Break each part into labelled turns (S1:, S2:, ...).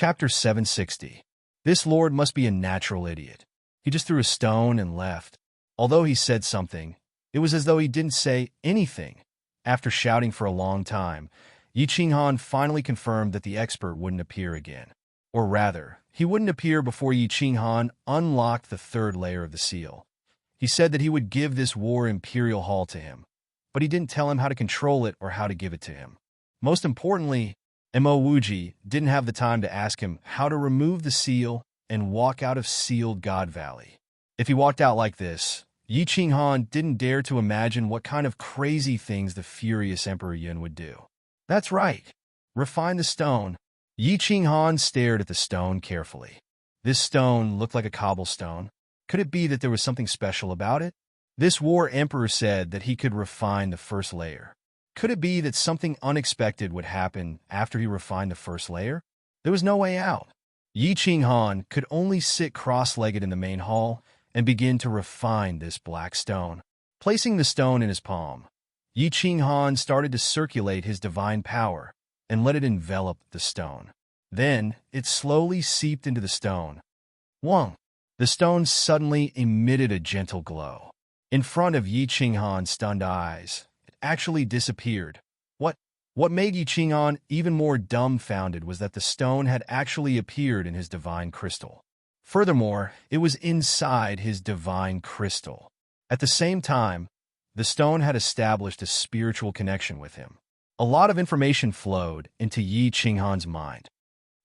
S1: Chapter 760. This lord must be a natural idiot. He just threw a stone and left. Although he said something, it was as though he didn't say anything. After shouting for a long time, Yi Qinghan finally confirmed that the expert wouldn't appear again. Or rather, he wouldn't appear before Yi Qinghan unlocked the third layer of the seal. He said that he would give this war imperial hall to him, but he didn't tell him how to control it or how to give it to him. Most importantly, Mo Wuji didn't have the time to ask him how to remove the seal and walk out of sealed God Valley. If he walked out like this, Yi Qinghan didn't dare to imagine what kind of crazy things the furious Emperor Yun would do. That's right. Refine the stone. Yi Qinghan stared at the stone carefully. This stone looked like a cobblestone. Could it be that there was something special about it? This war emperor said that he could refine the first layer. Could it be that something unexpected would happen after he refined the first layer? There was no way out. Yi Qinghan could only sit cross-legged in the main hall and begin to refine this black stone. Placing the stone in his palm, Yi Qinghan started to circulate his divine power and let it envelop the stone. Then it slowly seeped into the stone. Wong! The stone suddenly emitted a gentle glow. In front of Yi Qinghan's stunned eyes, it actually disappeared. What made Yi Qinghan even more dumbfounded was that the stone had actually appeared in his divine crystal. Furthermore, it was inside his divine crystal. At the same time, the stone had established a spiritual connection with him. A lot of information flowed into Yi Qinghan's mind.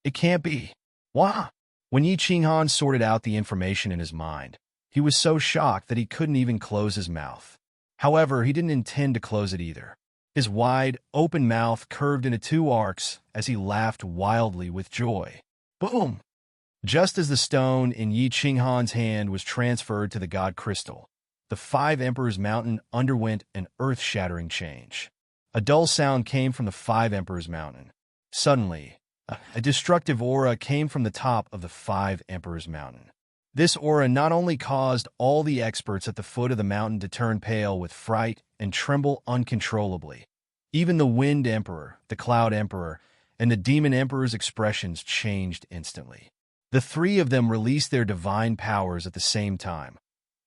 S1: It can't be. Why? When Yi Qinghan sorted out the information in his mind, he was so shocked that he couldn't even close his mouth. However, he didn't intend to close it either. His wide, open mouth curved into two arcs as he laughed wildly with joy. Boom! Just as the stone in Yi Qinghan's hand was transferred to the God Crystal, the Five Emperors Mountain underwent an earth-shattering change. A dull sound came from the Five Emperors Mountain. Suddenly, a destructive aura came from the top of the Five Emperors Mountain. This aura not only caused all the experts at the foot of the mountain to turn pale with fright and tremble uncontrollably. Even the Wind Emperor, the Cloud Emperor, and the Demon Emperor's expressions changed instantly. The three of them released their divine powers at the same time,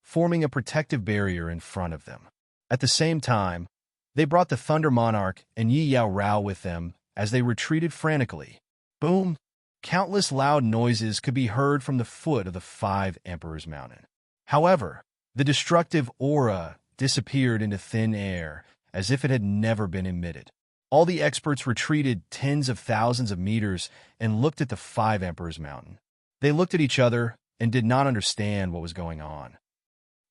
S1: forming a protective barrier in front of them. At the same time, they brought the Thunder Monarch and Yi Yao Rao with them as they retreated frantically. Boom! Countless loud noises could be heard from the foot of the Five Emperors Mountain. However, the destructive aura disappeared into thin air as if it had never been emitted. All the experts retreated tens of thousands of meters and looked at the Five Emperors Mountain. They looked at each other and did not understand what was going on.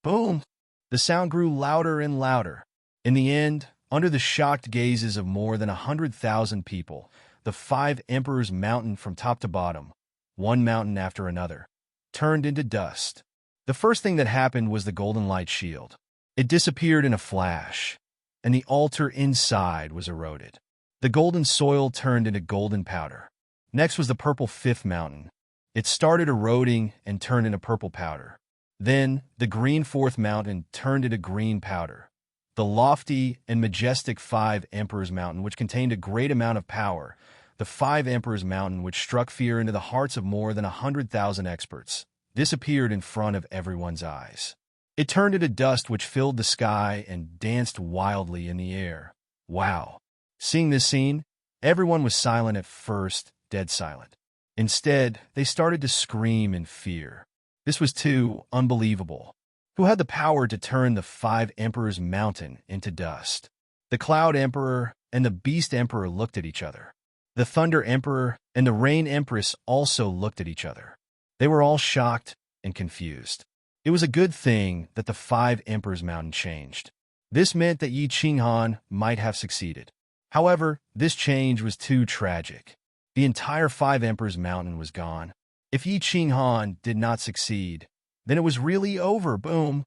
S1: Boom! The sound grew louder and louder. In the end, under the shocked gazes of more than 100,000 people, the Five Emperors Mountain from top to bottom, one mountain after another, turned into dust. The first thing that happened was the golden light shield. It disappeared in a flash, and the altar inside was eroded. The golden soil turned into golden powder. Next was the purple Fifth Mountain. It started eroding and turned into purple powder. Then, the green Fourth Mountain turned into green powder. The lofty and majestic Five Emperors Mountain, which contained a great amount of power, the Five Emperors Mountain, which struck fear into the hearts of more than 100,000 experts, disappeared in front of everyone's eyes. It turned into dust which filled the sky and danced wildly in the air. Wow! Seeing this scene, everyone was silent at first, dead silent. Instead, they started to scream in fear. This was too unbelievable. Who had the power to turn the Five Emperors Mountain into dust? The Cloud Emperor and the Beast Emperor looked at each other. The Thunder Emperor and the Rain Empress also looked at each other. They were all shocked and confused. It was a good thing that the Five Emperors Mountain changed. This meant that Yi Qinghan might have succeeded. However, this change was too tragic. The entire Five Emperors Mountain was gone. If Yi Qinghan did not succeed, then it was really over. Boom!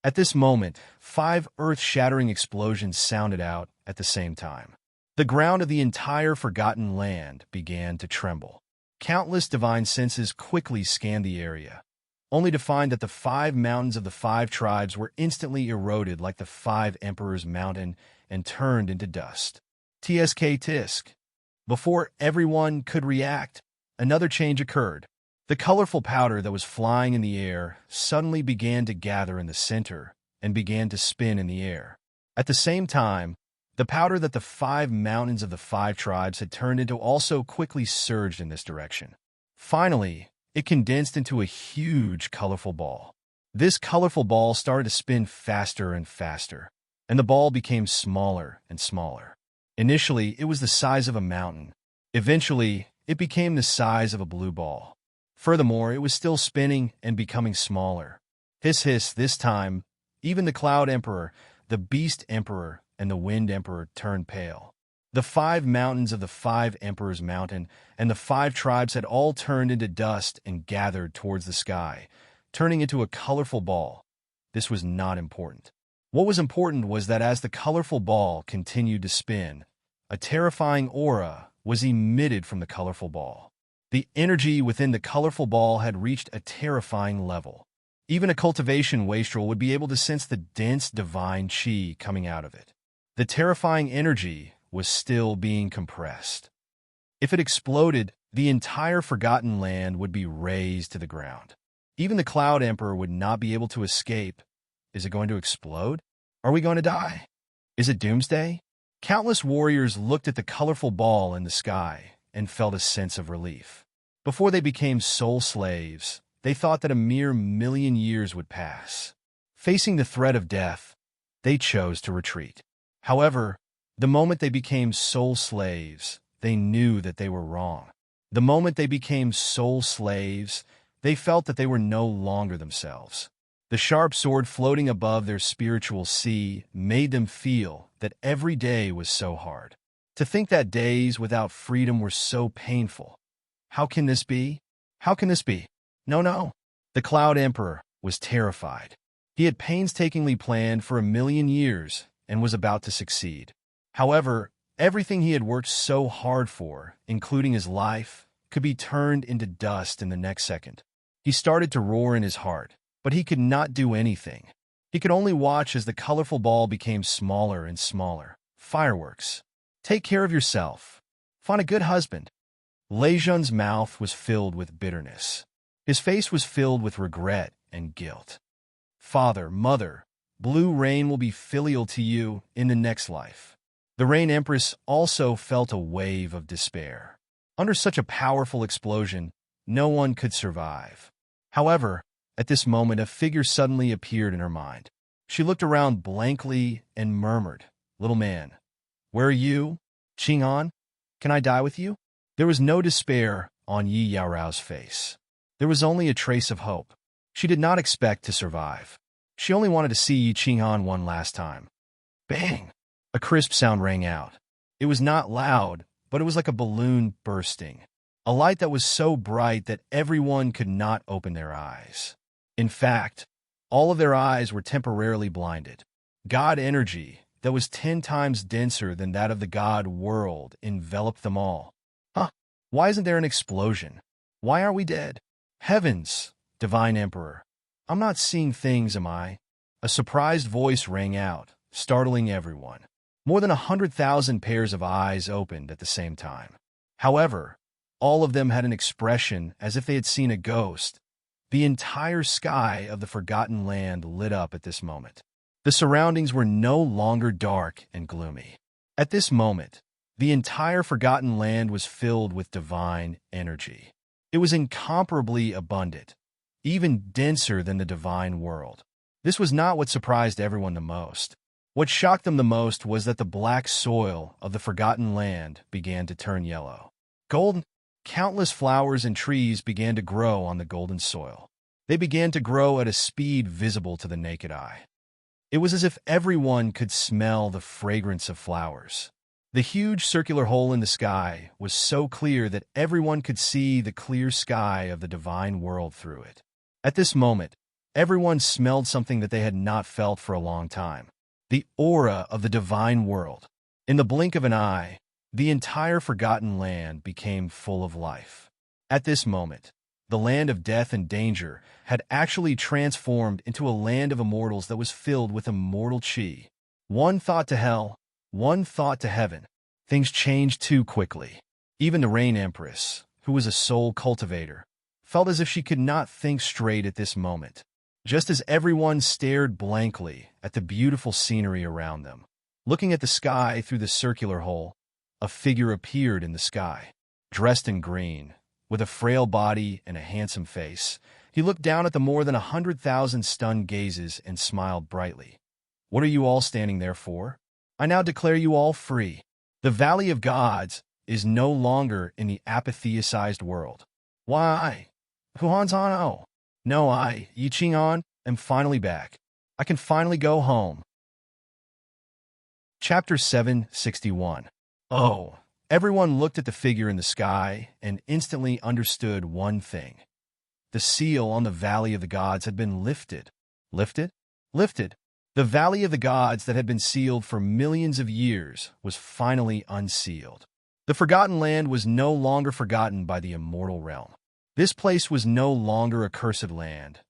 S1: At this moment, 5 earth-shattering explosions sounded out at the same time. The ground of the entire forgotten land began to tremble. Countless divine senses quickly scanned the area, only to find that the 5 mountains of the 5 tribes were instantly eroded like the Five Emperors Mountain and turned into dust. Tsk tisk. Before everyone could react, another change occurred. The colorful powder that was flying in the air suddenly began to gather in the center and began to spin in the air. At the same time, the powder that the 5 mountains of the 5 tribes had turned into also quickly surged in this direction. Finally, it condensed into a huge, colorful ball. This colorful ball started to spin faster and faster, and the ball became smaller and smaller. Initially, it was the size of a mountain. Eventually, it became the size of a blue ball. Furthermore, it was still spinning and becoming smaller. Hiss, hiss, this time, even the Cloud Emperor, the Beast Emperor, and the Wind Emperor turned pale. The 5 mountains of the 5 Emperors' mountain and the 5 tribes had all turned into dust and gathered towards the sky, turning into a colorful ball. This was not important. What was important was that as the colorful ball continued to spin, a terrifying aura was emitted from the colorful ball. The energy within the colorful ball had reached a terrifying level. Even a cultivation wastrel would be able to sense the dense divine chi coming out of it. The terrifying energy was still being compressed. If it exploded, the entire Forgotten Land would be razed to the ground. Even the Cloud Emperor would not be able to escape. Is it going to explode? Are we going to die? Is it doomsday? Countless warriors looked at the colorful ball in the sky and felt a sense of relief. Before they became soul slaves, they thought that a mere 1,000,000 years would pass. Facing the threat of death, they chose to retreat. However, the moment they became soul slaves, they knew that they were wrong. The moment they became soul slaves, they felt that they were no longer themselves. The sharp sword floating above their spiritual sea made them feel that every day was so hard. To think that days without freedom were so painful. How can this be? How can this be? No, no. The Cloud Emperor was terrified. He had painstakingly planned for 1,000,000 years and was about to succeed. However, everything he had worked so hard for, including his life, could be turned into dust in the next second. He started to roar in his heart, but he could not do anything. He could only watch as the colorful ball became smaller and smaller. Fireworks. Take care of yourself. Find a good husband. Lejun's mouth was filled with bitterness. His face was filled with regret and guilt. Father, mother, Blue Rain will be filial to you in the next life. The Rain Empress also felt a wave of despair. Under such a powerful explosion, no one could survive. However, at this moment, a figure suddenly appeared in her mind. She looked around blankly and murmured, "Little man, where are you? Qing'an, can I die with you?" There was no despair on Yi Yaorao's face. There was only a trace of hope. She did not expect to survive. She only wanted to see Yi Qing'an one last time. Bang! A crisp sound rang out. It was not loud, but it was like a balloon bursting. A light that was so bright that everyone could not open their eyes. In fact, all of their eyes were temporarily blinded. God energy that was 10 times denser than that of the God world enveloped them all. Huh? Why isn't there an explosion? Why aren't we dead? Heavens, Divine Emperor, I'm not seeing things, am I? A surprised voice rang out, startling everyone. More than 100,000 pairs of eyes opened at the same time. However, all of them had an expression as if they had seen a ghost. The entire sky of the Forgotten Land lit up at this moment. The surroundings were no longer dark and gloomy. At this moment, the entire Forgotten Land was filled with divine energy. It was incomparably abundant, even denser than the divine world. This was not what surprised everyone the most. What shocked them the most was that the black soil of the Forgotten Land began to turn yellow. Golden, countless flowers and trees began to grow on the golden soil. They began to grow at a speed visible to the naked eye. It was as if everyone could smell the fragrance of flowers. The huge circular hole in the sky was so clear that everyone could see the clear sky of the divine world through it. At this moment, everyone smelled something that they had not felt for a long time. The aura of the divine world. In the blink of an eye, the entire Forgotten Land became full of life. At this moment, the land of death and danger had actually transformed into a land of immortals that was filled with immortal chi. One thought to hell, one thought to heaven. Things changed too quickly. Even the Rain Empress, who was a soul cultivator, felt as if she could not think straight at this moment. Just as everyone stared blankly at the beautiful scenery around them, looking at the sky through the circular hole, a figure appeared in the sky, dressed in green, with a frail body and a handsome face. He looked down at the more than 100,000 stunned gazes and smiled brightly. "What are you all standing there for? I now declare you all free. The Valley of Gods is no longer in the apatheicized world. Why, Huansano? No, I, Yi Qing'an, am finally back. I can finally go home." Chapter 761. Oh, everyone looked at the figure in the sky and instantly understood one thing. The seal on the Valley of the Gods had been lifted. Lifted? Lifted. The Valley of the Gods that had been sealed for millions of years was finally unsealed. The Forgotten Land was no longer forgotten by the immortal realm. This place was no longer a cursed land,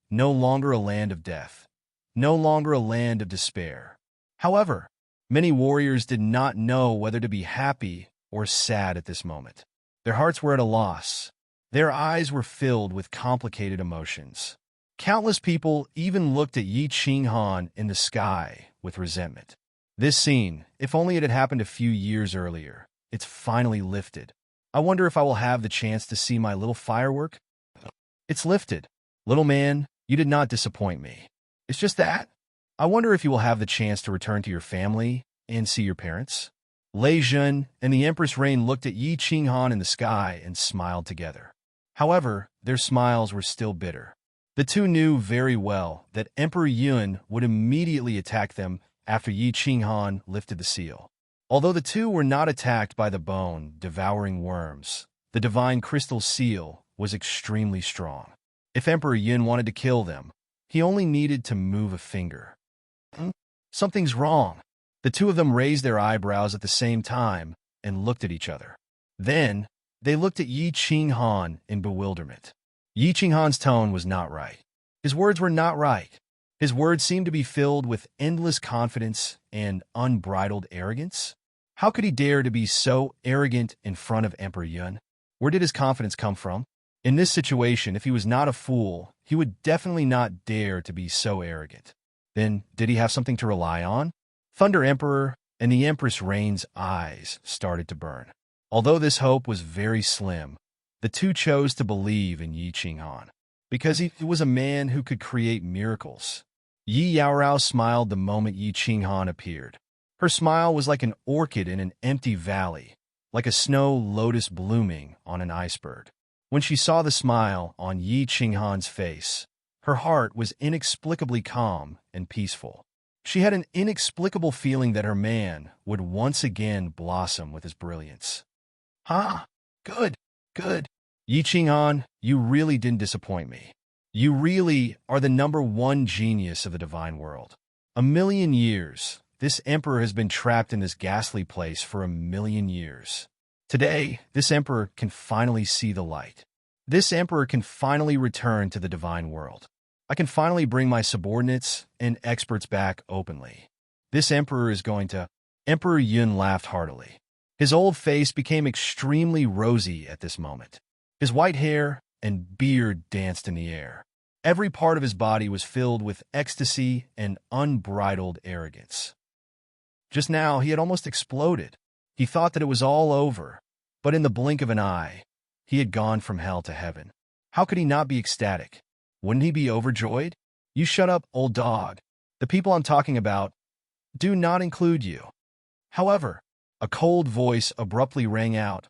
S1: no longer a land of death, no longer a land of despair. However, many warriors did not know whether to be happy or sad at this moment. Their hearts were at a loss. Their eyes were filled with complicated emotions. Countless people even looked at Yi Qing'an in the sky with resentment. This scene, if only it had happened a few years earlier, it's finally lifted. I wonder if I will have the chance to see my little firework? It's lifted. Little man, you did not disappoint me. It's just that. I wonder if you will have the chance to return to your family and see your parents. Lei Jun and the Empress Rain looked at Yi Qing'an in the sky and smiled together. However, their smiles were still bitter. The two knew very well that Emperor Yun would immediately attack them after Yi Qing'an lifted the seal. Although the two were not attacked by the bone-devouring worms, the divine crystal seal was extremely strong. If Emperor Yun wanted to kill them, he only needed to move a finger. Something's wrong. The two of them raised their eyebrows at the same time and looked at each other. Then, they looked at Yi Qing'an in bewilderment. Yi Qing'an's tone was not right. His words were not right. His words seemed to be filled with endless confidence and unbridled arrogance. How could he dare to be so arrogant in front of Emperor Yun? Where did his confidence come from? In this situation, if he was not a fool, he would definitely not dare to be so arrogant. Then, did he have something to rely on? Thunder Emperor and the Empress Rain's eyes started to burn. Although this hope was very slim, the two chose to believe in Yi Qing'an, because he was a man who could create miracles. Yi Yaorao smiled the moment Yi Qing'an appeared. Her smile was like an orchid in an empty valley, like a snow lotus blooming on an iceberg. When she saw the smile on Yi Qing'an's face, her heart was inexplicably calm and peaceful. She had an inexplicable feeling that her man would once again blossom with his brilliance. Good. Yi Qing'an, you really didn't disappoint me. You really are the #1 genius of the divine world. 1,000,000 years. This emperor has been trapped in this ghastly place for 1,000,000 years. Today, this emperor can finally see the light. This emperor can finally return to the divine world. I can finally bring my subordinates and experts back openly. This emperor is going to... Emperor Yun laughed heartily. His old face became extremely rosy at this moment. His white hair and beard danced in the air. Every part of his body was filled with ecstasy and unbridled arrogance. Just now, he had almost exploded. He thought that it was all over, but in the blink of an eye, he had gone from hell to heaven. How could he not be ecstatic? Wouldn't he be overjoyed? You shut up, old dog. The people I'm talking about do not include you. However, a cold voice abruptly rang out,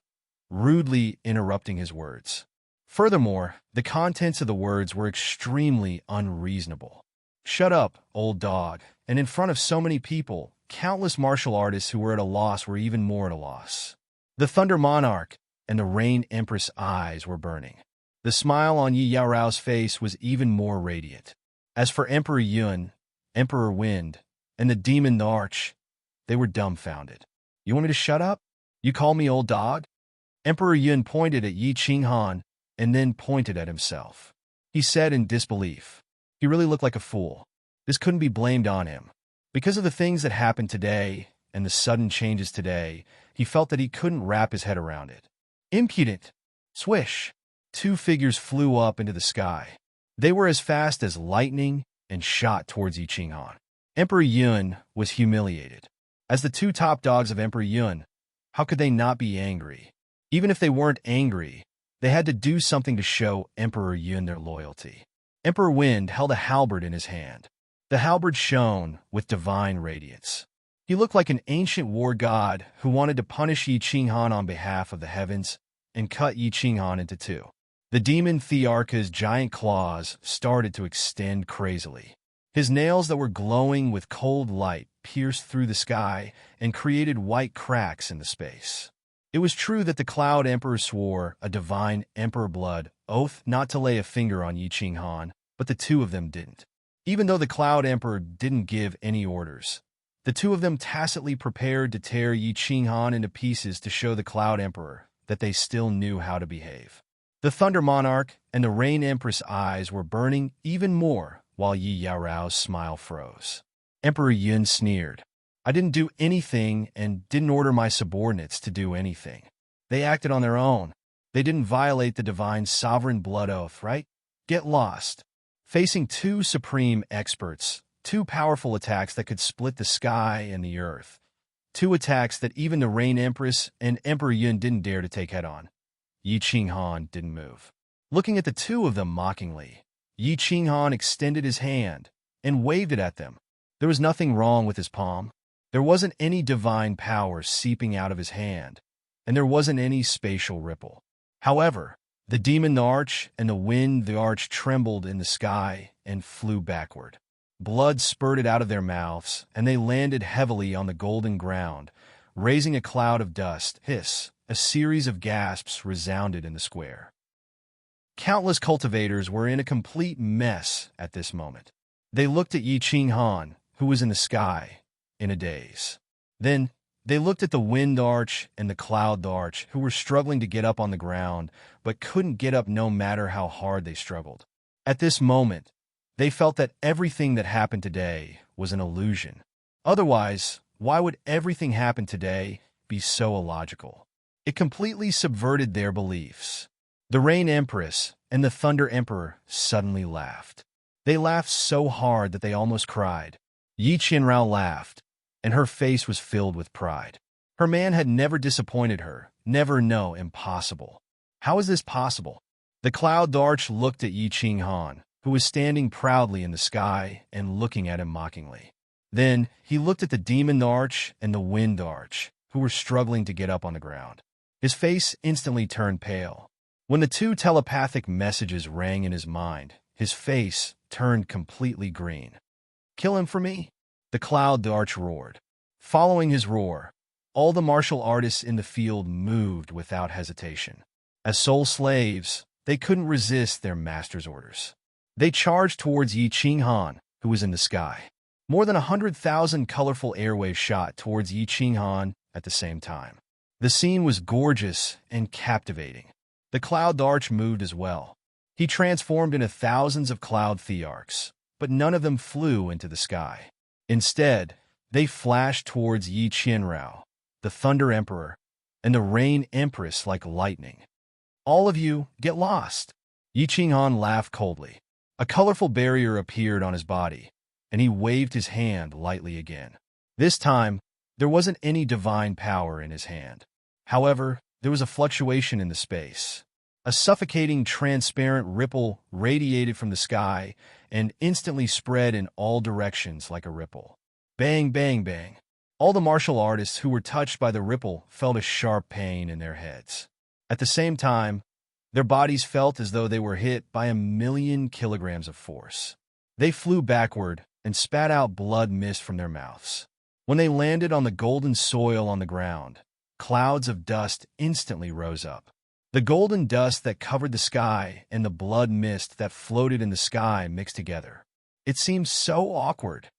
S1: rudely interrupting his words. Furthermore, the contents of the words were extremely unreasonable. Shut up, old dog. And in front of so many people, countless martial artists who were at a loss were even more at a loss. The Thunder Monarch and the Rain Empress' eyes were burning. The smile on Yi Yaorao's face was even more radiant. As for Emperor Yun, Emperor Wind, and the Demon Arch, they were dumbfounded. You want me to shut up? You call me old dog? Emperor Yun pointed at Yi Qing'an and then pointed at himself. He said in disbelief. He really looked like a fool. This couldn't be blamed on him. Because of the things that happened today and the sudden changes today, he felt that he couldn't wrap his head around it. Impudent! Swish! Two figures flew up into the sky. They were as fast as lightning and shot towards Yi Qinghan. Emperor Yun was humiliated. As the two top dogs of Emperor Yun, how could they not be angry? Even if they weren't angry, they had to do something to show Emperor Yun their loyalty. Emperor Wind held a halberd in his hand. The halberd shone with divine radiance. He looked like an ancient war god who wanted to punish Yi Qinghan on behalf of the heavens and cut Yi Qinghan into two. The demon Thearka's giant claws started to extend crazily. His nails that were glowing with cold light pierced through the sky and created white cracks in the space. It was true that the Cloud Emperor swore a divine emperor blood oath not to lay a finger on Yi Qinghan, but the two of them didn't. Even though the Cloud Emperor didn't give any orders, the two of them tacitly prepared to tear Yi Qinghan into pieces to show the Cloud Emperor that they still knew how to behave. The Thunder Monarch and the Rain Empress' eyes were burning even more while Yi Yaorao's smile froze. Emperor Yun sneered. I didn't do anything and didn't order my subordinates to do anything. They acted on their own. They didn't violate the divine sovereign blood oath, right? Get lost. Facing two supreme experts, two powerful attacks that could split the sky and the earth. Two attacks that even the Rain Empress and Emperor Yun didn't dare to take head-on. Yi Qinghan didn't move. Looking at the two of them mockingly, Yi Qinghan extended his hand and waved it at them. There was nothing wrong with his palm. There wasn't any divine power seeping out of his hand, and there wasn't any spatial ripple. However, the demon the arch and the wind the arch trembled in the sky and flew backward. Blood spurted out of their mouths, and they landed heavily on the golden ground, raising a cloud of dust. Hiss! A series of gasps resounded in the square. Countless cultivators were in a complete mess at this moment. They looked at Yi Qinghan, who was in the sky, in a daze. Then they looked at the wind arch and the cloud arch, who were struggling to get up on the ground, but couldn't get up no matter how hard they struggled. At this moment, they felt that everything that happened today was an illusion. Otherwise, why would everything happen today be so illogical? It completely subverted their beliefs. The Rain Empress and the Thunder Emperor suddenly laughed. They laughed so hard that they almost cried. Yi Qianrao laughed, and her face was filled with pride. Her man had never disappointed her, never, no, impossible. How is this possible? The Cloud Arch looked at Yi Qinghan, who was standing proudly in the sky and looking at him mockingly. Then he looked at the Demon Arch and the Wind Arch, who were struggling to get up on the ground. His face instantly turned pale. When the two telepathic messages rang in his mind, his face turned completely green. Kill him for me? The Cloud Arch roared. Following his roar, all the martial artists in the field moved without hesitation. As soul slaves, they couldn't resist their master's orders. They charged towards Yi Qinghan, who was in the sky. More than 100,000 colorful airwaves shot towards Yi Qinghan at the same time. The scene was gorgeous and captivating. The Cloud Arch moved as well. He transformed into thousands of cloud thearchs, but none of them flew into the sky. Instead, they flashed towards Yi Qianrao, the Thunder Emperor, and the Rain Empress like lightning. All of you, get lost. Yi Qinghan laughed coldly. A colorful barrier appeared on his body, and he waved his hand lightly again. This time, there wasn't any divine power in his hand. However, there was a fluctuation in the space. A suffocating, transparent ripple radiated from the sky and instantly spread in all directions like a ripple. Bang, bang, bang. All the martial artists who were touched by the ripple felt a sharp pain in their heads. At the same time, their bodies felt as though they were hit by 1,000,000 kilograms of force. They flew backward and spat out blood mist from their mouths. When they landed on the golden soil on the ground, clouds of dust instantly rose up. The golden dust that covered the sky and the blood mist that floated in the sky mixed together. It seemed so awkward.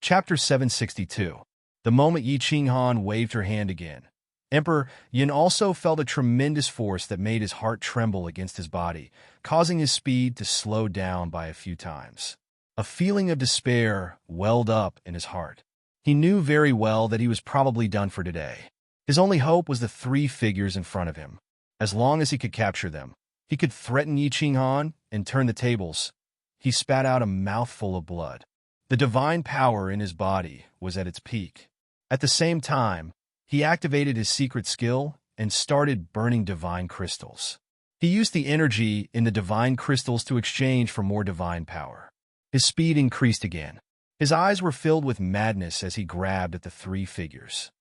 S1: Chapter 762. The moment Yi Qinghan waved her hand again, Emperor Yin also felt a tremendous force that made his heart tremble against his body, causing his speed to slow down by a few times. A feeling of despair welled up in his heart. He knew very well that he was probably done for today. His only hope was the three figures in front of him. As long as he could capture them, he could threaten Yi Qinghan and turn the tables. He spat out a mouthful of blood. The divine power in his body was at its peak. At the same time, he activated his secret skill and started burning divine crystals. He used the energy in the divine crystals to exchange for more divine power. His speed increased again. His eyes were filled with madness as he grabbed at the three figures.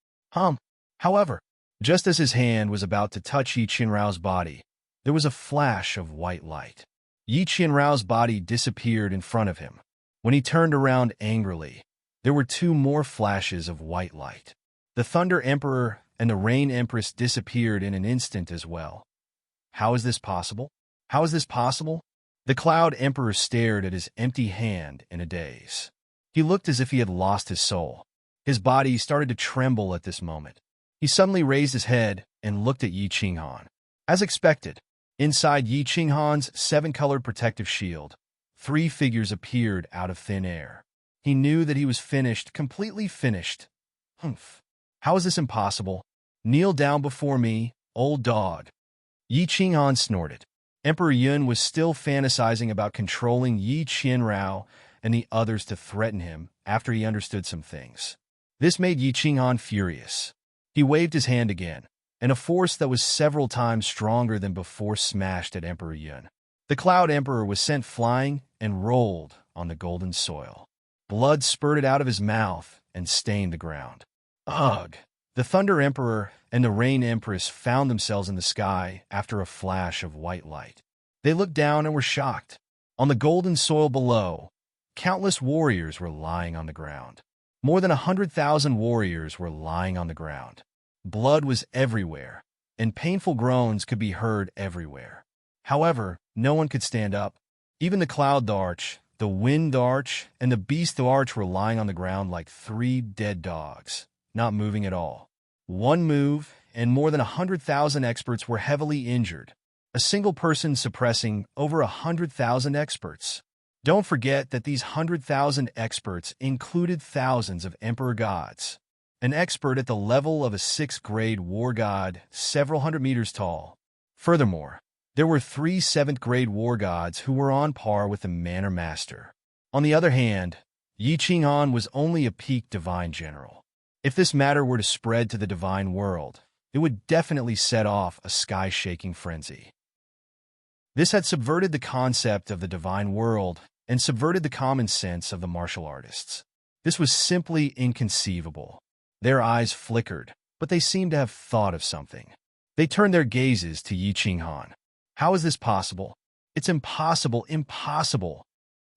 S1: However, just as his hand was about to touch Yi Qianrao's body, there was a flash of white light. Yi Qianrao's body disappeared in front of him. When he turned around angrily, there were two more flashes of white light. The Thunder Emperor and the Rain Empress disappeared in an instant as well. How is this possible? How is this possible? The Cloud Emperor stared at his empty hand in a daze. He looked as if he had lost his soul. His body started to tremble at this moment. He suddenly raised his head and looked at Yi Qinghan. As expected, inside Yi Qinghan's seven-colored protective shield, three figures appeared out of thin air. He knew that he was finished, completely finished. How is this impossible? Kneel down before me, old dog. Yi Qinghan snorted. Emperor Yun was still fantasizing about controlling Yi Qianrao and the others to threaten him after he understood some things. This made Yi Qinghan furious. He waved his hand again, and a force that was several times stronger than before smashed at Emperor Yun. The Cloud Emperor was sent flying and rolled on the golden soil. Blood spurted out of his mouth and stained the ground. Ugh! The Thunder Emperor and the Rain Empress found themselves in the sky after a flash of white light. They looked down and were shocked. On the golden soil below, countless warriors were lying on the ground. More than 100,000 warriors were lying on the ground. Blood was everywhere, and painful groans could be heard everywhere. However, no one could stand up. Even the Cloud Arch, the Wind Arch, and the Beast Arch were lying on the ground like three dead dogs, not moving at all. One move, and more than 100,000 experts were heavily injured. A single person suppressing over 100,000 experts. Don't forget that these 100,000 experts included thousands of Emperor gods. An expert at the level of a 6th-grade war god, several hundred meters tall. Furthermore, there were 3 7th-grade war gods who were on par with the Manor Master. On the other hand, Yi Qinghan was only a peak divine general. If this matter were to spread to the divine world, it would definitely set off a sky-shaking frenzy. This had subverted the concept of the divine world and subverted the common sense of the martial artists. This was simply inconceivable. Their eyes flickered, but they seemed to have thought of something. They turned their gazes to Yi Qinghan. How is this possible? It's impossible, impossible.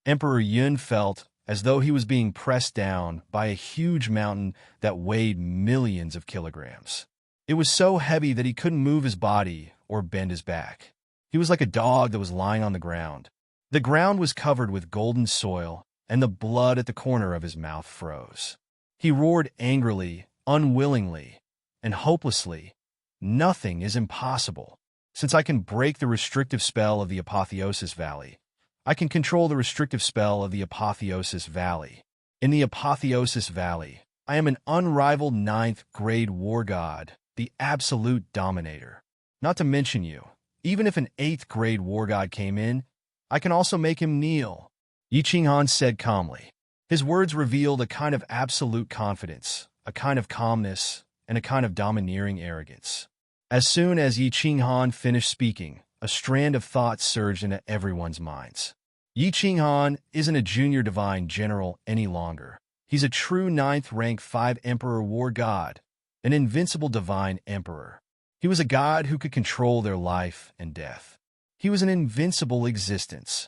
S1: Emperor Yun felt as though he was being pressed down by a huge mountain that weighed millions of kilograms. It was so heavy that he couldn't move his body or bend his back. He was like a dog that was lying on the ground. The ground was covered with golden soil, and the blood at the corner of his mouth froze. He roared angrily, unwillingly, and hopelessly. Nothing is impossible. Since I can break the restrictive spell of the Apotheosis Valley, I can control the restrictive spell of the Apotheosis Valley. In the Apotheosis Valley, I am an unrivaled 9th-grade war god, the absolute dominator. Not to mention you, even if an 8th-grade war god came in, I can also make him kneel, Yi Qinghan said calmly. His words revealed a kind of absolute confidence, a kind of calmness, and a kind of domineering arrogance. As soon as Yi Qinghan finished speaking, a strand of thought surged into everyone's minds. Yi Qinghan isn't a junior divine general any longer. He's a true 9th-rank 5 Emperor war god, an invincible divine emperor. He was a god who could control their life and death. He was an invincible existence.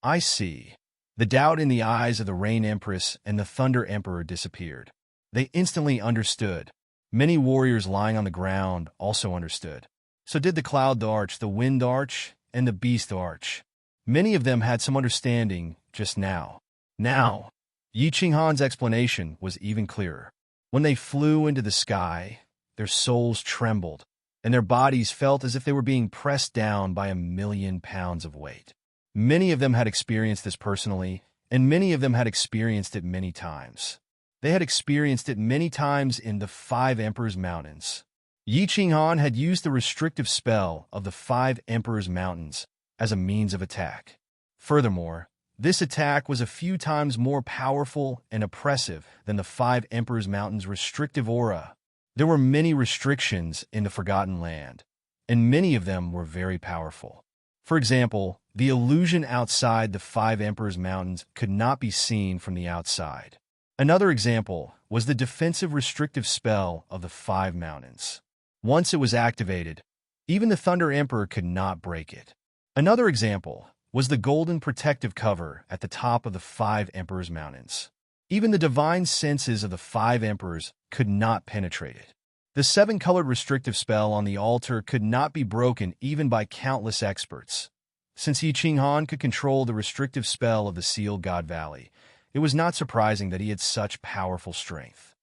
S1: I see. The doubt in the eyes of the Rain Empress and the Thunder Emperor disappeared. They instantly understood. Many warriors lying on the ground also understood. So did the Cloud Arch, the Wind Arch, and the Beast Arch. Many of them had some understanding just now. Now, Yi Qinghan's explanation was even clearer. When they flew into the sky, their souls trembled, and their bodies felt as if they were being pressed down by 1,000,000 pounds of weight. Many of them had experienced this personally, and many of them had experienced it many times. They had experienced it many times in the 5 Emperors Mountains, Yi Qinghan had used the restrictive spell of the Five Emperors' Mountains as a means of attack. Furthermore, this attack was a few times more powerful and oppressive than the Five Emperors' Mountains' restrictive aura. There were many restrictions in the Forgotten Land, and many of them were very powerful. For example, the illusion outside the Five Emperors' Mountains could not be seen from the outside. Another example was the defensive restrictive spell of the Five Mountains. Once it was activated, even the Thunder Emperor could not break it. Another example was the golden protective cover at the top of the Five Emperors' Mountains. Even the divine senses of the Five Emperors could not penetrate it. The seven-colored restrictive spell on the altar could not be broken even by countless experts. Since Yi Qinghan could control the restrictive spell of the Sealed God Valley, it was not surprising that he had such powerful strength.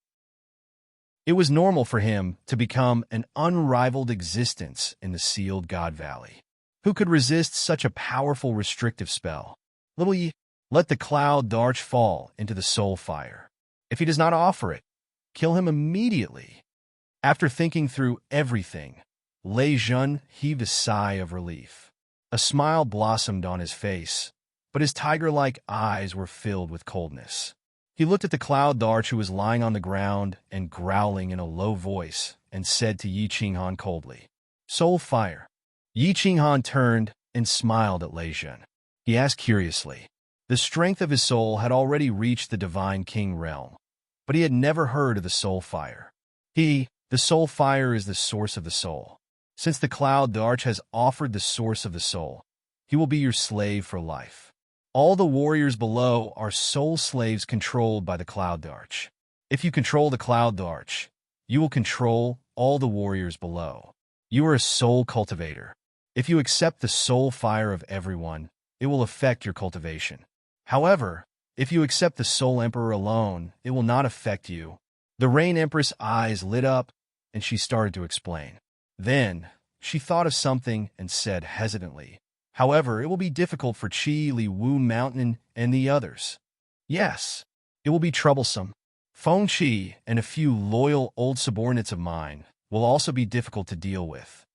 S1: It was normal for him to become an unrivaled existence in the Sealed God Valley. Who could resist such a powerful restrictive spell? Little Yi, let the cloud dart fall into the soul fire. If he does not offer it, kill him immediately. After thinking through everything, Lei Jun heaved a sigh of relief. A smile blossomed on his face, but his tiger-like eyes were filled with coldness. He looked at the cloud dart who was lying on the ground and growling in a low voice and said to Yi Qinghan coldly, "Soul fire." Yi Qinghan turned and smiled at Lei Jun. He asked curiously. The strength of his soul had already reached the Divine King realm, but he had never heard of the soul fire. The soul fire is the source of the soul. Since the cloud dart has offered the source of the soul, he will be your slave for life. All the warriors below are soul slaves controlled by the cloud dart. If you control the cloud dart, you will control all the warriors below. You are a soul cultivator. If you accept the soul fire of everyone, it will affect your cultivation. However, if you accept the Soul Emperor alone, it will not affect you. The Rain Empress' eyes lit up, and she started to explain. Then, she thought of something and said hesitantly, "However, it will be difficult for Qi Li Wu Mountain and the others. Yes, it will be troublesome. Feng Qi and a few loyal old subordinates of mine will also be difficult to deal with."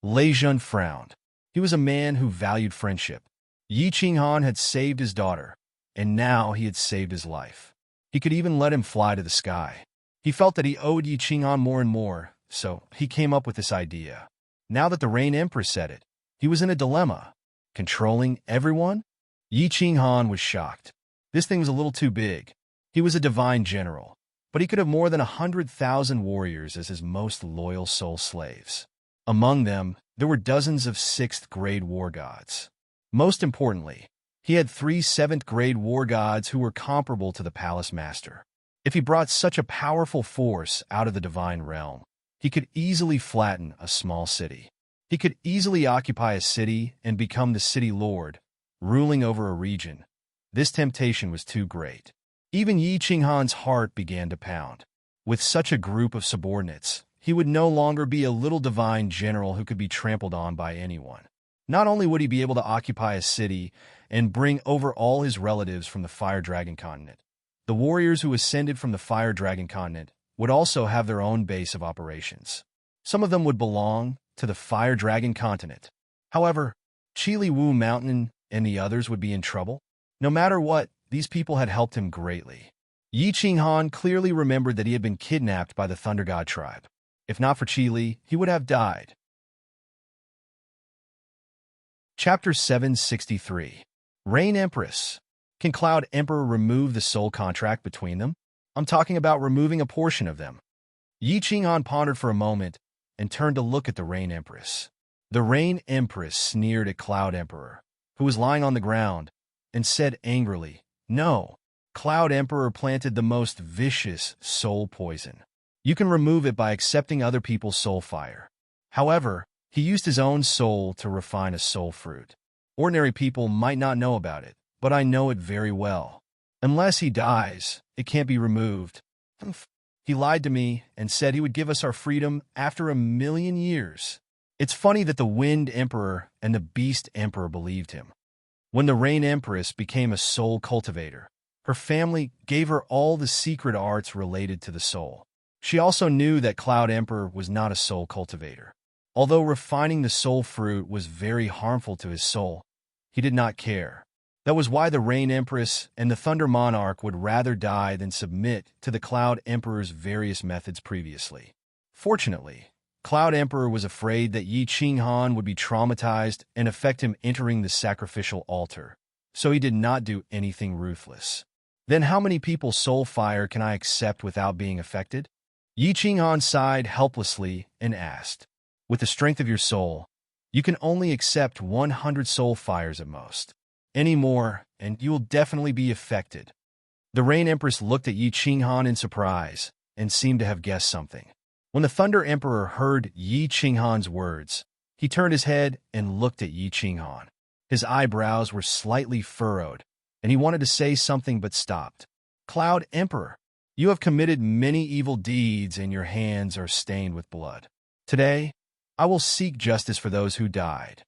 S1: Lei Jun frowned. He was a man who valued friendship. Yi Qinghan had saved his daughter, and now he had saved his life. He could even let him fly to the sky. He felt that he owed Yi Qinghan more and more, so he came up with this idea. Now that the Rain Empress said it, he was in a dilemma. Controlling everyone? Yi Qinghan was shocked. This thing was a little too big. He was a divine general, but he could have more than 100,000 warriors as his most loyal soul slaves. Among them, there were dozens of 6th-grade war gods. Most importantly, he had 3 7th-grade war gods who were comparable to the palace master. If he brought such a powerful force out of the divine realm, he could easily flatten a small city. He could easily occupy a city and become the city lord, ruling over a region. This temptation was too great. Even Yi Qinghan's heart began to pound. With such a group of subordinates, he would no longer be a little divine general who could be trampled on by anyone. Not only would he be able to occupy a city and bring over all his relatives from the Fire Dragon continent, the warriors who ascended from the Fire Dragon continent would also have their own base of operations. Some of them would belong to the Fire Dragon continent. However, Qi Li Wu Mountain and the others would be in trouble. No matter what, these people had helped him greatly. Yi Qinghan clearly remembered that he had been kidnapped by the Thunder God tribe. If not for Qi Li, he would have died. Chapter 763. Rain Empress. Can Cloud Emperor remove the soul contract between them? I'm talking about removing a portion of them. Yi Qinghan pondered for a moment and turned to look at the Rain Empress. The Rain Empress sneered at Cloud Emperor, who was lying on the ground, and said angrily, "No, Cloud Emperor planted the most vicious soul poison. You can remove it by accepting other people's soul fire. However, he used his own soul to refine a soul fruit. Ordinary people might not know about it, but I know it very well. Unless he dies, it can't be removed. He lied to me and said he would give us our freedom after 1,000,000 years. It's funny that the Wind Emperor and the Beast Emperor believed him. When the Rain Empress became a soul cultivator, her family gave her all the secret arts related to the soul. She also knew that Cloud Emperor was not a soul cultivator. Although refining the soul fruit was very harmful to his soul, he did not care. That was why the Rain Empress and the Thunder Monarch would rather die than submit to the Cloud Emperor's various methods previously. Fortunately, Cloud Emperor was afraid that Yi Qinghan would be traumatized and affect him entering the sacrificial altar, so he did not do anything ruthless. Then how many people's soul fire can I accept without being affected? Yi Qinghan sighed helplessly and asked, with the strength of your soul, you can only accept 100 soul fires at most. Any more, and you will definitely be affected. The Rain Empress looked at Yi Qinghan in surprise and seemed to have guessed something. When the Thunder Emperor heard Yi Qinghan's words, he turned his head and looked at Yi Qinghan. His eyebrows were slightly furrowed, and he wanted to say something but stopped. Cloud Emperor, you have committed many evil deeds and your hands are stained with blood. Today, I will seek justice for those who died.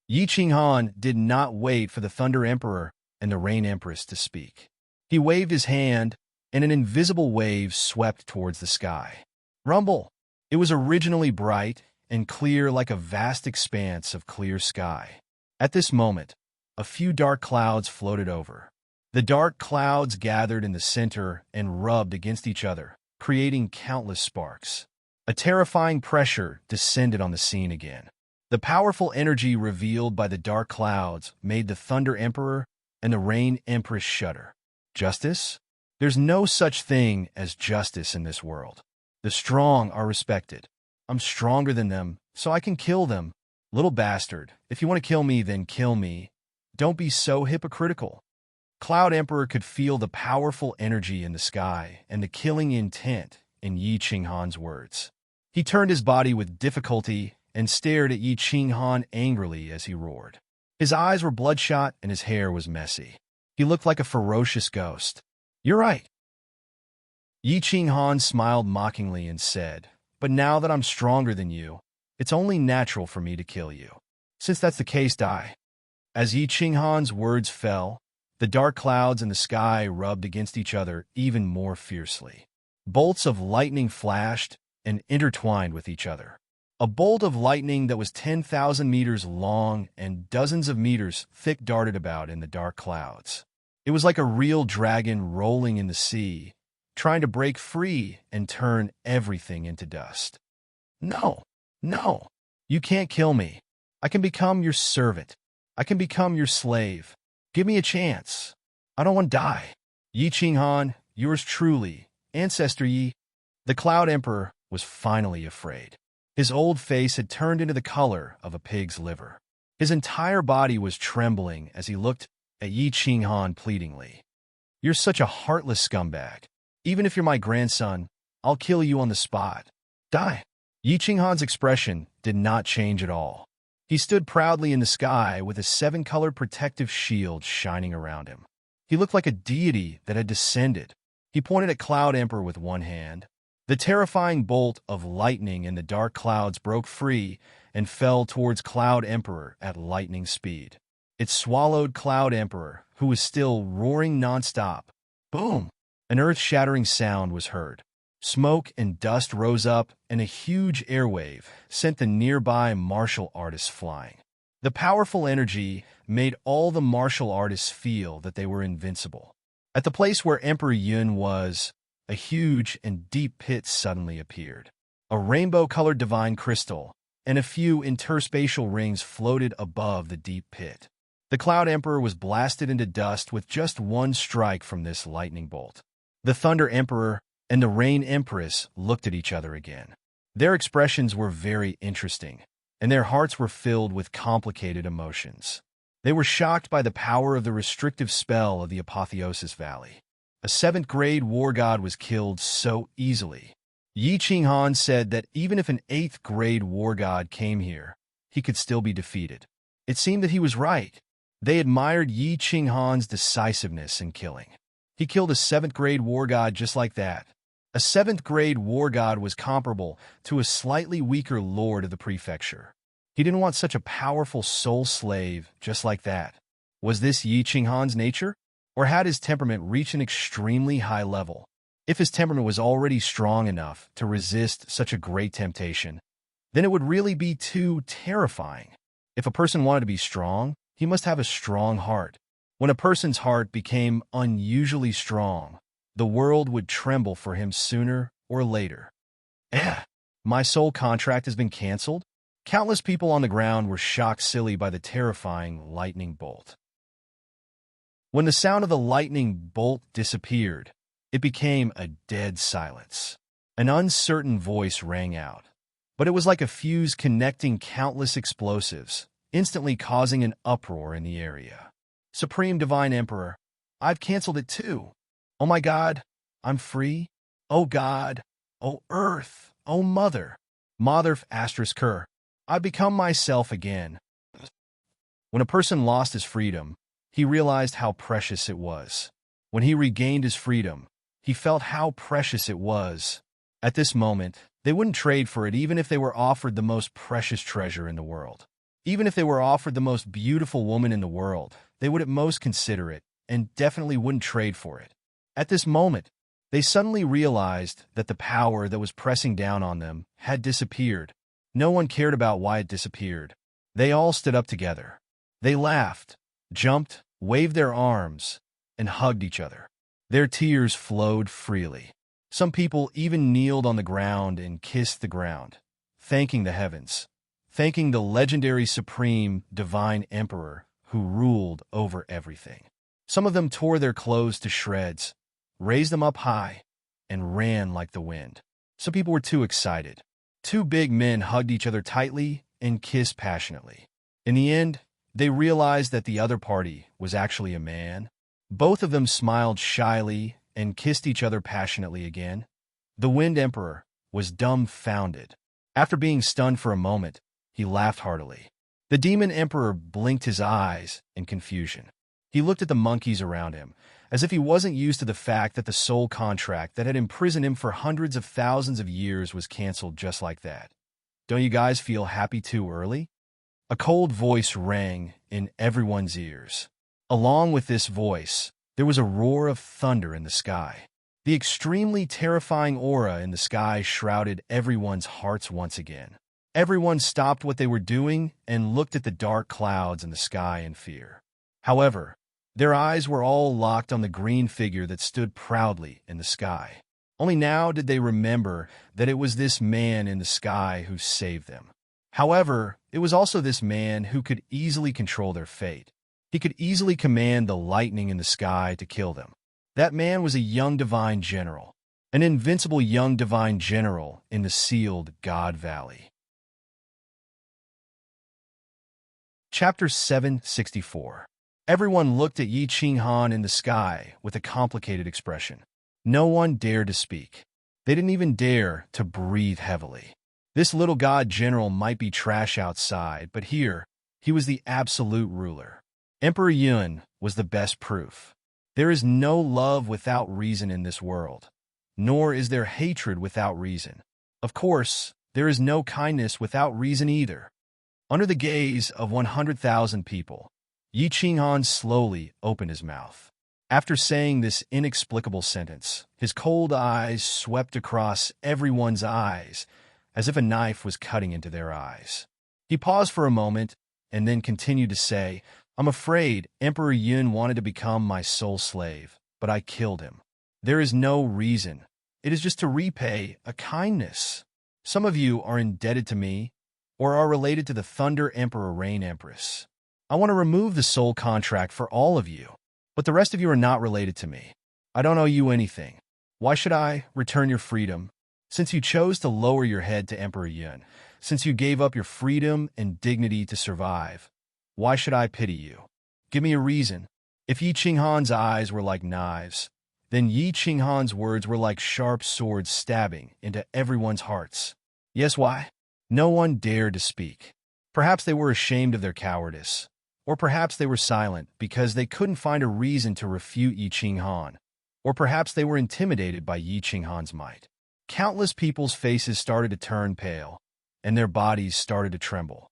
S1: Yi Qinghan did not wait for the Thunder Emperor and the Rain Empress to speak. He waved his hand, and an invisible wave swept towards the sky. Rumble! It was originally bright and clear like a vast expanse of clear sky. At this moment, a few dark clouds floated over. The dark clouds gathered in the center and rubbed against each other, creating countless sparks. A terrifying pressure descended on the scene again. The powerful energy revealed by the dark clouds made the Thunder Emperor and the Rain Empress shudder. Justice? There's no such thing as justice in this world. The strong are respected. I'm stronger than them, so I can kill them. Little bastard, if you want to kill me, then kill me. Don't be so hypocritical. Cloud Emperor could feel the powerful energy in the sky and the killing intent in Yi Qinghan's words. He turned his body with difficulty and stared at Yi Qinghan angrily as he roared. His eyes were bloodshot and his hair was messy. He looked like a ferocious ghost. You're right. Yi Qinghan smiled mockingly and said, but now that I'm stronger than you, it's only natural for me to kill you. Since that's the case, die. As Yi Qinghan's words fell, the dark clouds in the sky rubbed against each other even more fiercely. Bolts of lightning flashed and intertwined with each other. A bolt of lightning that was 10,000 meters long and dozens of meters thick darted about in the dark clouds. It was like a real dragon rolling in the sea, trying to break free and turn everything into dust. No, no, you can't kill me. I can become your servant. I can become your slave. Give me a chance. I don't want to die. Yi Qinghan, yours truly, Ancestor Yi. The Cloud Emperor was finally afraid. His old face had turned into the color of a pig's liver. His entire body was trembling as he looked at Yi Qinghan pleadingly. You're such a heartless scumbag. Even if you're my grandson, I'll kill you on the spot. Die. Yi Qinghan's expression did not change at all. He stood proudly in the sky with a 7-colored protective shield shining around him. He looked like a deity that had descended. He pointed at Cloud Emperor with one hand. The terrifying bolt of lightning in the dark clouds broke free and fell towards Cloud Emperor at lightning speed. It swallowed Cloud Emperor, who was still roaring nonstop. Boom! An earth-shattering sound was heard. Smoke and dust rose up, and a huge airwave sent the nearby martial artists flying. The powerful energy made all the martial artists feel that they were invincible. At the place where Emperor Yun was, a huge and deep pit suddenly appeared. A rainbow-colored divine crystal and a few interspatial rings floated above the deep pit. The Cloud Emperor was blasted into dust with just one strike from this lightning bolt. The Thunder Emperor and the Rain Empress looked at each other again. Their expressions were very interesting, and their hearts were filled with complicated emotions. They were shocked by the power of the restrictive spell of the Apotheosis Valley. A 7th-grade war god was killed so easily. Yi Qinghan said that even if an 8th-grade war god came here, he could still be defeated. It seemed that he was right. They admired Yi Qinghan's decisiveness in killing. He killed a 7th-grade war god just like that. A 7th-grade war god was comparable to a slightly weaker lord of the prefecture. He didn't want such a powerful soul slave just like that. Was this Yi Qinghan's nature? Or had his temperament reached an extremely high level? If his temperament was already strong enough to resist such a great temptation, then it would really be too terrifying. If a person wanted to be strong, he must have a strong heart. When a person's heart became unusually strong, the world would tremble for him sooner or later. My soul contract has been canceled? Countless people on the ground were shocked silly by the terrifying lightning bolt. When the sound of the lightning bolt disappeared, it became a dead silence. An uncertain voice rang out, but it was like a fuse connecting countless explosives, instantly causing an uproar in the area. Supreme Divine Emperor, I've canceled it too. Oh my God, I'm free. Oh God, oh Earth, oh Mother, Mother asterisk her, I've become myself again. When a person lost his freedom, he realized how precious it was. When he regained his freedom, he felt how precious it was. At this moment, they wouldn't trade for it even if they were offered the most precious treasure in the world. Even if they were offered the most beautiful woman in the world, they would at most consider it and definitely wouldn't trade for it. At this moment, they suddenly realized that the power that was pressing down on them had disappeared. No one cared about why it disappeared. They all stood up together. They laughed, jumped, waved their arms, and hugged each other. Their tears flowed freely. Some people even kneeled on the ground and kissed the ground, thanking the heavens, thanking the legendary Supreme Divine Emperor who ruled over everything. Some of them tore their clothes to shreds, raised them up high, and ran like the wind. Some people were too excited. Two big men hugged each other tightly and kissed passionately. In the end, they realized that the other party was actually a man. Both of them smiled shyly and kissed each other passionately again. The Wind Emperor was dumbfounded. After being stunned for a moment, he laughed heartily. The Demon Emperor blinked his eyes in confusion. He looked at the monkeys around him, as if he wasn't used to the fact that the soul contract that had imprisoned him for hundreds of thousands of years was canceled just like that. Don't you guys feel happy too early? A cold voice rang in everyone's ears. Along with this voice, there was a roar of thunder in the sky. The extremely terrifying aura in the sky shrouded everyone's hearts once again. Everyone stopped what they were doing and looked at the dark clouds in the sky in fear. However, their eyes were all locked on the green figure that stood proudly in the sky. Only now did they remember that it was this man in the sky who saved them. However, it was also this man who could easily control their fate. He could easily command the lightning in the sky to kill them. That man was a young divine general, an invincible young divine general in the sealed God Valley. Chapter 764. Everyone looked at Yi Qinghan in the sky with a complicated expression. No one dared to speak. They didn't even dare to breathe heavily. This little god general might be trash outside, but here, he was the absolute ruler. Emperor Yun was the best proof. There is no love without reason in this world, nor is there hatred without reason. Of course, there is no kindness without reason either. Under the gaze of 100,000 people, Yi Qinghan slowly opened his mouth. After saying this inexplicable sentence, his cold eyes swept across everyone's eyes as if a knife was cutting into their eyes. He paused for a moment and then continued to say, I'm afraid Emperor Yun wanted to become my sole slave, but I killed him. There is no reason. It is just to repay a kindness. Some of you are indebted to me or are related to the Thunder Emperor Rain Empress. I want to remove the soul contract for all of you, but the rest of you are not related to me. I don't owe you anything. Why should I return your freedom? Since you chose to lower your head to Emperor Yun, since you gave up your freedom and dignity to survive, why should I pity you? Give me a reason. If Yi Qinghan's eyes were like knives, then Yi Qinghan's words were like sharp swords stabbing into everyone's hearts. Yes, why? No one dared to speak. Perhaps they were ashamed of their cowardice, or perhaps they were silent because they couldn't find a reason to refute Yi Qinghan, or perhaps they were intimidated by Yi Qinghan's might. Countless people's faces started to turn pale, and their bodies started to tremble.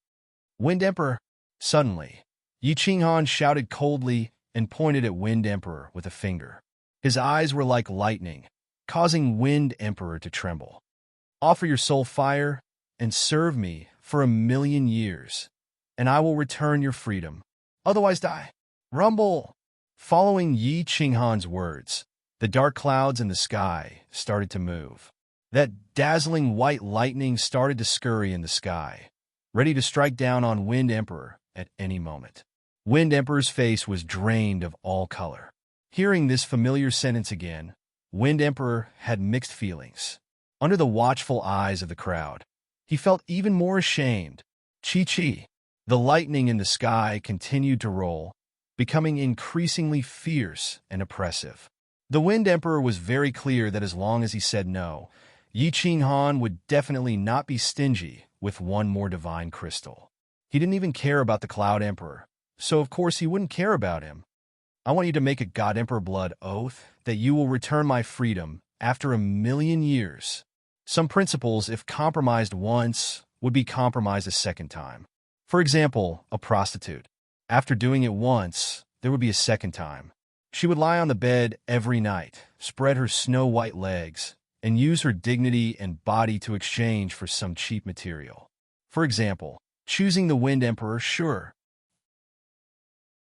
S1: Wind Emperor! Suddenly, Yi Qinghan shouted coldly and pointed at Wind Emperor with a finger. His eyes were like lightning, causing Wind Emperor to tremble. Offer your soul fire and serve me for 1,000,000 years, and I will return your freedom. Otherwise die. Rumble! Following Yi Qinghan's words, the dark clouds in the sky started to move. That dazzling white lightning started to scurry in the sky, ready to strike down on Wind Emperor at any moment. Wind Emperor's face was drained of all color. Hearing this familiar sentence again, Wind Emperor had mixed feelings. Under the watchful eyes of the crowd, he felt even more ashamed. Chi-chi. The lightning in the sky continued to roll, becoming increasingly fierce and oppressive. The Wind Emperor was very clear that as long as he said no, Yi Qinghan would definitely not be stingy with one more divine crystal. He didn't even care about the Cloud Emperor, so of course he wouldn't care about him. I want you to make a God Emperor blood oath that you will return my freedom after 1,000,000 years. Some principles, if compromised once, would be compromised a second time. For example, a prostitute. After doing it once, there would be a second time. She would lie on the bed every night, spread her snow-white legs, and use her dignity and body to exchange for some cheap material. For example, choosing the Wind Emperor, sure.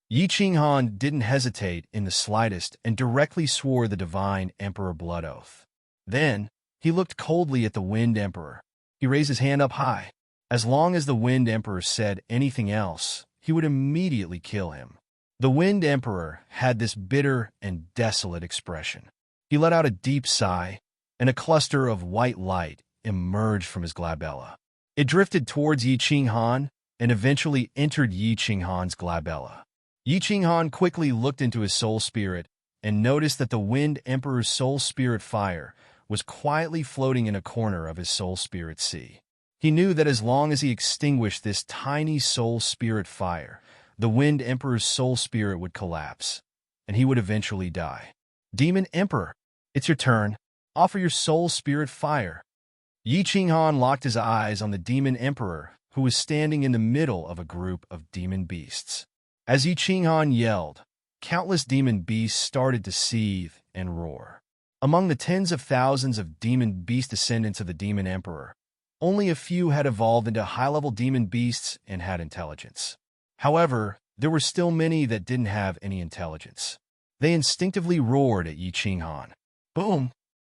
S1: Yi Qinghan didn't hesitate in the slightest and directly swore the divine Emperor blood oath. Then, he looked coldly at the Wind Emperor. He raised his hand up high. As long as the Wind Emperor said anything else, he would immediately kill him. The Wind Emperor had this bitter and desolate expression. He let out a deep sigh, and a cluster of white light emerged from his glabella. It drifted towards Yi Qinghan and eventually entered Yi Qinghan's glabella. Yi Qinghan quickly looked into his soul spirit and noticed that the Wind Emperor's soul spirit fire was quietly floating in a corner of his soul spirit sea. He knew that as long as he extinguished this tiny soul spirit fire, the Wind Emperor's soul spirit would collapse, and he would eventually die. Demon Emperor, it's your turn. Offer your soul spirit fire. Yi Qinghan locked his eyes on the Demon Emperor, who was standing in the middle of a group of demon beasts. As Yi Qinghan yelled, countless demon beasts started to seethe and roar. Among the tens of thousands of demon beast descendants of the Demon Emperor, only a few had evolved into high-level demon beasts and had intelligence. However, there were still many that didn't have any intelligence. They instinctively roared at Yi Qinghan. Boom!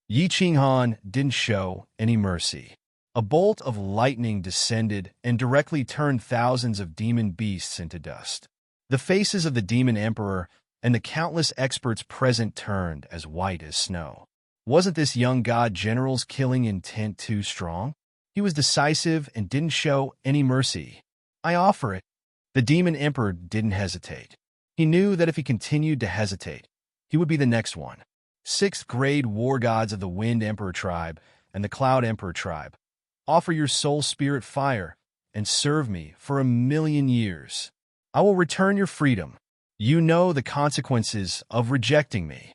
S1: Yi Qinghan didn't show any mercy. A bolt of lightning descended and directly turned thousands of demon beasts into dust. The faces of the Demon Emperor and the countless experts present turned as white as snow. Wasn't this young god general's killing intent too strong? He was decisive and didn't show any mercy. I offer it. The Demon Emperor didn't hesitate. He knew that if he continued to hesitate, he would be the next one. 6th grade war gods of the Wind Emperor tribe and the Cloud Emperor tribe, offer your soul spirit fire and serve me for 1,000,000 years. I will return your freedom. You know the consequences of rejecting me.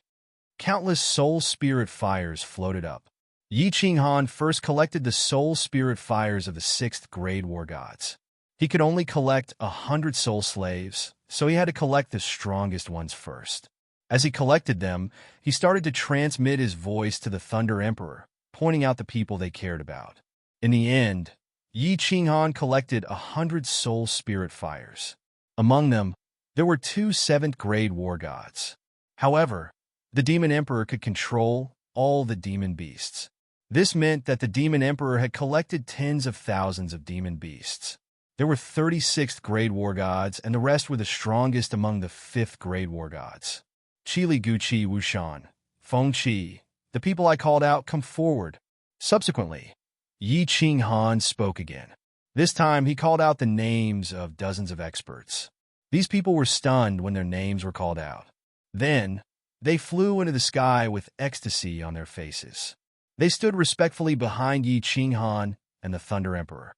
S1: Countless soul spirit fires floated up. Yi Qinghan first collected the soul spirit fires of the 6th grade war gods. He could only collect 100 soul slaves, so he had to collect the strongest ones first. As he collected them, he started to transmit his voice to the Thunder Emperor, pointing out the people they cared about. In the end, Yi Qinghan collected 100 soul spirit fires. Among them, there were 2 7th grade war gods. However, the Demon Emperor could control all the demon beasts. This meant that the Demon Emperor had collected tens of thousands of demon beasts. There were 36th grade war gods, and the rest were the strongest among the 5th grade war gods. Qili Guqi Wushan, Feng Qi, the people I called out, come forward. Subsequently, Yi Qinghan spoke again. This time, he called out the names of dozens of experts. These people were stunned when their names were called out. Then, they flew into the sky with ecstasy on their faces. They stood respectfully behind Yi Qinghan and the Thunder Emperor.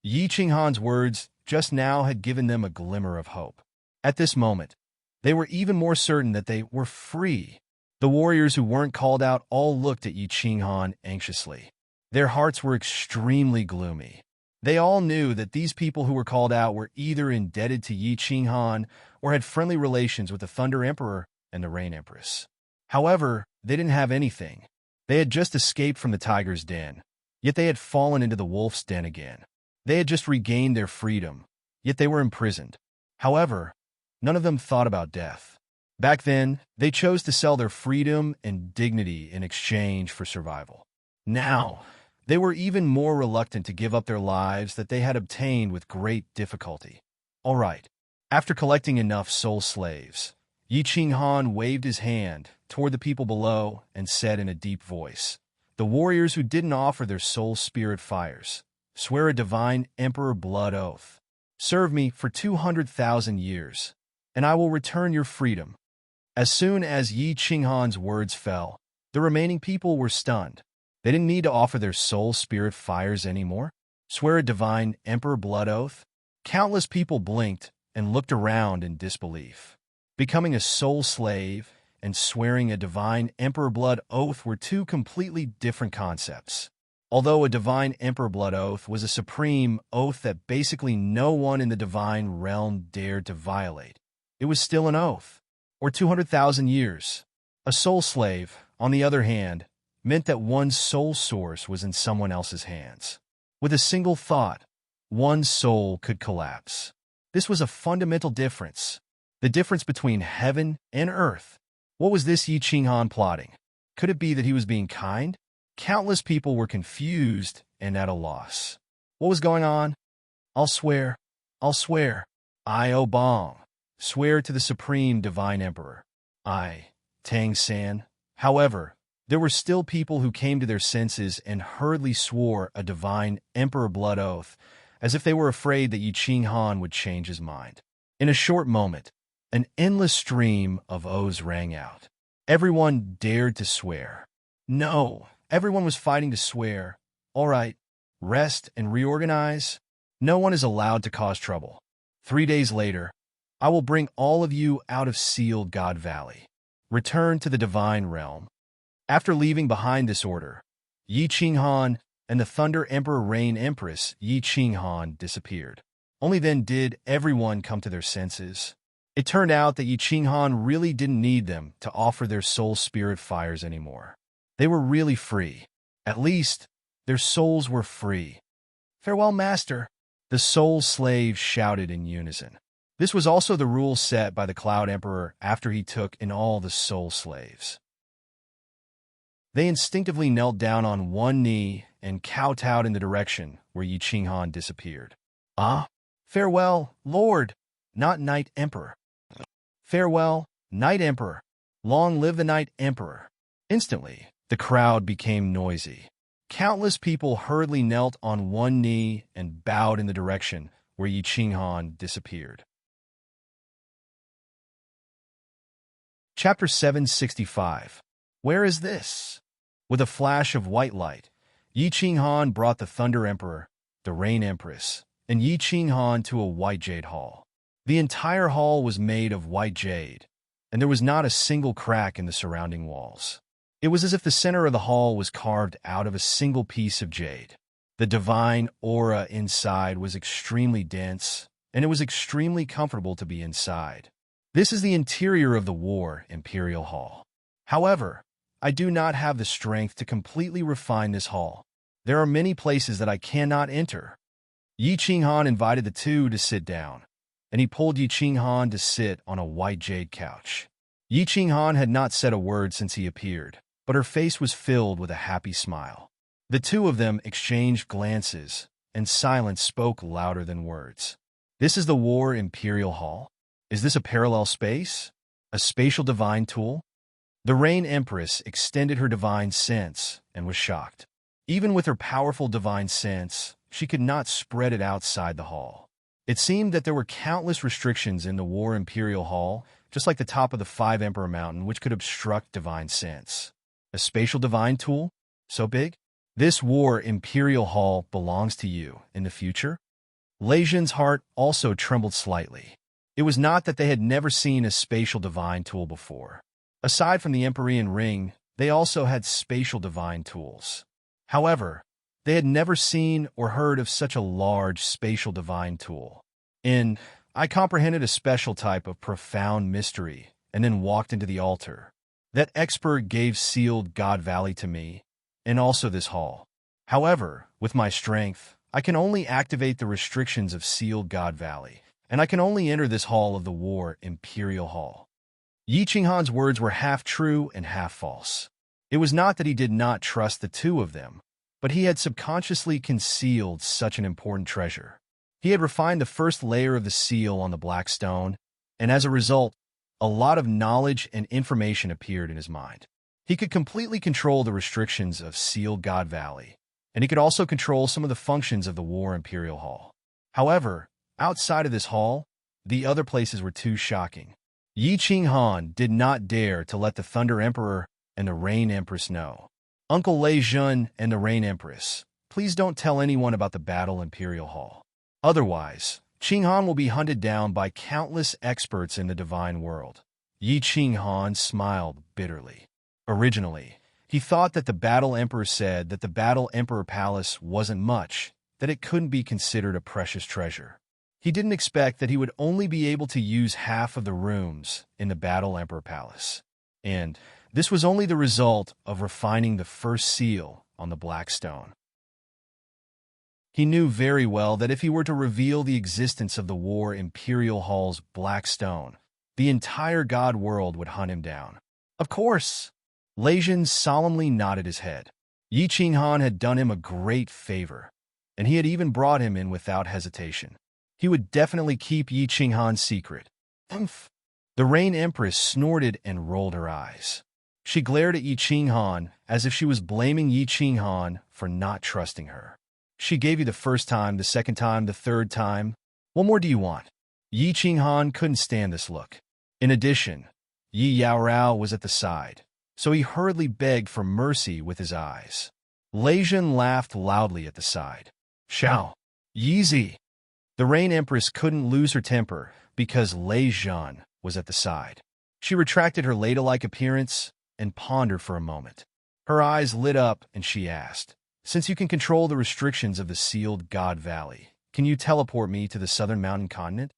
S1: Yi Qinghan's words just now had given them a glimmer of hope. At this moment, they were even more certain that they were free. The warriors who weren't called out all looked at Yi Qinghan anxiously. Their hearts were extremely gloomy. They all knew that these people who were called out were either indebted to Yi Qinghan or had friendly relations with the Thunder Emperor and the Rain Empress. However, they didn't have anything. They had just escaped from the tiger's den, yet they had fallen into the wolf's den again. They had just regained their freedom, yet they were imprisoned. However, none of them thought about death. Back then, they chose to sell their freedom and dignity in exchange for survival. Now, they were even more reluctant to give up their lives that they had obtained with great difficulty. All right. After collecting enough soul slaves, Yi Ching Han waved his hand toward the people below and said in a deep voice, "The warriors who didn't offer their soul spirit fires, swear a divine emperor blood oath. Serve me for 200,000 years, and I will return your freedom." As soon as Yi Ching Han's words fell, the remaining people were stunned. They didn't need to offer their soul spirit fires anymore. Swear a divine emperor blood oath? Countless people blinked and looked around in disbelief. Becoming a soul slave and swearing a divine emperor blood oath were two completely different concepts. Although a divine emperor blood oath was a supreme oath that basically no one in the divine realm dared to violate, it was still an oath, or 200,000 years. A soul slave, on the other hand, meant that one's soul source was in someone else's hands. With a single thought, one's soul could collapse. This was a fundamental difference. The difference between heaven and earth. What was this Yi Ching Han plotting? Could it be that he was being kind? Countless people were confused and at a loss. What was going on? I'll swear. I, O Bong, swear to the supreme divine emperor. I, Tang San. However, there were still people who came to their senses and hurriedly swore a divine emperor blood oath, as if they were afraid that Yi Ching Han would change his mind. In a short moment, an endless stream of oaths rang out. Everyone dared to swear. No, everyone was fighting to swear. All right, rest and reorganize. No one is allowed to cause trouble. 3 days later, I will bring all of you out of Sealed God Valley. Return to the divine realm. After leaving behind this order, Yi Ching Han and the Thunder Emperor Rain Empress Yi Ching Han disappeared. Only then did everyone come to their senses. It turned out that Yi Ching Han really didn't need them to offer their soul spirit fires anymore. They were really free. At least, their souls were free. "Farewell, Master," the soul slaves shouted in unison. This was also the rule set by the Cloud Emperor after he took in all the soul slaves. They instinctively knelt down on one knee and kowtowed in the direction where Yi Ching Han disappeared. "Ah, farewell, Lord, not Night Emperor. Farewell, Night Emperor. Long live the Night Emperor." Instantly, the crowd became noisy. Countless people hurriedly knelt on one knee and bowed in the direction where Yi Ching Han disappeared. Chapter 765. Where is this? With a flash of white light, Yi Ching Han brought the Thunder Emperor, the Rain Empress, and Yi Ching Han to a white jade hall. The entire hall was made of white jade, and there was not a single crack in the surrounding walls. It was as if the center of the hall was carved out of a single piece of jade. The divine aura inside was extremely dense, and it was extremely comfortable to be inside. This is the interior of the War Imperial Hall. However, I do not have the strength to completely refine this hall. There are many places that I cannot enter. Yi Ching Han invited the two to sit down, and he pulled Yi Ching Han to sit on a white jade couch. Yi Ching Han had not said a word since he appeared, but her face was filled with a happy smile. The two of them exchanged glances, and silence spoke louder than words. This is the War Imperial Hall? Is this a parallel space? A spatial divine tool? The Rain Empress extended her divine sense and was shocked. Even with her powerful divine sense, she could not spread it outside the hall. It seemed that there were countless restrictions in the War Imperial Hall, just like the top of the Five Emperor Mountain, which could obstruct divine sense. A spatial divine tool? So big? This War Imperial Hall belongs to you in the future? Lei Jin's heart also trembled slightly. It was not that they had never seen a spatial divine tool before. Aside from the Empyrean Ring, they also had spatial divine tools. However, they had never seen or heard of such a large spatial divine tool. I comprehended a special type of profound mystery and then walked into the altar. That expert gave sealed God Valley to me, and also this hall. However, with my strength, I can only activate the restrictions of sealed God Valley, and I can only enter this hall of the War Imperial Hall. Yi Qinghan's words were half true and half false. It was not that he did not trust the two of them, but he had subconsciously concealed such an important treasure. He had refined the first layer of the seal on the black stone, and as a result, a lot of knowledge and information appeared in his mind. He could completely control the restrictions of sealed God Valley, and he could also control some of the functions of the War Imperial Hall. However, outside of this hall, the other places were too shocking. Yi Qinghan did not dare to let the Thunder Emperor and the Rain Empress know. Uncle Lei Jun and the Rain Empress, please don't tell anyone about the Battle Imperial Hall. Otherwise, Qinghan will be hunted down by countless experts in the divine world. Yi Qinghan smiled bitterly. Originally, he thought that the Battle Emperor said that the Battle Emperor Palace wasn't much, that it couldn't be considered a precious treasure. He didn't expect that he would only be able to use half of the rooms in the Battle Emperor Palace. And this was only the result of refining the first seal on the black stone. He knew very well that if he were to reveal the existence of the War Imperial Hall's black stone, the entire god world would hunt him down. Of course! Lei Jun solemnly nodded his head. Yi Qinghan had done him a great favor, and he had even brought him in without hesitation. He would definitely keep Yi Qinghan's secret. Umph! The Rain Empress snorted and rolled her eyes. She glared at Yi Qinghan as if she was blaming Yi Qinghan for not trusting her. She gave you the first time, the second time, the third time. What more do you want? Yi Qinghan couldn't stand this look. In addition, Yi Yaorao was at the side, so he hurriedly begged for mercy with his eyes. Lei Jun laughed loudly at the side. Shao! Yeezy! The Rain Empress couldn't lose her temper because Lei Jun was at the side. She retracted her ladle-like appearance and pondered for a moment. Her eyes lit up and she asked, "Since you can control the restrictions of the sealed God Valley, can you teleport me to the southern mountain continent?"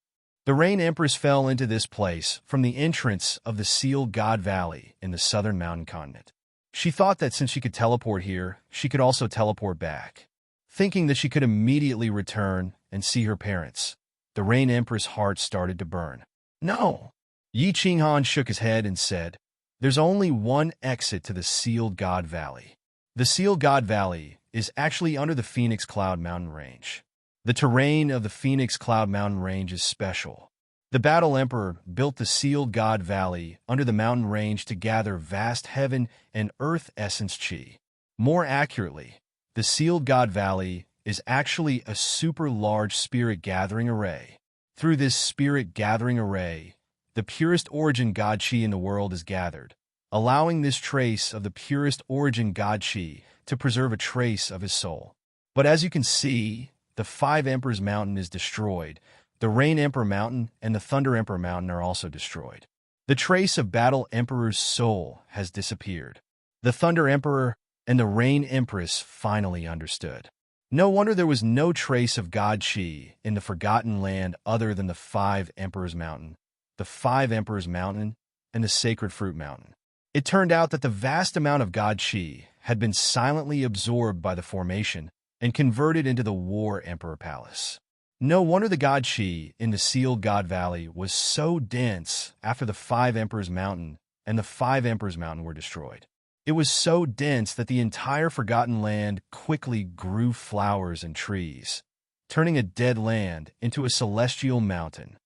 S1: The Rain Empress fell into this place from the entrance of the sealed God Valley in the southern mountain continent. She thought that since she could teleport here, she could also teleport back. Thinking that she could immediately return and see her parents, the Rain Empress' heart started to burn. No! Yi Qinghan shook his head and said, "There's only one exit to the sealed God Valley. The sealed God Valley is actually under the Phoenix Cloud Mountain Range. The terrain of the Phoenix Cloud Mountain Range is special. The Battle Emperor built the sealed God Valley under the mountain range to gather vast heaven and earth essence chi. More accurately, the sealed God Valley is actually a super large spirit gathering array. Through this spirit gathering array, the purest origin God Chi in the world is gathered, allowing this trace of the purest origin God Chi to preserve a trace of his soul. But as you can see, the Five Emperors Mountain is destroyed. The Rain Emperor Mountain and the Thunder Emperor Mountain are also destroyed. The trace of Battle Emperor's soul has disappeared. The Thunder Emperor and the Rain Empress finally understood. No wonder there was no trace of God Chi in the Forgotten Land other than the Five Emperors Mountain, the Five Emperors Mountain, and the Sacred Fruit Mountain. It turned out that the vast amount of God Chi had been silently absorbed by the formation and converted into the War Emperor Palace. No wonder the God Chi in the sealed God Valley was so dense after the Five Emperors Mountain and the Five Emperors Mountain were destroyed. It was so dense that the entire Forgotten Land quickly grew flowers and trees, turning a dead land into a celestial mountain.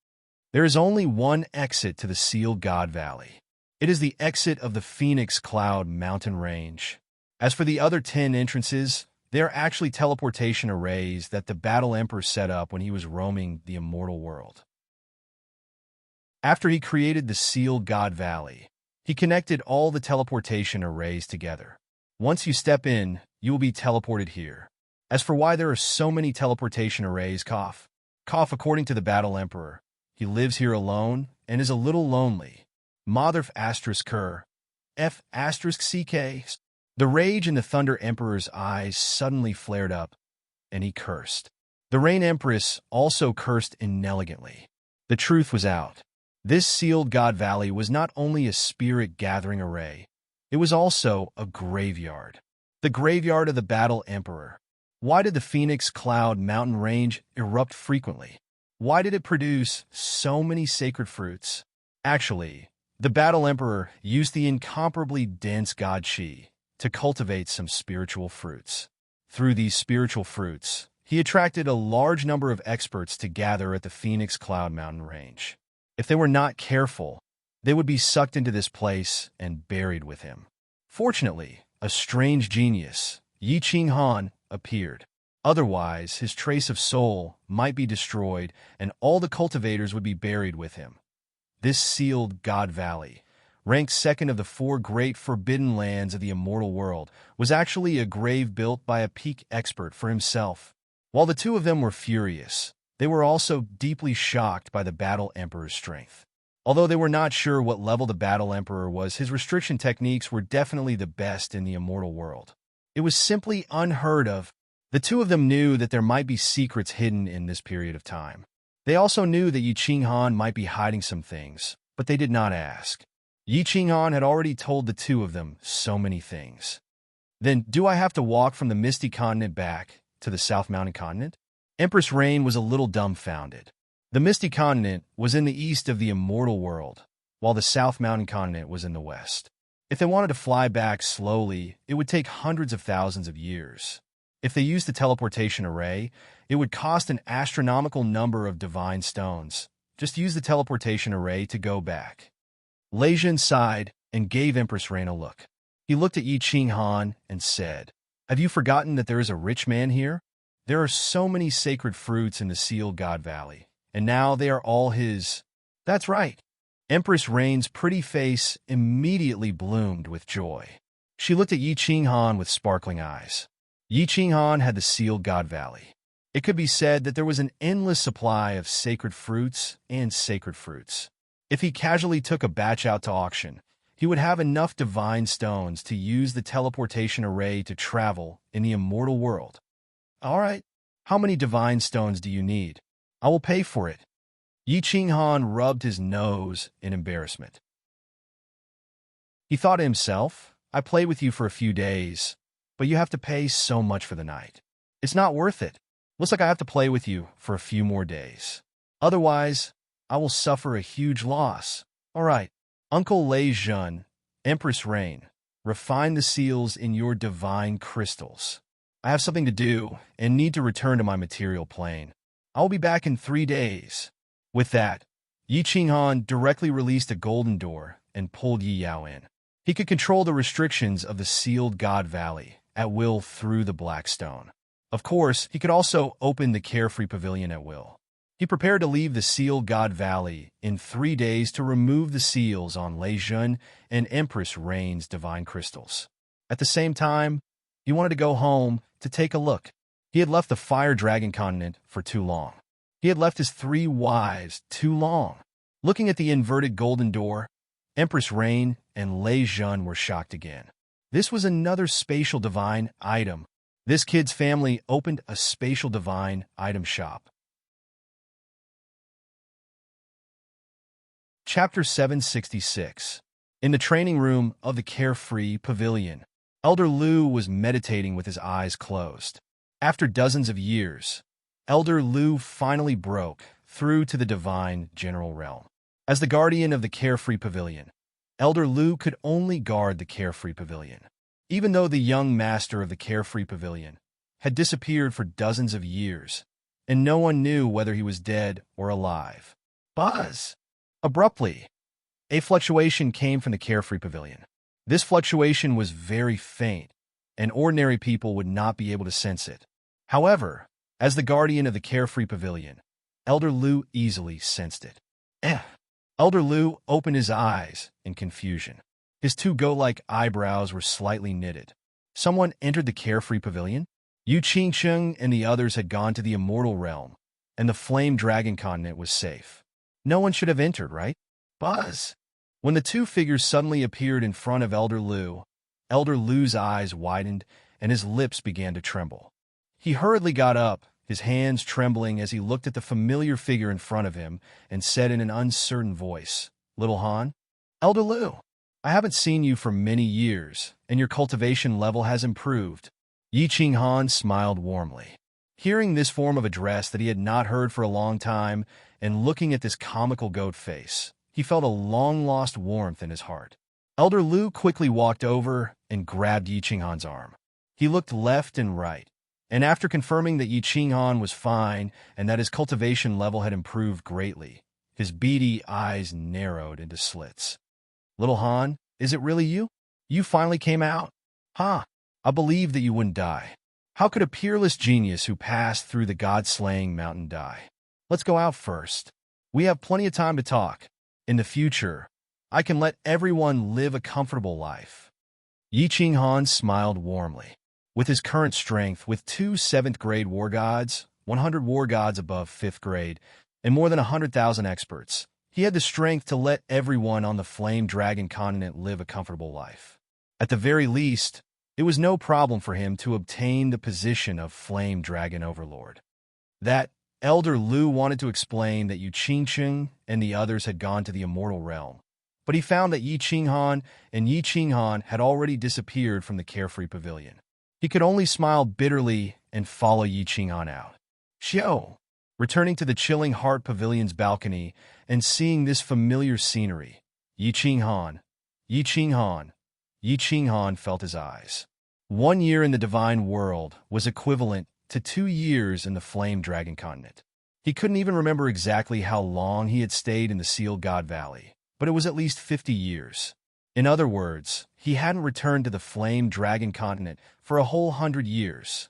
S1: There is only one exit to the sealed God Valley. It is the exit of the Phoenix Cloud Mountain Range. As for the other 10 entrances, they are actually teleportation arrays that the Battle Emperor set up when he was roaming the immortal world. After he created the sealed God Valley, he connected all the teleportation arrays together. Once you step in, you will be teleported here. As for why there are so many teleportation arrays, according to the Battle Emperor, he lives here alone and is a little lonely. Motherf *Ker, F *CK. The rage in the Thunder Emperor's eyes suddenly flared up, and he cursed. The Rain Empress also cursed inelegantly. The truth was out. This sealed God Valley was not only a spirit-gathering array, it was also a graveyard. The graveyard of the Battle Emperor. Why did the Phoenix Cloud mountain range erupt frequently? Why did it produce so many sacred fruits? Actually, the Battle Emperor used the incomparably dense god Qi to cultivate some spiritual fruits. Through these spiritual fruits, he attracted a large number of experts to gather at the Phoenix Cloud mountain range. If they were not careful, they would be sucked into this place and buried with him. Fortunately, a strange genius, Yi Qing Han, appeared. Otherwise, his trace of soul might be destroyed and all the cultivators would be buried with him. This sealed God Valley, ranked second of the 4 great forbidden lands of the immortal world, was actually a grave built by a peak expert for himself. While the two of them were furious, they were also deeply shocked by the Battle Emperor's strength. Although they were not sure what level the Battle Emperor was, his restriction techniques were definitely the best in the immortal world. It was simply unheard of. The two of them knew that there might be secrets hidden in this period of time. They also knew that Yi Qing Han might be hiding some things, but they did not ask. Yi Qing Han had already told the two of them so many things. Then, do I have to walk from the Misty Continent back to the South Mountain Continent? Empress Rain was a little dumbfounded. The Misty Continent was in the east of the immortal world, while the South Mountain Continent was in the west. If they wanted to fly back slowly, it would take hundreds of thousands of years. If they used the teleportation array, it would cost an astronomical number of divine stones. Just use the teleportation array to go back. Lei Jun sighed and gave Empress Rain a look. He looked at Yi Qing Han and said, "Have you forgotten that there is a rich man here? There are so many sacred fruits in the sealed God Valley, and now they are all his." "That's right." Empress Rain's pretty face immediately bloomed with joy. She looked at Yi Qing Han with sparkling eyes. Yi Qing Han had the sealed God Valley. It could be said that there was an endless supply of sacred fruits and sacred fruits. If he casually took a batch out to auction, he would have enough divine stones to use the teleportation array to travel in the immortal world. "All right, how many divine stones do you need? I will pay for it." Yi Qing Han rubbed his nose in embarrassment. He thought to himself, "I play with you for a few days, but you have to pay so much for the night. It's not worth it. Looks like I have to play with you for a few more days. Otherwise, I will suffer a huge loss. All right, Uncle Lei Jun, Empress Rain, refine the seals in your divine crystals. I have something to do and need to return to my material plane. I will be back in 3 days." With that, Yi Qing Han directly released a golden door and pulled Yi Yao in. He could control the restrictions of the sealed God Valley at will through the black stone. Of course, he could also open the Carefree Pavilion at will. He prepared to leave the sealed God Valley in 3 days to remove the seals on Lei Jun and Empress Rain's divine crystals. At the same time, he wanted to go home to take a look. He had left the Fire Dragon Continent for too long. He had left his 3 wives too long. Looking at the inverted golden door, Empress Rain and Lei Jun were shocked again. This was another spatial divine item. This kid's family opened a spatial divine item shop. Chapter 766. In the training room of the Carefree Pavilion, Elder Lu was meditating with his eyes closed. After dozens of years, Elder Lu finally broke through to the divine general realm. As the guardian of the Carefree Pavilion, Elder Lu could only guard the Carefree Pavilion. Even though the young master of the Carefree Pavilion had disappeared for dozens of years, and no one knew whether he was dead or alive. Buzz! Abruptly, a fluctuation came from the Carefree Pavilion. This fluctuation was very faint, and ordinary people would not be able to sense it. However, as the guardian of the Carefree Pavilion, Elder Lu easily sensed it. Elder Lu opened his eyes in confusion. His 2 goat-like eyebrows were slightly knitted. Someone entered the Carefree Pavilion? Yu Qingcheng and the others had gone to the immortal realm, and the Flame Dragon Continent was safe. No one should have entered, right? Buzz! When the 2 figures suddenly appeared in front of Elder Lu's eyes widened and his lips began to tremble. He hurriedly got up, his hands trembling as he looked at the familiar figure in front of him and said in an uncertain voice, "Little Han?" "Elder Lu, I haven't seen you for many years, and your cultivation level has improved." Yi Ching Han smiled warmly. Hearing this form of address that he had not heard for a long time, and looking at this comical goat face, he felt a long-lost warmth in his heart. Elder Lu quickly walked over and grabbed Yi Ching Han's arm. He looked left and right, and after confirming that Yi Ching Han was fine and that his cultivation level had improved greatly, his beady eyes narrowed into slits. "Little Han, is it really you? You finally came out? Ha! I believed that you wouldn't die. How could a peerless genius who passed through the god-slaying mountain die? Let's go out first. We have plenty of time to talk. In the future, I can let everyone live a comfortable life." Yi Ching Han smiled warmly. With his current strength, with 2 7th-grade war gods, 100 war gods above 5th grade, and more than 100,000 experts, he had the strength to let everyone on the Flame Dragon continent live a comfortable life. At the very least, it was no problem for him to obtain the position of Flame Dragon Overlord. That Elder Lu wanted to explain that Yu Qingcheng and the others had gone to the Immortal Realm, but he found that Yi Ching Han and Yi Ching Han had already disappeared from the Carefree Pavilion. He could only smile bitterly and follow Yi Ching Han out. Xiao! Returning to the Chilling Heart Pavilion's balcony and seeing this familiar scenery, Yi Ching Han, Yi Ching Han, Yi Ching Han felt his eyes. 1 year in the Divine World was equivalent to 2 years in the Flame Dragon continent. He couldn't even remember exactly how long he had stayed in the Sealed God Valley, but it was at least 50 years. In other words, he hadn't returned to the Flame Dragon continent for a whole 100 years.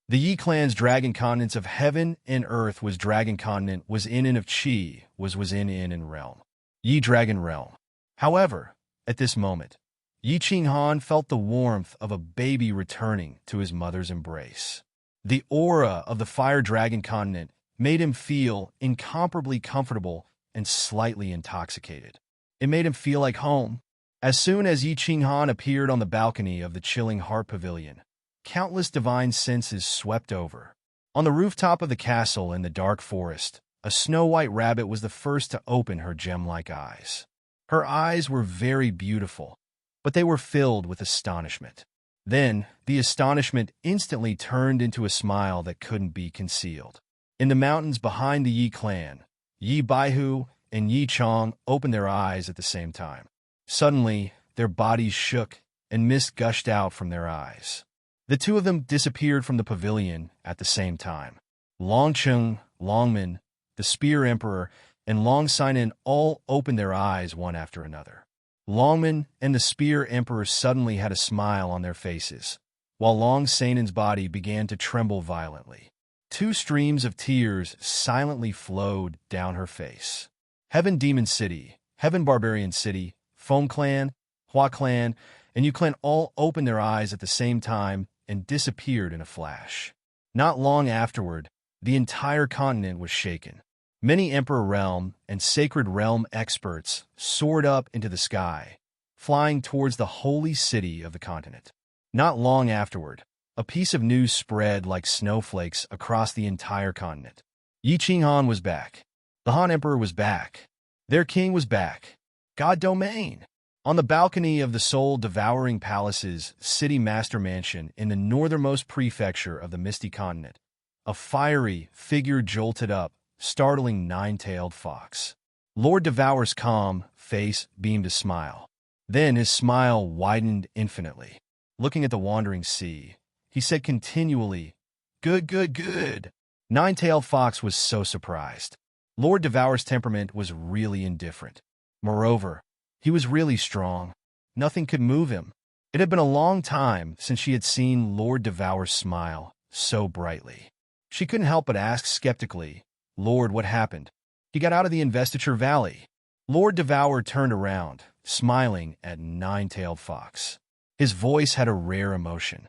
S1: The Yi clan's dragon continents of heaven and earth was dragon continent, was in and of Qi, was in and realm. Yi dragon realm. However, at this moment, Yi Ching Han felt the warmth of a baby returning to his mother's embrace. The aura of the fire dragon continent made him feel incomparably comfortable and slightly intoxicated. It made him feel like home. As soon as Yi Ching Han appeared on the balcony of the Chilling Heart Pavilion, countless divine senses swept over. On the rooftop of the castle in the dark forest, a snow-white rabbit was the first to open her gem-like eyes. Her eyes were very beautiful, but they were filled with astonishment. Then, the astonishment instantly turned into a smile that couldn't be concealed. In the mountains behind the Yi clan, Yi Baihu and Yi Chong opened their eyes at the same time. Suddenly, their bodies shook and mist gushed out from their eyes. The two of them disappeared from the pavilion at the same time. Longcheng, Longmin, the Spear Emperor, and Long Sinan all opened their eyes one after another. Longmin and the Spear Emperor suddenly had a smile on their faces, while Long Sanan's body began to tremble violently. 2 streams of tears silently flowed down her face. Heaven Demon City, Heaven Barbarian City, Foam Clan, Hua Clan, and Yu Clan all opened their eyes at the same time and disappeared in a flash. Not long afterward, the entire continent was shaken. Many Emperor Realm and Sacred Realm experts soared up into the sky, flying towards the holy city of the continent. Not long afterward, a piece of news spread like snowflakes across the entire continent. Yi Ching Han was back. The Han Emperor was back. Their king was back. God Domain. On the balcony of the soul-devouring palace's city master mansion in the northernmost prefecture of the Misty continent, a fiery figure jolted up, startling Nine-Tailed Fox. Lord Devour's calm face beamed a smile. Then his smile widened infinitely. Looking at the wandering sea, he said continually, "Good, good, good." Nine-Tailed Fox was so surprised. Lord Devour's temperament was really indifferent. Moreover, he was really strong. Nothing could move him. It had been a long time since she had seen Lord Devour smile so brightly. She couldn't help but ask skeptically, "Lord, what happened?" He got out of the Investiture Valley. Lord Devour turned around, smiling at Nine-Tailed Fox. His voice had a rare emotion.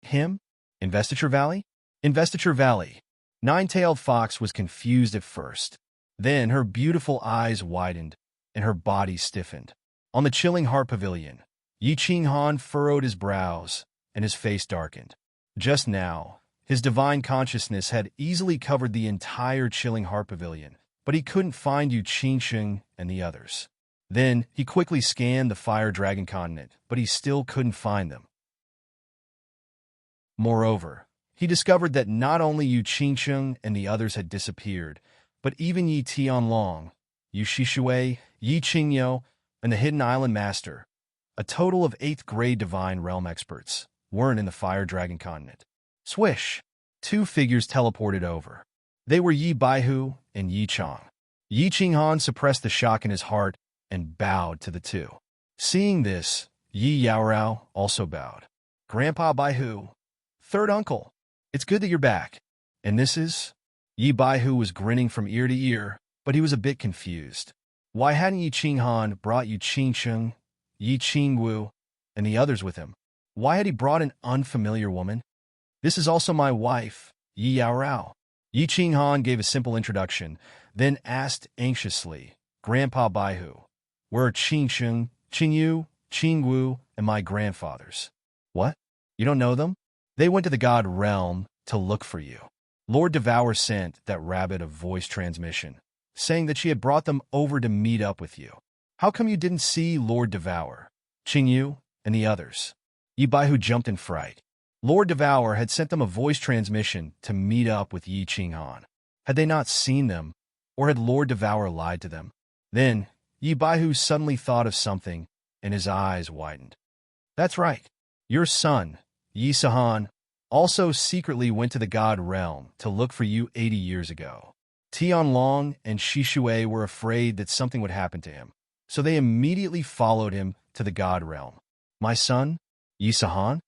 S1: Him? Investiture Valley? Investiture Valley. Nine-Tailed Fox was confused at first. Then her beautiful eyes widened, and her body stiffened. On the Chilling Heart Pavilion, Yi Ching Han furrowed his brows, and his face darkened. Just now, His divine consciousness had easily covered the entire chilling heart pavilion, but he couldn't find Yu Qingsheng and the others. Then, he quickly scanned the fire dragon continent, but he still couldn't find them. Moreover, he discovered that not only Yu Qingsheng and the others had disappeared, but even Yi Tianlong, Yu Shishui, Yi Qingyou, and the Hidden Island Master, a total of 8th grade divine realm experts, weren't in the fire dragon continent. Swish! 2 figures teleported over. They were Yi Baihu and Yi Chong. Yi Qinghan suppressed the shock in his heart and bowed to the two. Seeing this, Yi Yaorao also bowed. Grandpa Baihu, third uncle, it's good that you're back. And this is? Yi Baihu was grinning from ear to ear, but he was a bit confused. Why hadn't Yi Qinghan brought Yu Qingsheng, Yi Qingwu, and the others with him? Why had he brought an unfamiliar woman? This is also my wife, Yi Yaorao. Yi Qinghan gave a simple introduction, then asked anxiously, Grandpa Baihu, where are Qingsheng, Qingyu, Qingwu, and my grandfathers? What? You don't know them? They went to the god realm to look for you. Lord Devour sent that rabbit a voice transmission, saying that she had brought them over to meet up with you. How come you didn't see Lord Devour, Qingyu, and the others? Yi Baihu jumped in fright. Lord Devour had sent them a voice transmission to meet up with Yi Qinghan. Had they not seen them, or had Lord Devour lied to them? Then, Yi Baihu suddenly thought of something, and his eyes widened. That's right. Your son, Yi Sahan, also secretly went to the god realm to look for you 80 years ago. Tianlong and Shishui were afraid that something would happen to him, so they immediately followed him to the god realm. My son, Yi Sahan?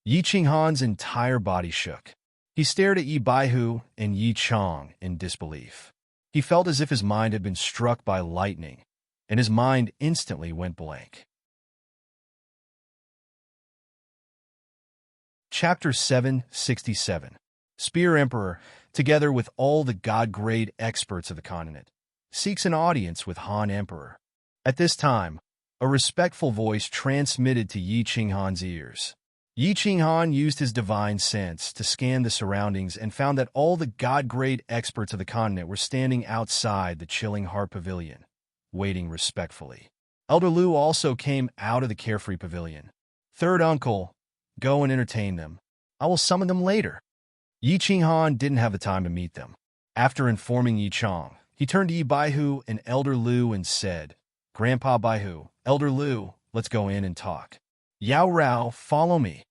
S1: Yi Qinghan's entire body shook. He stared at Yi Baihu and Yi Chong in disbelief. He felt as if his mind had been struck by lightning, and his mind instantly went blank. Chapter 767. Spear Emperor, together with all the god-grade experts of the continent, seeks an audience with Han Emperor. At this time, a respectful voice transmitted to Yi Qinghan's ears. Yi Qinghan used his divine sense to scan the surroundings and found that all the god-grade experts of the continent were standing outside the chilling heart pavilion, waiting respectfully. Elder Lu also came out of the carefree pavilion. Third uncle, go and entertain them. I will summon them later. Yi Qinghan didn't have the time to meet them. After informing Yi Chong, he turned to Yi Baihu and Elder Lu and said, Grandpa Baihu, Elder Lu, let's go in and talk. Yao Rao, follow me.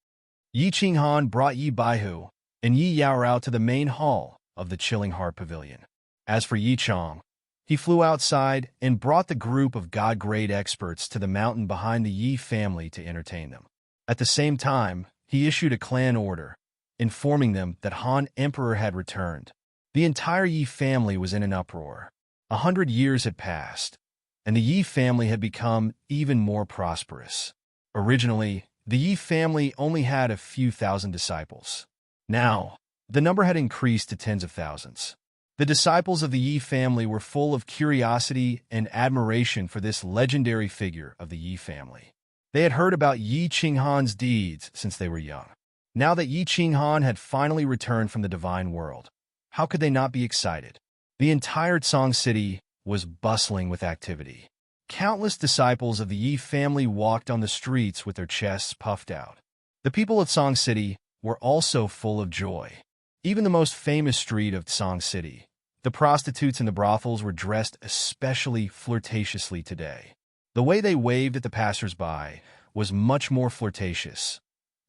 S1: Yi Qinghan brought Yi Baihu and Yi Yaorao to the main hall of the Chilling Heart Pavilion. As for Yi Chong, he flew outside and brought the group of god-grade experts to the mountain behind the Yi family to entertain them. At the same time, he issued a clan order, informing them that Han Emperor had returned. The entire Yi family was in an uproar. 100 years had passed, and the Yi family had become even more prosperous. Originally, the Yi family only had a few thousand disciples. Now, the number had increased to tens of thousands. The disciples of the Yi family were full of curiosity and admiration for this legendary figure of the Yi family. They had heard about Yi Qinghan's deeds since they were young. Now that Yi Qinghan had finally returned from the divine world, how could they not be excited? The entire Tsang city was bustling with activity. Countless disciples of the Yi family walked on the streets with their chests puffed out. The people of Tsang City were also full of joy. Even the most famous street of Tsang City, the prostitutes in the brothels were dressed especially flirtatiously today. The way they waved at the passers-by was much more flirtatious.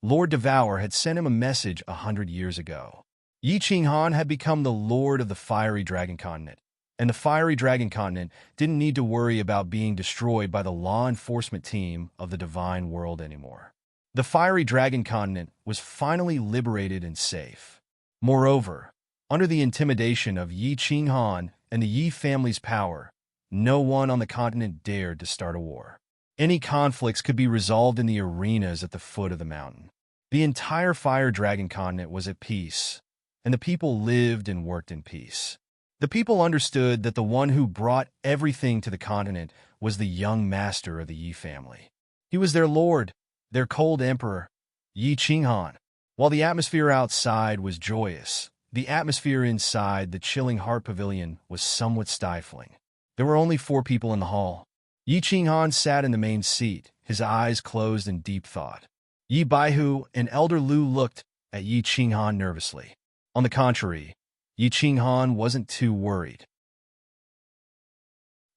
S1: Lord Devour had sent him a message 100 years ago. Yi Qinghan had become the lord of the fiery dragon continent, and the fiery dragon continent didn't need to worry about being destroyed by the law enforcement team of the divine world anymore. The fiery dragon continent was finally liberated and safe. Moreover, under the intimidation of Yi Qinghan and the Yi family's power, no one on the continent dared to start a war. Any conflicts could be resolved in the arenas at the foot of the mountain. The entire fire dragon continent was at peace, and the people lived and worked in peace. The people understood that the one who brought everything to the continent was the young master of the Yi family. He was their lord, their cold emperor, Yi Qinghan. While the atmosphere outside was joyous, the atmosphere inside the chilling heart pavilion was somewhat stifling. There were only 4 people in the hall. Yi Qinghan sat in the main seat, his eyes closed in deep thought. Yi Baihu and Elder Lu looked at Yi Qinghan nervously. On the contrary, Yi Qinghan wasn't too worried.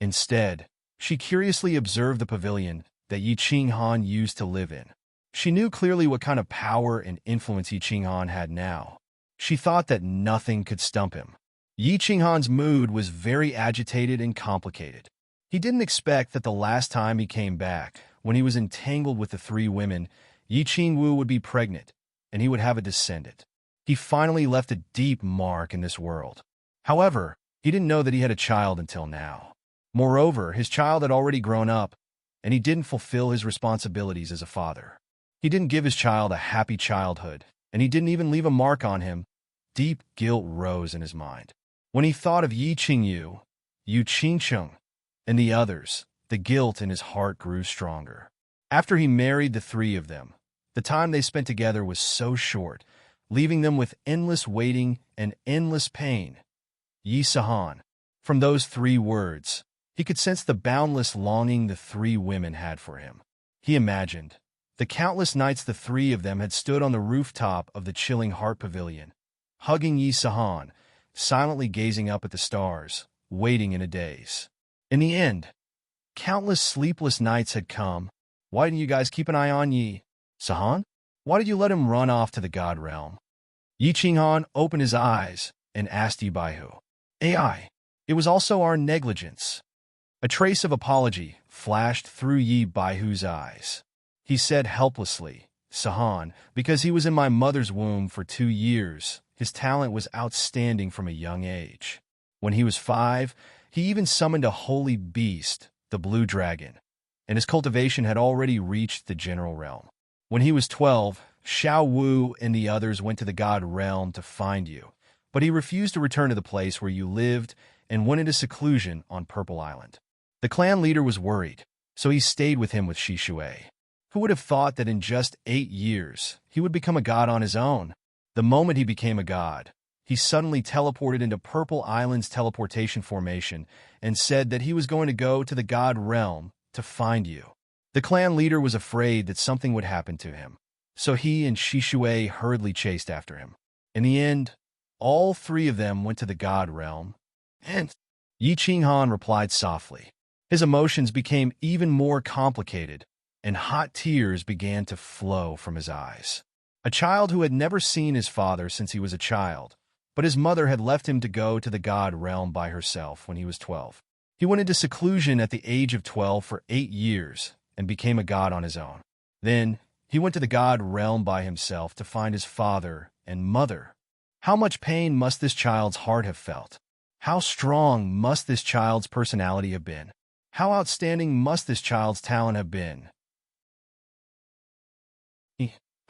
S1: Instead, she curiously observed the pavilion that Yi Qinghan used to live in. She knew clearly what kind of power and influence Yi Qinghan had now. She thought that nothing could stump him. Yi Qinghan's mood was very agitated and complicated. He didn't expect that the last time he came back, when he was entangled with the 3 women, Yi Qingwu would be pregnant, and he would have a descendant. He finally left a deep mark in this world. However, he didn't know that he had a child until now. Moreover, his child had already grown up, and he didn't fulfill his responsibilities as a father. He didn't give his child a happy childhood, and he didn't even leave a mark on him. Deep guilt rose in his mind. When he thought of Yi Qingyu, Yu Qingcheng, and the others, the guilt in his heart grew stronger. After he married the 3 of them, the time they spent together was so short, leaving them with endless waiting and endless pain. Yi Sahan. From those 3 words, he could sense the boundless longing the 3 women had for him. He imagined the countless nights the 3 of them had stood on the rooftop of the chilling heart pavilion, hugging Yi Sahan, silently gazing up at the stars, waiting in a daze. In the end, countless sleepless nights had come. Why didn't you guys keep an eye on Yi Sahan? Why did you let him run off to the God realm? Yi Qinghan opened his eyes and asked Yi Baihu. AI. It was also our negligence. A trace of apology flashed through Yi Baihu's eyes. He said helplessly, Sahan, because he was in my mother's womb for 2 years, his talent was outstanding from a young age. When he was 5, he even summoned a holy beast, the blue dragon, and his cultivation had already reached the general realm. When he was 12, Xiao Wu and the others went to the God realm to find you, but he refused to return to the place where you lived and went into seclusion on Purple Island. The clan leader was worried, so he stayed with him with Shi Shui. Who would have thought that in just 8 years, he would become a god on his own? The moment he became a god, he suddenly teleported into Purple Island's teleportation formation and said that he was going to go to the God realm to find you. The clan leader was afraid that something would happen to him, so he and Shi Shui hurriedly chased after him. In the end, all 3 of them went to the God realm, and Yi Qinghan replied softly. His emotions became even more complicated, and hot tears began to flow from his eyes. A child who had never seen his father since he was a child, but his mother had left him to go to the God realm by herself when he was 12. He went into seclusion at the age of 12 for 8 years and became a god on his own. Then, he went to the God realm by himself to find his father and mother. How much pain must this child's heart have felt? How strong must this child's personality have been? How outstanding must this child's talent have been?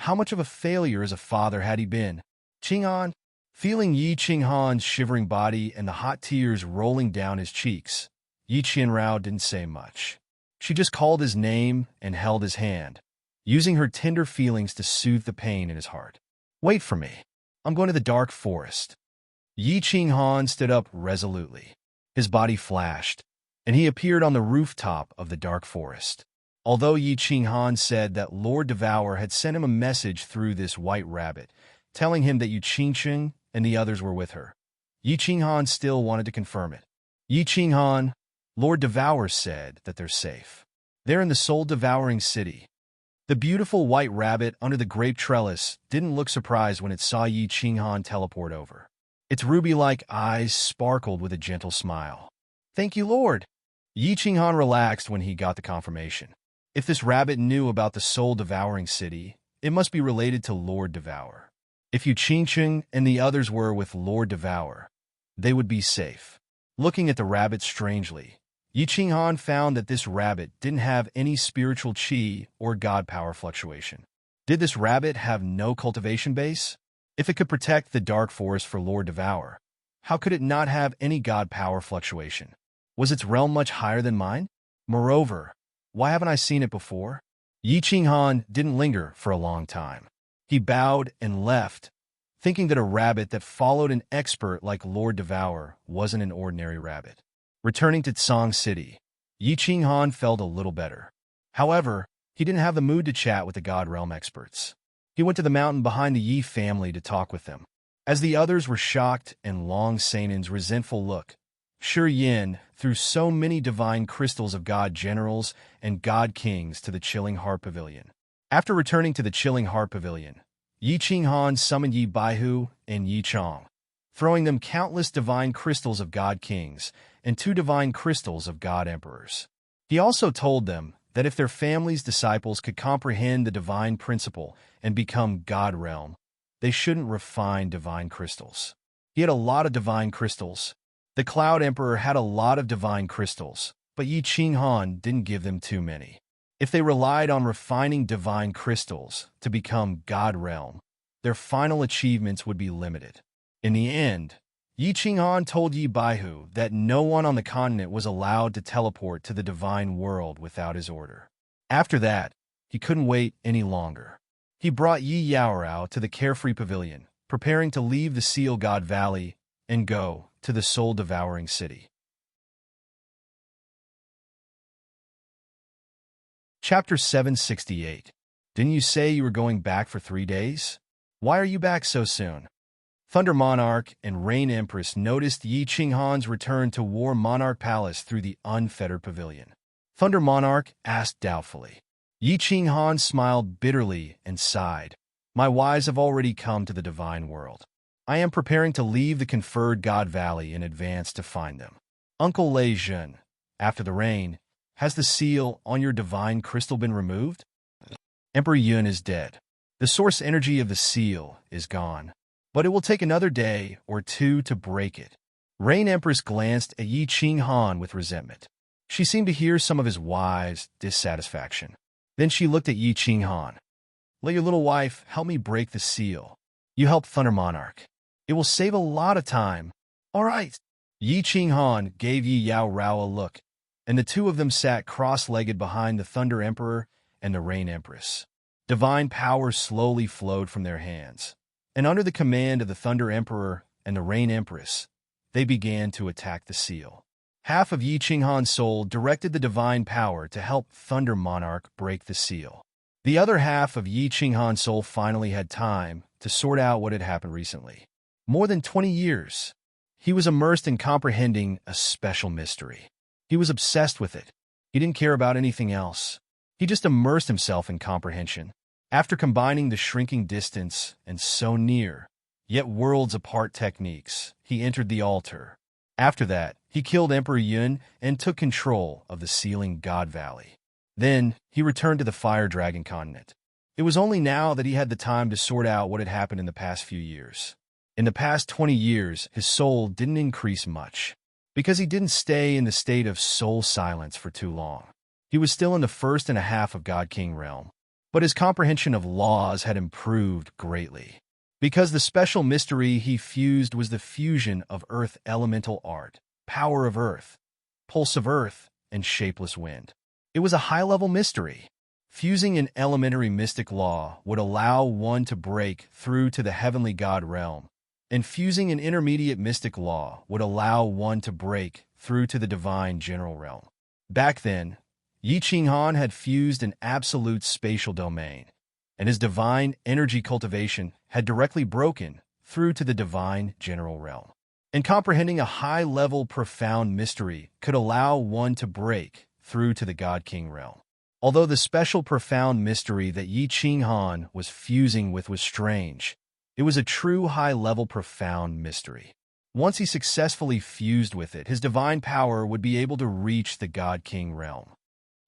S1: How much of a failure as a father had he been? Qinghan, feeling Yi Qinghan's shivering body and the hot tears rolling down his cheeks, Yi Qianrao didn't say much. She just called his name and held his hand, using her tender feelings to soothe the pain in his heart. Wait for me. I'm going to the dark forest. Yi Qinghan stood up resolutely. His body flashed, and he appeared on the rooftop of the dark forest. Although Yi Qinghan said that Lord Devour had sent him a message through this white rabbit, telling him that Yu Qingcheng and the others were with her, Yi Qinghan still wanted to confirm it. Yi Qinghan, Lord Devour said that they're safe. They're in the soul-devouring city. The beautiful white rabbit under the grape trellis didn't look surprised when it saw Yi Qinghan teleport over. Its ruby-like eyes sparkled with a gentle smile. Thank you, Lord. Yi Qinghan relaxed when he got the confirmation. If this rabbit knew about the soul-devouring city, it must be related to Lord Devour. If Yu Qingcheng and the others were with Lord Devour, they would be safe. Looking at the rabbit strangely, Yi Qinghan found that this rabbit didn't have any spiritual qi or god power fluctuation. Did this rabbit have no cultivation base? If it could protect the dark forest for Lord Devour, how could it not have any god power fluctuation? Was its realm much higher than mine? Moreover, why haven't I seen it before? Yi Qinghan didn't linger for a long time. He bowed and left, thinking that a rabbit that followed an expert like Lord Devour wasn't an ordinary rabbit. Returning to Tsang City, Yi Qinghan felt a little better. However, he didn't have the mood to chat with the God Realm experts. He went to the mountain behind the Yi family to talk with them. As the others were shocked and Long Sanan's resentful look, Shi Yin threw so many divine crystals of God Generals and God Kings to the Chilling Heart Pavilion. After returning to the Chilling Heart Pavilion, Yi Qinghan summoned Yi Baihu and Yi Chong, throwing them countless divine crystals of God Kings and 2 divine crystals of God Emperors. He also told them that if their family's disciples could comprehend the divine principle and become God Realm, they shouldn't refine divine crystals. He had a lot of divine crystals. The Cloud Emperor had a lot of divine crystals, but Yi Qinghan didn't give them too many. If they relied on refining divine crystals to become God Realm, their final achievements would be limited. In the end, Yi Qinghan told Yi Baihu that no one on the continent was allowed to teleport to the divine world without his order. After that, he couldn't wait any longer. He brought Yi Yaorao to the Carefree Pavilion, preparing to leave the Seal God Valley and go to the soul-devouring city. Chapter 768. Didn't you say you were going back for 3 days? Why are you back so soon? Thunder Monarch and Rain Empress noticed Yi Qinghan's return to War Monarch Palace through the unfettered pavilion. Thunder Monarch asked doubtfully. Yi Qinghan smiled bitterly and sighed. My wives have already come to the divine world. I am preparing to leave the conferred God Valley in advance to find them. Uncle Lei Jun, after the rain, has the seal on your divine crystal been removed? Emperor Yun is dead. The source energy of the seal is gone, but it will take another day or 2 to break it. Rain Empress glanced at Yi Qinghan with resentment. She seemed to hear some of his wise dissatisfaction. Then she looked at Yi Qinghan. Let your little wife help me break the seal. You help Thunder Monarch. It will save a lot of time. All right. Yi Qinghan gave Yi Yaorao a look, and the 2 of them sat cross-legged behind the Thunder Emperor and the Rain Empress. Divine power slowly flowed from their hands, and under the command of the Thunder Emperor and the Rain Empress, they began to attack the seal. Half of Yi Qinghan's soul directed the divine power to help Thunder Monarch break the seal. The other half of Yi Qinghan's soul finally had time to sort out what had happened recently. More than 20 years, he was immersed in comprehending a special mystery. He was obsessed with it. He didn't care about anything else. He just immersed himself in comprehension. After combining the shrinking distance and so near, yet worlds apart techniques, he entered the altar. After that, he killed Emperor Yun and took control of the Sealing God Valley. Then, he returned to the Fire Dragon continent. It was only now that he had the time to sort out what had happened in the past few years. In the past 20 years, his soul didn't increase much, because he didn't stay in the state of soul silence for too long. He was still in the first and a half of God King realm, but his comprehension of laws had improved greatly. Because the special mystery he fused was the fusion of earth elemental art, power of earth, pulse of earth, and shapeless wind. It was a high-level mystery. Fusing an elementary mystic law would allow one to break through to the heavenly God realm, and fusing an intermediate mystic law would allow one to break through to the divine general realm. Back then, Yi Qinghan had fused an absolute spatial domain, and his divine energy cultivation had directly broken through to the divine general realm. And comprehending a high-level profound mystery could allow one to break through to the God King realm. Although the special profound mystery that Yi Qinghan was fusing with was strange, it was a true high-level profound mystery. Once he successfully fused with it, his divine power would be able to reach the God King realm.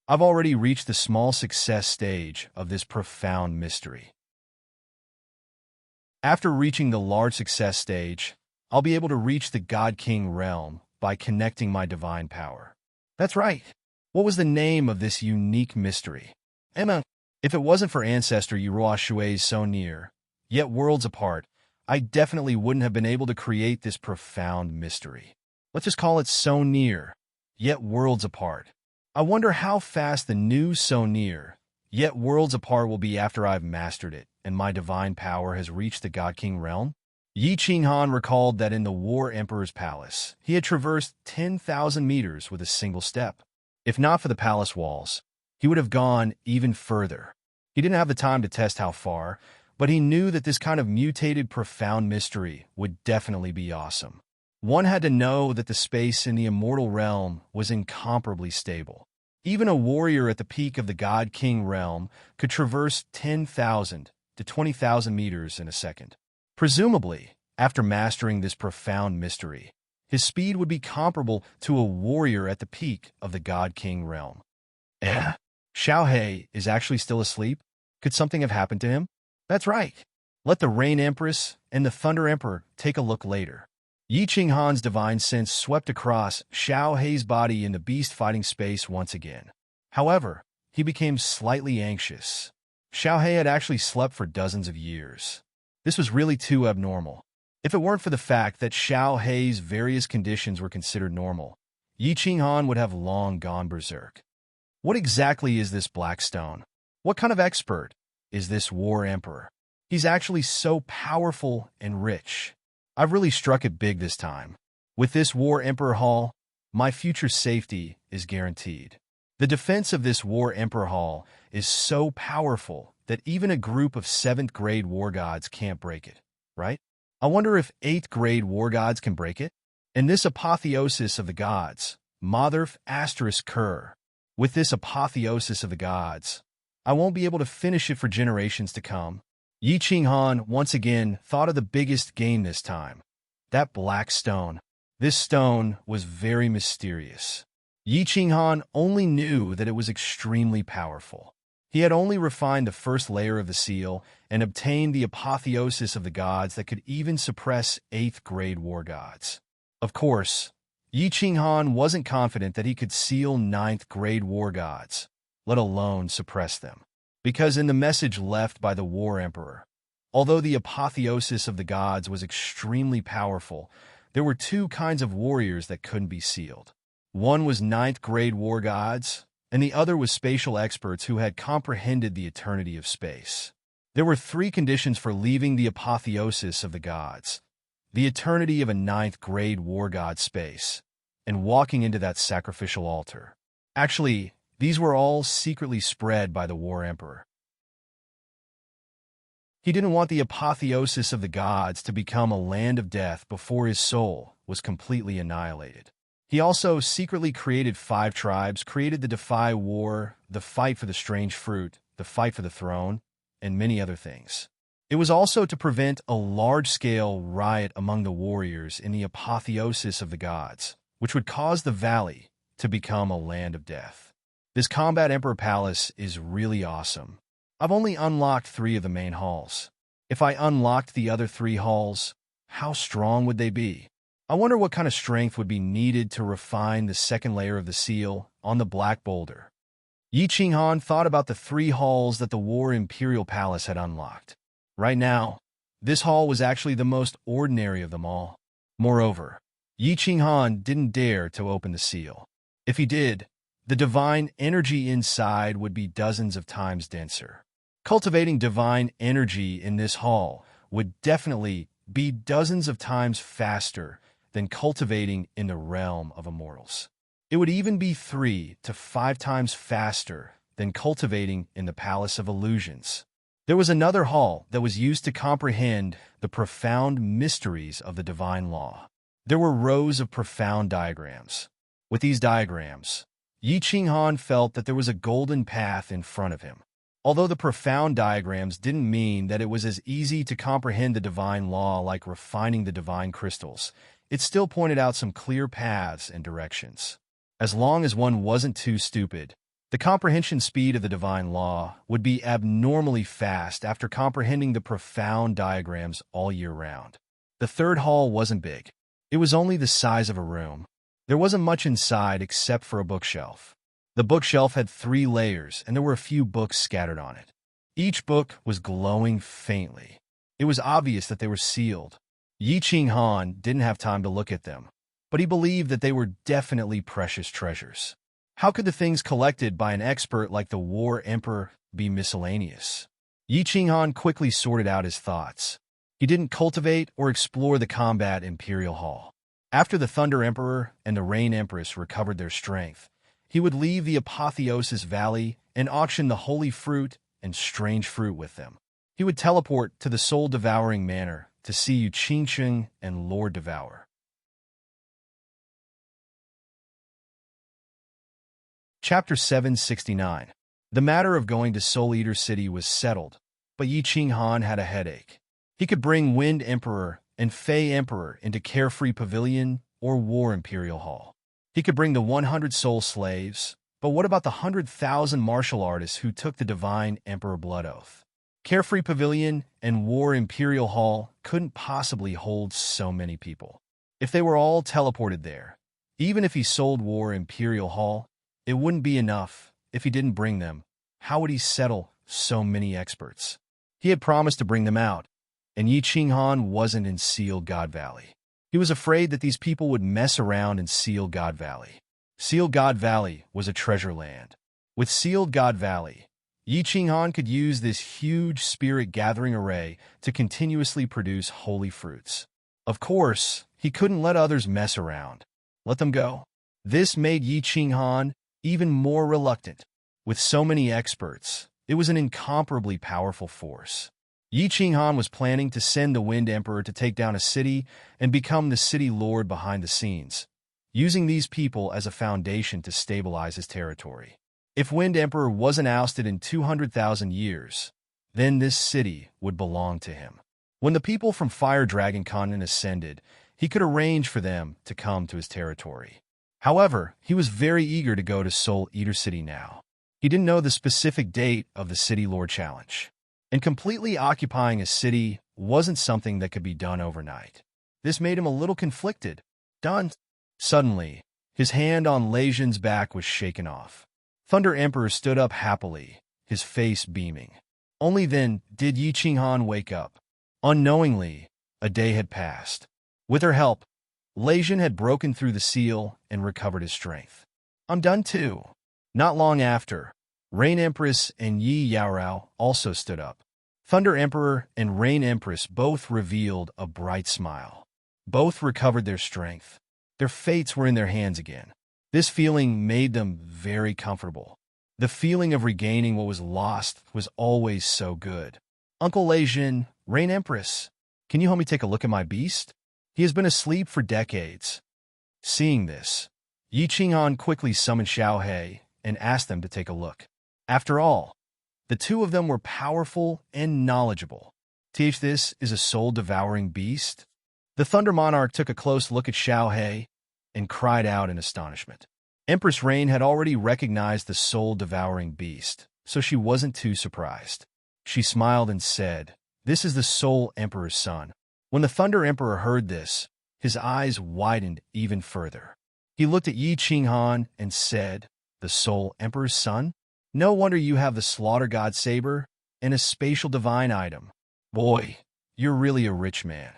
S1: I've already reached the small success stage of this profound mystery. After reaching the large success stage, I'll be able to reach the God King realm by connecting my divine power. That's right. What was the name of this unique mystery? Emma, if it wasn't for Ancestor Yurua Shui's so near, yet worlds apart, I definitely wouldn't have been able to create this profound mystery. Let's just call it so near, yet worlds apart. I wonder how fast the new so near, Yet worlds apart will be after I've mastered it, and my divine power has reached the God King realm. Yi Qinghan recalled that in the War Emperor's palace, he had traversed 10,000 meters with a single step. If not for the palace walls, he would have gone even further. He didn't have the time to test how far, but he knew that this kind of mutated, profound mystery would definitely be awesome. One had to know that the space in the immortal realm was incomparably stable. Even a warrior at the peak of the God King realm could traverse 10,000 to 20,000 meters in a second. Presumably, after mastering this profound mystery, his speed would be comparable to a warrior at the peak of the God King realm. Xiao He is actually still asleep? Could something have happened to him? That's right. Let the Rain Empress and the Thunder Emperor take a look later. Yi Qinghan's divine sense swept across Xiao He's body in the beast-fighting space once again. However, he became slightly anxious. Xiao He had actually slept for dozens of years. This was really too abnormal. If it weren't for the fact that Xiao He's various conditions were considered normal, Yi Qinghan would have long gone berserk. What exactly is this black stone? What kind of expert is this War Emperor? He's actually so powerful and rich. I've really struck it big this time. With this War Emperor Hall, my future safety is guaranteed. The defense of this War Emperor Hall is so powerful that even a group of 7th grade war gods can't break it, right? I wonder if 8th grade war gods can break it? And this apotheosis of the gods, Motherf * Kerr. With this apotheosis of the gods, I won't be able to finish it for generations to come. Yi Qinghan once again thought of the biggest game this time. That black stone. This stone was very mysterious. Yi Qinghan only knew that it was extremely powerful. He had only refined the first layer of the seal and obtained the apotheosis of the gods that could even suppress 8th grade war gods. Of course, Yi Qinghan wasn't confident that he could seal 9th grade war gods, let alone suppress them. Because in the message left by the War Emperor, although the apotheosis of the gods was extremely powerful, there were two kinds of warriors that couldn't be sealed. One was 9th grade war gods, and the other was spatial experts who had comprehended the eternity of space. There were 3 conditions for leaving the apotheosis of the gods: the eternity of a 9th grade war god space, and walking into that sacrificial altar. Actually, these were all secretly spread by the War Emperor. He didn't want the apotheosis of the gods to become a land of death before his soul was completely annihilated. He also secretly created 5 tribes, created the Defy War, the Fight for the Strange Fruit, the Fight for the Throne, and many other things. It was also to prevent a large-scale riot among the warriors in the apotheosis of the gods, which would cause the valley to become a land of death. This Combat Emperor Palace is really awesome. I've only unlocked 3 of the main halls. If I unlocked the other 3 halls, how strong would they be? I wonder what kind of strength would be needed to refine the second layer of the seal on the Black Boulder. Yi Qinghan thought about the 3 halls that the War Imperial Palace had unlocked. Right now, this hall was actually the most ordinary of them all. Moreover, Yi Qinghan didn't dare to open the seal. If he did, the divine energy inside would be dozens of times denser. Cultivating divine energy in this hall would definitely be dozens of times faster than cultivating in the realm of immortals. It would even be 3 to 5 times faster than cultivating in the Palace of Illusions. There was another hall that was used to comprehend the profound mysteries of the divine law. There were rows of profound diagrams. With these diagrams, Yi Qinghan felt that there was a golden path in front of him. Although the profound diagrams didn't mean that it was as easy to comprehend the divine law like refining the divine crystals, it still pointed out some clear paths and directions. As long as one wasn't too stupid, the comprehension speed of the divine law would be abnormally fast after comprehending the profound diagrams all year round. The third hall wasn't big. It was only the size of a room. There wasn't much inside except for a bookshelf. The bookshelf had 3 layers, and there were a few books scattered on it. Each book was glowing faintly. It was obvious that they were sealed. Yi Qinghan didn't have time to look at them, but he believed that they were definitely precious treasures. How could the things collected by an expert like the War Emperor be miscellaneous. Yi Qinghan quickly sorted out his thoughts. He didn't cultivate or explore the combat Imperial Hall. After the Thunder Emperor and the Rain Empress recovered their strength, he would leave the Apotheosis Valley and auction the holy fruit and strange fruit with them. He would teleport to the soul-devouring manor to see Yu Qingsheng and Lord Devour. Chapter 769. The matter of going to Soul Eater City was settled, but Yi Qinghan had a headache. He could bring Wind Emperor and Fey Emperor into Carefree Pavilion or War Imperial Hall. He could bring the 100 soul slaves, but what about the 100,000 martial artists who took the Divine Emperor Blood Oath? Carefree Pavilion and War Imperial Hall couldn't possibly hold so many people. If they were all teleported there, even if he sold War Imperial Hall, it wouldn't be enough. If he didn't bring them, how would he settle so many experts? He had promised to bring them out, and Yi Qinghan wasn't in Sealed God Valley. He was afraid that these people would mess around in Sealed God Valley. Sealed God Valley was a treasure land. With Sealed God Valley, Yi Qinghan could use this huge spirit-gathering array to continuously produce holy fruits. Of course, he couldn't let others mess around. Let them go. This made Yi Qinghan even more reluctant. With so many experts, it was an incomparably powerful force. Yi Qinghan was planning to send the Wind Emperor to take down a city and become the city lord behind the scenes, using these people as a foundation to stabilize his territory. If Wind Emperor wasn't ousted in 200,000 years, then this city would belong to him. When the people from Fire Dragon Continent ascended, he could arrange for them to come to his territory. However, he was very eager to go to Soul Eater City now. He didn't know the specific date of the City Lord Challenge, and completely occupying a city wasn't something that could be done overnight. This made him a little conflicted. Done. Suddenly, his hand on Lei Jin's back was shaken off. Thunder Emperor stood up happily, his face beaming. Only then did Yi Qinghan wake up. Unknowingly, a day had passed. With her help, Lei Jin had broken through the seal and recovered his strength. I'm done too. Not long after, Rain Empress and Yi Yaorao also stood up. Thunder Emperor and Rain Empress both revealed a bright smile. Both recovered their strength. Their fates were in their hands again. This feeling made them very comfortable. The feeling of regaining what was lost was always so good. Uncle Lei Jin, Rain Empress, can you help me take a look at my beast? He has been asleep for decades. Seeing this, Yi Qinghan quickly summoned Xiao He and asked them to take a look. After all, the two of them were powerful and knowledgeable. This is a soul-devouring beast? The Thunder Monarch took a close look at Xiao He and cried out in astonishment. Empress Rain had already recognized the soul-devouring beast, so she wasn't too surprised. She smiled and said, "This is the Soul Emperor's son." When the Thunder Emperor heard this, his eyes widened even further. He looked at Yi Qinghan and said, "The Soul Emperor's son? No wonder you have the Slaughter God Saber and a spatial divine item. Boy, you're really a rich man."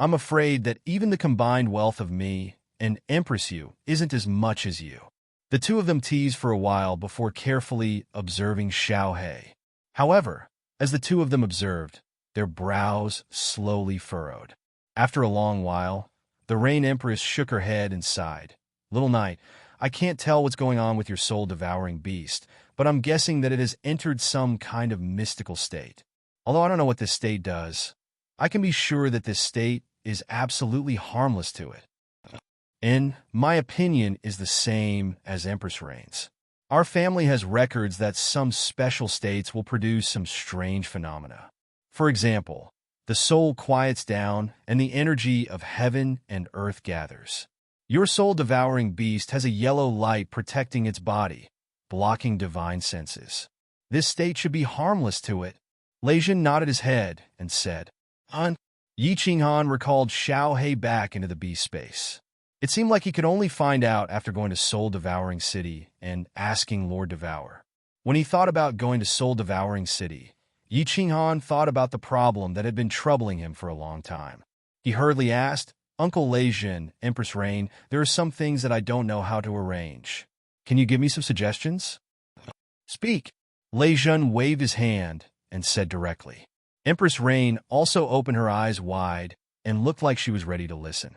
S1: I'm afraid that even the combined wealth of me and Empress Yu isn't as much as you. The two of them teased for a while before carefully observing Xiao He. However, as the two of them observed, their brows slowly furrowed. After a long while, the Rain Empress shook her head and sighed. "Little Knight, I can't tell what's going on with your soul-devouring beast, but I'm guessing that it has entered some kind of mystical state. Although I don't know what this state does, I can be sure that this state is absolutely harmless to it. And my opinion is the same as Empress Rain's. Our family has records that some special states will produce some strange phenomena. For example, the soul quiets down and the energy of heaven and earth gathers. Your soul-devouring beast has a yellow light protecting its body, blocking divine senses. This state should be harmless to it." Lei Jin nodded his head and said, Yi Qinghan recalled Xiao He back into the beast space. It seemed like he could only find out after going to Soul-Devouring City and asking Lord Devour. When he thought about going to Soul-Devouring City, Yi Qinghan thought about the problem that had been troubling him for a long time. He hurriedly asked, "Uncle Lei Jin, Empress Rain, there are some things that I don't know how to arrange. Can you give me some suggestions?" Speak. Lei Jun waved his hand and said directly. Empress Rain also opened her eyes wide and looked like she was ready to listen.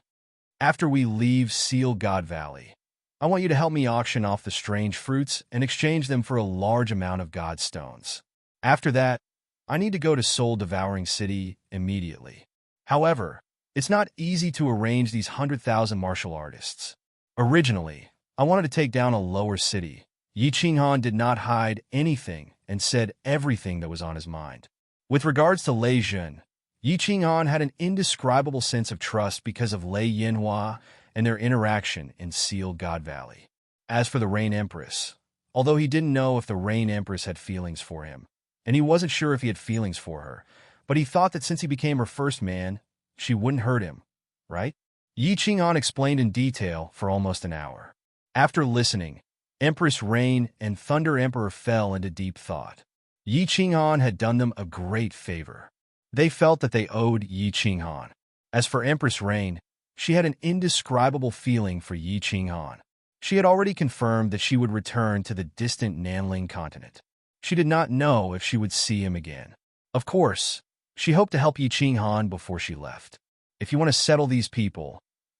S1: After we leave Seal God Valley, I want you to help me auction off the strange fruits and exchange them for a large amount of God stones. After that, I need to go to Soul Devouring City immediately. However, it's not easy to arrange these 100,000 martial artists. Originally, I wanted to take down a lower city. Yi Qinghan did not hide anything and said everything that was on his mind. With regards to Lei Jun, Yi Qinghan had an indescribable sense of trust because of Lei Yinhua and their interaction in Sealed God Valley. As for the Rain Empress, although he didn't know if the Rain Empress had feelings for him, and he wasn't sure if he had feelings for her, but he thought that since he became her first man, she wouldn't hurt him, right? Yi Qinghan explained in detail for almost an hour. After listening, Empress Rain and Thunder Emperor fell into deep thought. Yi Qinghan had done them a great favor. They felt that they owed Yi Qinghan. As for Empress Rain, she had an indescribable feeling for Yi Qinghan. She had already confirmed that she would return to the distant Nanling continent. She did not know if she would see him again. Of course, she hoped to help Yi Qinghan before she left. If you want to settle these people,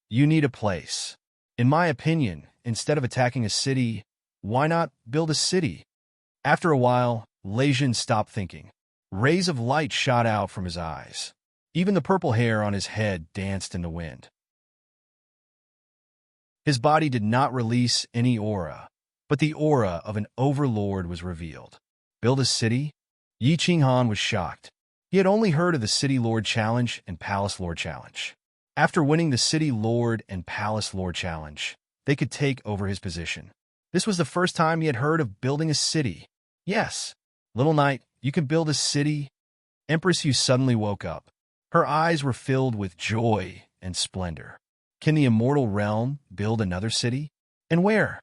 S1: you need a place. In my opinion, instead of attacking a city, why not build a city? After a while, Lei Jun stopped thinking. Rays of light shot out from his eyes. Even the purple hair on his head danced in the wind. His body did not release any aura, but the aura of an overlord was revealed. Build a city? Yi Qinghan was shocked. He had only heard of the City Lord Challenge and Palace Lord Challenge. After winning the City Lord and Palace Lord Challenge, they could take over his position. This was the first time he had heard of building a city. Yes, Little Knight, you can build a city. Empress Yu suddenly woke up. Her eyes were filled with joy and splendor. Can the immortal realm build another city? And where?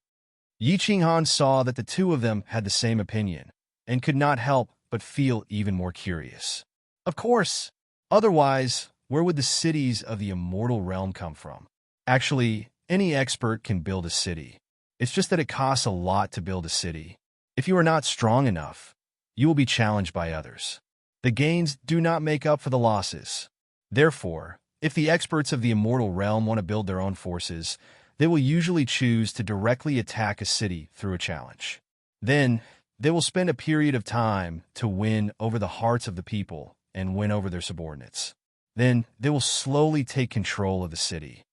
S1: Yi Qinghan saw that the two of them had the same opinion, and could not help but feel even more curious. Of course, otherwise, where would the cities of the immortal realm come from? Actually, any expert can build a city. It's just that it costs a lot to build a city. If you are not strong enough, you will be challenged by others. The gains do not make up for the losses. Therefore, if the experts of the immortal realm want to build their own forces, they will usually choose to directly attack a city through a challenge. Then, they will spend a period of time to win over the hearts of the people and win over their subordinates. Then, they will slowly take control of the city.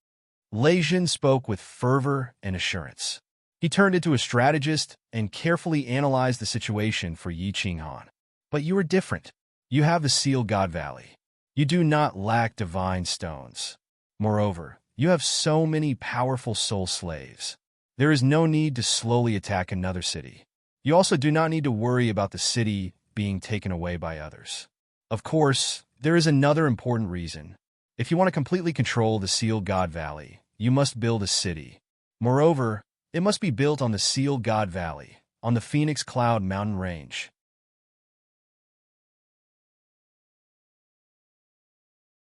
S1: Lei Jun spoke with fervor and assurance. He turned into a strategist and carefully analyzed the situation for Yi Qinghan. But you are different. You have the Sealed God Valley. You do not lack divine stones. Moreover, you have so many powerful soul slaves. There is no need to slowly attack another city. You also do not need to worry about the city being taken away by others. Of course, there is another important reason. If you want to completely control the Sealed God Valley, you must build a city. Moreover, it must be built on the Sealed God Valley, on the Phoenix Cloud Mountain Range.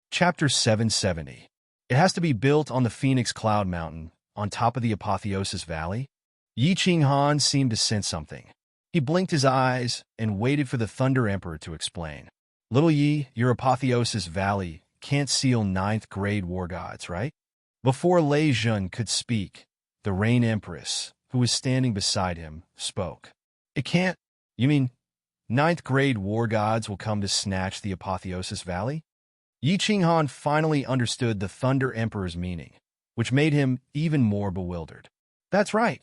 S1: Chapter 770. It has to be built on the Phoenix Cloud Mountain, on top of the Apotheosis Valley? Yi Qinghan seemed to sense something. He blinked his eyes and waited for the Thunder Emperor to explain. Little Yi, your Apotheosis Valley can't seal 9th grade war gods, right? Before Lei Jun could speak, the Rain Empress, who was standing beside him, spoke. It can't? You mean 9th grade war gods will come to snatch the Apotheosis Valley? Yi Qinghan finally understood the Thunder Emperor's meaning, which made him even more bewildered. That's right,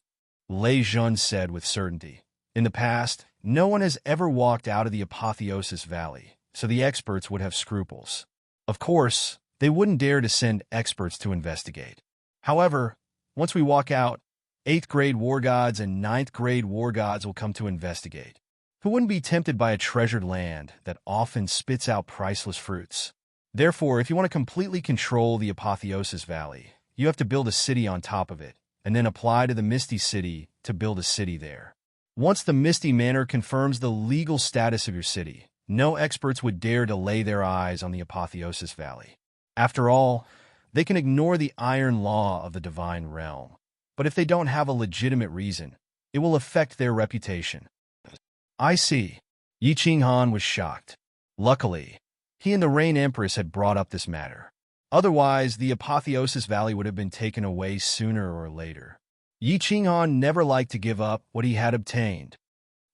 S1: Lei Jun said with certainty. In the past, no one has ever walked out of the Apotheosis Valley, so the experts would have scruples. Of course, they wouldn't dare to send experts to investigate. However, once we walk out, 8th grade war gods and 9th grade war gods will come to investigate. Who wouldn't be tempted by a treasured land that often spits out priceless fruits? Therefore, if you want to completely control the Apotheosis Valley, you have to build a city on top of it, and then apply to the Misty City to build a city there. Once the Misty Manor confirms the legal status of your city, no experts would dare to lay their eyes on the Apotheosis Valley. After all, they can ignore the iron law of the divine realm. But if they don't have a legitimate reason, it will affect their reputation. I see. Yi Qinghan was shocked. Luckily, he and the Rain Empress had brought up this matter. Otherwise, the Apotheosis Valley would have been taken away sooner or later. Yi Qinghan never liked to give up what he had obtained.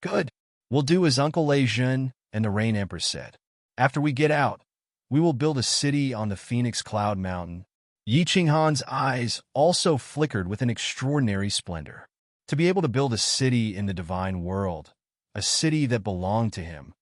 S1: Good. We'll do as Uncle Lei Jun and the Rain Empress said. After we get out, we will build a city on the Phoenix Cloud Mountain. Yi Qinghan's eyes also flickered with an extraordinary splendor. To be able to build a city in the divine world, a city that belonged to him,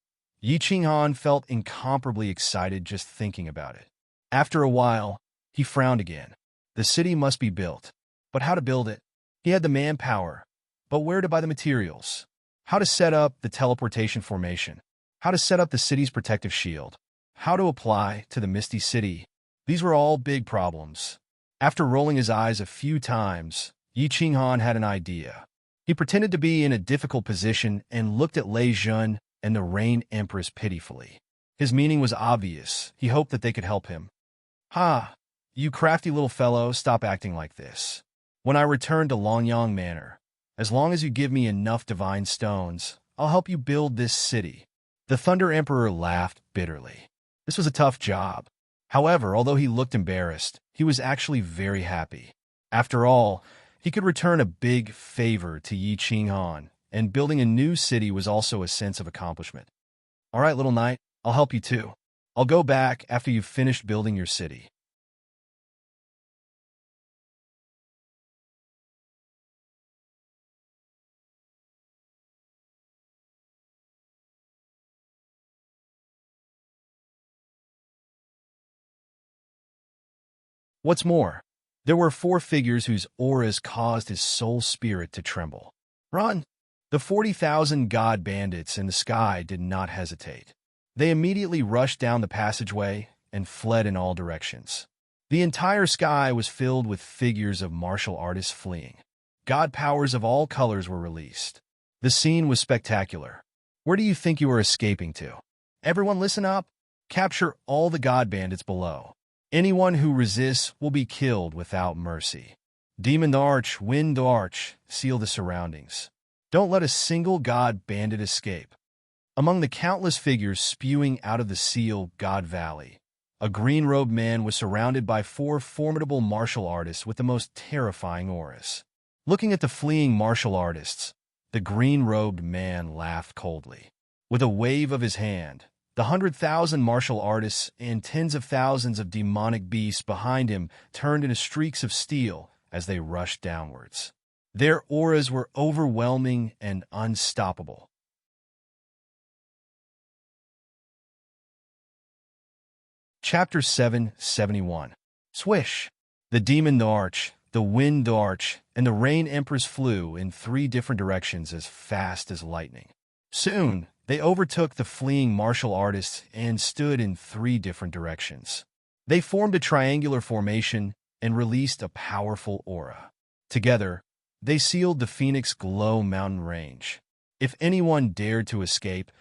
S1: Yi Qinghan felt incomparably excited just thinking about it. After a while, he frowned again. The city must be built. But how to build it? He had the manpower. But where to buy the materials? How to set up the teleportation formation? How to set up the city's protective shield? How to apply to the Misty City? These were all big problems. After rolling his eyes a few times, Yi Qinghan had an idea. He pretended to be in a difficult position and looked at Lei Jun and the Rain Empress pitifully. His meaning was obvious. He hoped that they could help him. Ha! You crafty little fellow, stop acting like this. When I return to Longyang Manor, as long as you give me enough divine stones, I'll help you build this city. The Thunder Emperor laughed bitterly. This was a tough job. However, although he looked embarrassed, he was actually very happy. After all, he could return a big favor to Yi Qinghan, and building a new city was also a sense of accomplishment. All right, little knight, I'll help you too. I'll go back after you've finished building your city. What's more, there were 4 figures whose auras caused his soul spirit to tremble. Run! The 40,000 god bandits in the sky did not hesitate. They immediately rushed down the passageway and fled in all directions. The entire sky was filled with figures of martial artists fleeing. God powers of all colors were released. The scene was spectacular. Where do you think you are escaping to? Everyone listen up. Capture all the god bandits below. Anyone who resists will be killed without mercy. Demon the Arch, Wind the Arch, seal the surroundings. Don't let a single god bandit escape. Among the countless figures spewing out of the Seal God Valley, a green-robed man was surrounded by 4 formidable martial artists with the most terrifying auras. Looking at the fleeing martial artists, the green-robed man laughed coldly. With a wave of his hand, the 100,000 martial artists and tens of thousands of demonic beasts behind him turned into streaks of steel as they rushed downwards. Their auras were overwhelming and unstoppable. Chapter 771. Swish! The Demon the Arch, the Wind the Arch, and the Rain Empress flew in 3 different directions as fast as lightning. Soon, they overtook the fleeing martial artists and stood in 3 different directions. They formed a triangular formation and released a powerful aura. Together, they sealed the Phoenix Glow mountain range. If anyone dared to escape,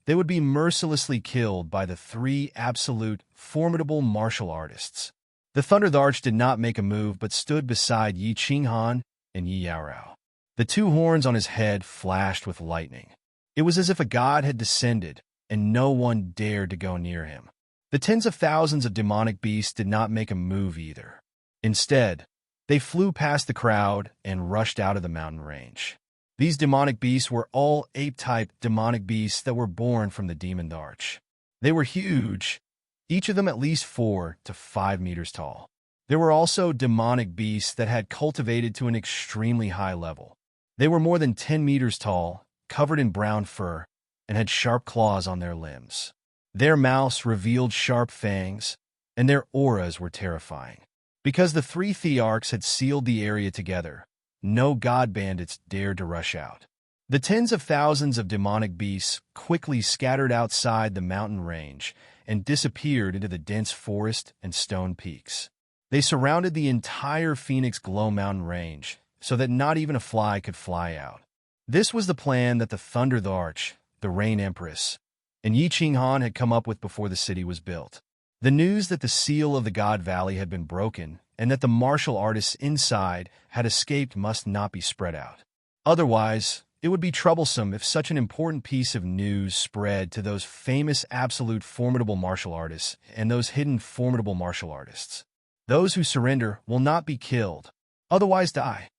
S1: they would be mercilessly killed by the 3 absolute, formidable martial artists. The Thunder Arch did not make a move but stood beside Yi Qinghan and Yi Yaorao. The 2 horns on his head flashed with lightning. It was as if a god had descended, and no one dared to go near him. The tens of thousands of demonic beasts did not make a move either. Instead, they flew past the crowd and rushed out of the mountain range. These demonic beasts were all ape-type demonic beasts that were born from the Demon Arch. They were huge, each of them at least 4 to 5 meters tall. There were also demonic beasts that had cultivated to an extremely high level. They were more than 10 meters tall, covered in brown fur, and had sharp claws on their limbs. Their mouths revealed sharp fangs, and their auras were terrifying. Because the 3 Thearchs had sealed the area together, no god bandits dared to rush out. The tens of thousands of demonic beasts quickly scattered outside the mountain range and disappeared into the dense forest and stone peaks. They surrounded the entire Phoenix Glow mountain range so that not even a fly could fly out. This was the plan that the Thunder Arch, the Rain Empress, and Yi Qinghan had come up with before the city was built. The news that the seal of the God Valley had been broken and that the martial artists inside had escaped must not be spread out. Otherwise, It would be troublesome if such an important piece of news spread to those famous absolute formidable martial artists and those hidden formidable martial artists. Those who surrender will not be killed, otherwise die.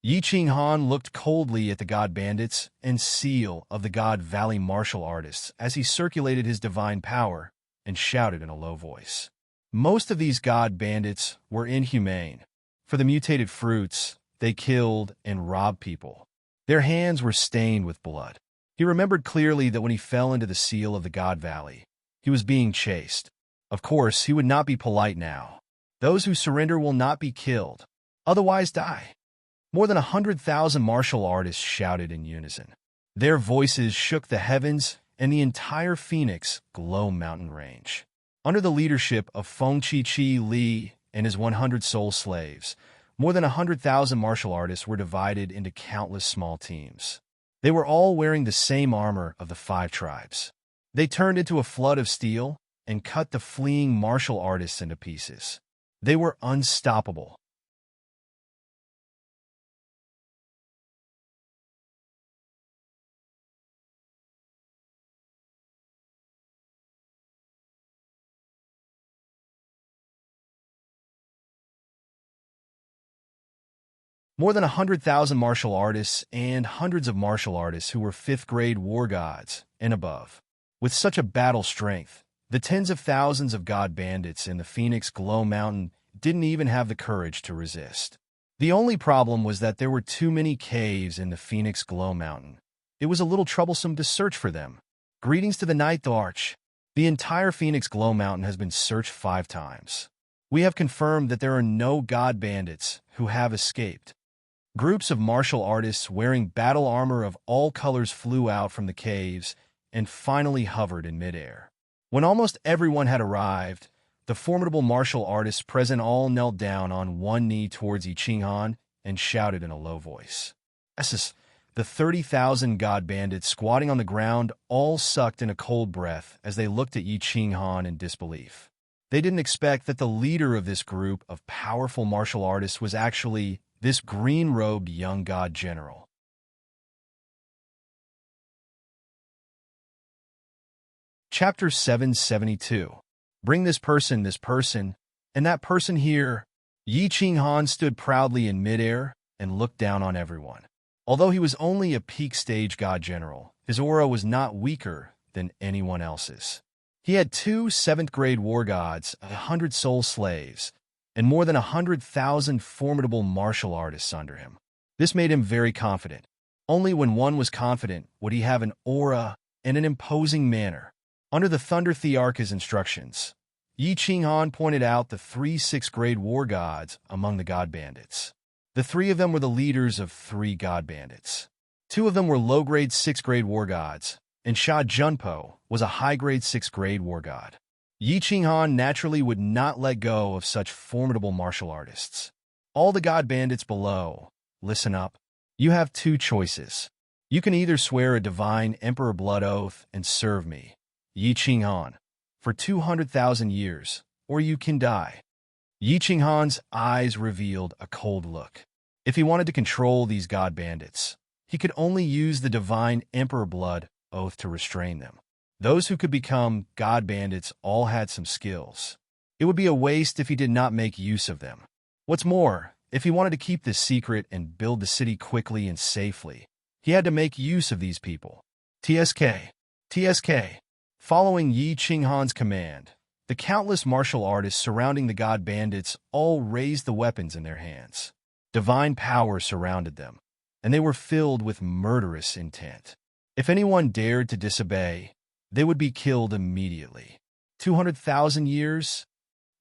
S1: Yi Ching Han looked coldly at the god bandits and seal of the god valley martial artists as he circulated his divine power and shouted in a low voice. Most of these god bandits were inhumane. For the mutated fruits, they killed and robbed people. Their hands were stained with blood. He remembered clearly that when he fell into the seal of the God Valley, he was being chased. Of course, he would not be polite now. Those who surrender will not be killed, otherwise die. More than 100,000 martial artists shouted in unison. Their voices shook the heavens and the entire Phoenix Glow mountain range. Under the leadership of Feng Chi Li and his 100 soul slaves, more than 100,000 martial artists were divided into countless small teams. They were all wearing the same armor of the 5 tribes. They turned into a flood of steel and cut the fleeing martial artists into pieces. They were unstoppable. More than 100,000 martial artists and hundreds of martial artists who were 5th-grade war gods and above. With such a battle strength, the tens of thousands of god bandits in the Phoenix Glow Mountain didn't even have the courage to resist. The only problem was that there were too many caves in the Phoenix Glow Mountain. It was a little troublesome to search for them. Greetings to the Ninth Arch. The entire Phoenix Glow Mountain has been searched 5 times. We have confirmed that there are no god bandits who have escaped. Groups of martial artists wearing battle armor of all colors flew out from the caves and finally hovered in midair. When almost everyone had arrived, the formidable martial artists present all knelt down on one knee towards Yi Ching Han and shouted in a low voice. The 30,000 god bandits squatting on the ground all sucked in a cold breath as they looked at Yi Ching Han in disbelief. They didn't expect that the leader of this group of powerful martial artists was actually this green-robed young god general. Chapter 772. Bring this person, and that person here. Yi Ching Han stood proudly in midair and looked down on everyone. Although he was only a peak stage god general, his aura was not weaker than anyone else's. He had 2 7th-grade war gods, 100 soul slaves, and more than 100,000 formidable martial artists under him. This made him very confident. Only when one was confident would he have an aura and an imposing manner. Under the Thunder Thearch's instructions, Yi Ching Han pointed out the 3 6th-grade war gods among the god bandits. The 3 of them were the leaders of 3 god bandits. 2 of them were low-grade 6th-grade war gods, and Sha Junpo was a high-grade 6th-grade war god. Yi Ching Han naturally would not let go of such formidable martial artists. All the god bandits below, listen up. You have 2 choices. You can either swear a divine emperor blood oath and serve me, Yi Ching Han, for 200,000 years, or you can die. Yi Ching Han's eyes revealed a cold look. If he wanted to control these god bandits, he could only use the divine emperor blood oath to restrain them. Those who could become god bandits all had some skills. It would be a waste if he did not make use of them. What's more, if he wanted to keep this secret and build the city quickly and safely, he had to make use of these people. TSK. Following Yi Ching Han's command, the countless martial artists surrounding the god bandits all raised the weapons in their hands. Divine power surrounded them, and they were filled with murderous intent. If anyone dared to disobey, they would be killed immediately. 200,000 years?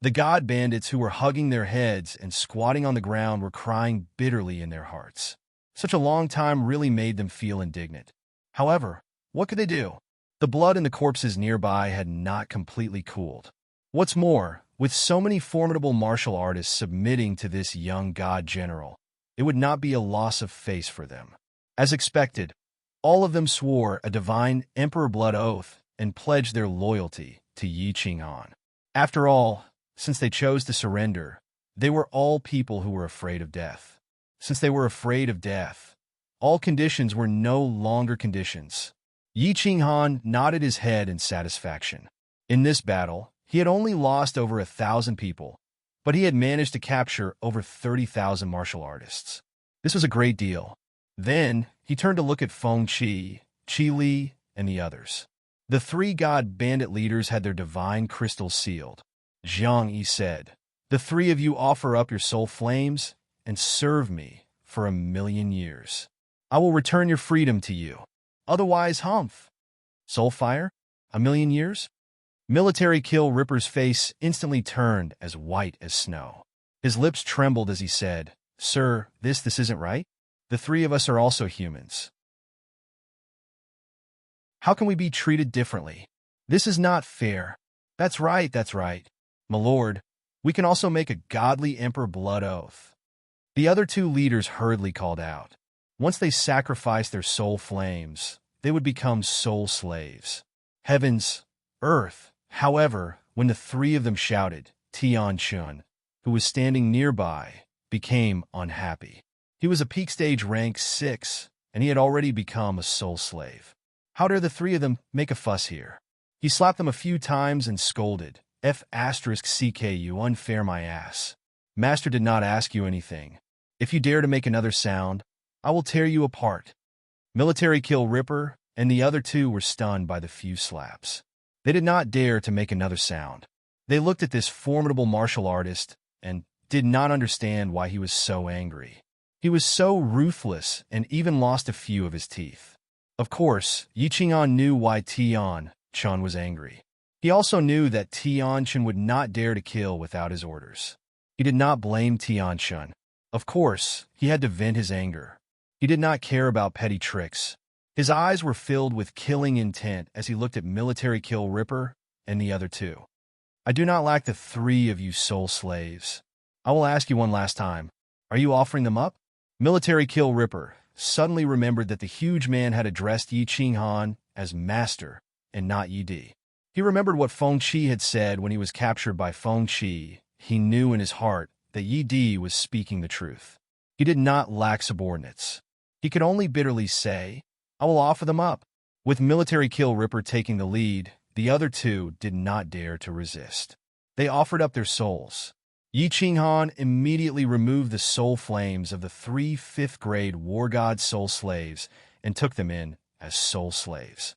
S1: The god bandits who were hugging their heads and squatting on the ground were crying bitterly in their hearts. Such a long time really made them feel indignant. However, what could they do? The blood in the corpses nearby had not completely cooled. What's more, with so many formidable martial artists submitting to this young god general, it would not be a loss of face for them. As expected, all of them swore a divine emperor blood oath and pledged their loyalty to Yi Ching Han. After all, since they chose to surrender, they were all people who were afraid of death. Since they were afraid of death, All conditions were no longer conditions. Yi Qinghan nodded his head in satisfaction. In this battle, he had only lost over 1,000 people, but he had managed to capture over 30,000 martial artists. This was a great deal. Then, he turned to look at Feng Qi, Qi Li, and the others. The three god bandit leaders had their divine crystals sealed. Zhang Yi said, "The three of you offer up your soul flames and serve me for 1,000,000 years. I will return your freedom to you. Otherwise, humph." Soul fire? 1,000,000 years? Military Kill Ripper's face instantly turned as white as snow. His lips trembled as he said, "Sir, this isn't right. The three of us are also humans. How can we be treated differently? This is not fair." That's right. My lord, we can also make a godly emperor blood oath." The other two leaders hurriedly called out. Once they sacrificed their soul flames, they would become soul slaves. Heavens, earth. However, when the three of them shouted, Tian Chun, who was standing nearby, became unhappy. He was a peak stage rank 6, and he had already become a soul slave. How dare the three of them make a fuss here? He slapped them a few times and scolded, "F***CKU unfair my ass. Master did not ask you anything. If you dare to make another sound, I will tear you apart." Military Kill Ripper and the other two were stunned by the few slaps. They did not dare to make another sound. They looked at this formidable martial artist and did not understand why he was so angry. He was so ruthless and even lost a few of his teeth. Of course, Yi Qinghan knew why Tian Chun was angry. He also knew that Tian Chun would not dare to kill without his orders. He did not blame Tian Chun. Of course, he had to vent his anger. He did not care about petty tricks. His eyes were filled with killing intent as he looked at Military Kill Ripper and the other two. "I do not like the three of you soul slaves. I will ask you one last time. Are you offering them up?" Military Kill Ripper suddenly remembered that the huge man had addressed Yi Qinghan as master and not Yi Di. He remembered what Feng Qi had said when he was captured by Feng Qi. He knew in his heart that Yi Di was speaking the truth. He did not lack subordinates. He could only bitterly say, "I will offer them up." With Military Kill Ripper taking the lead, the other two did not dare to resist. They offered up their souls. Yi Qinghan immediately removed the soul flames of the 3 5th-grade war god soul slaves and took them in as soul slaves.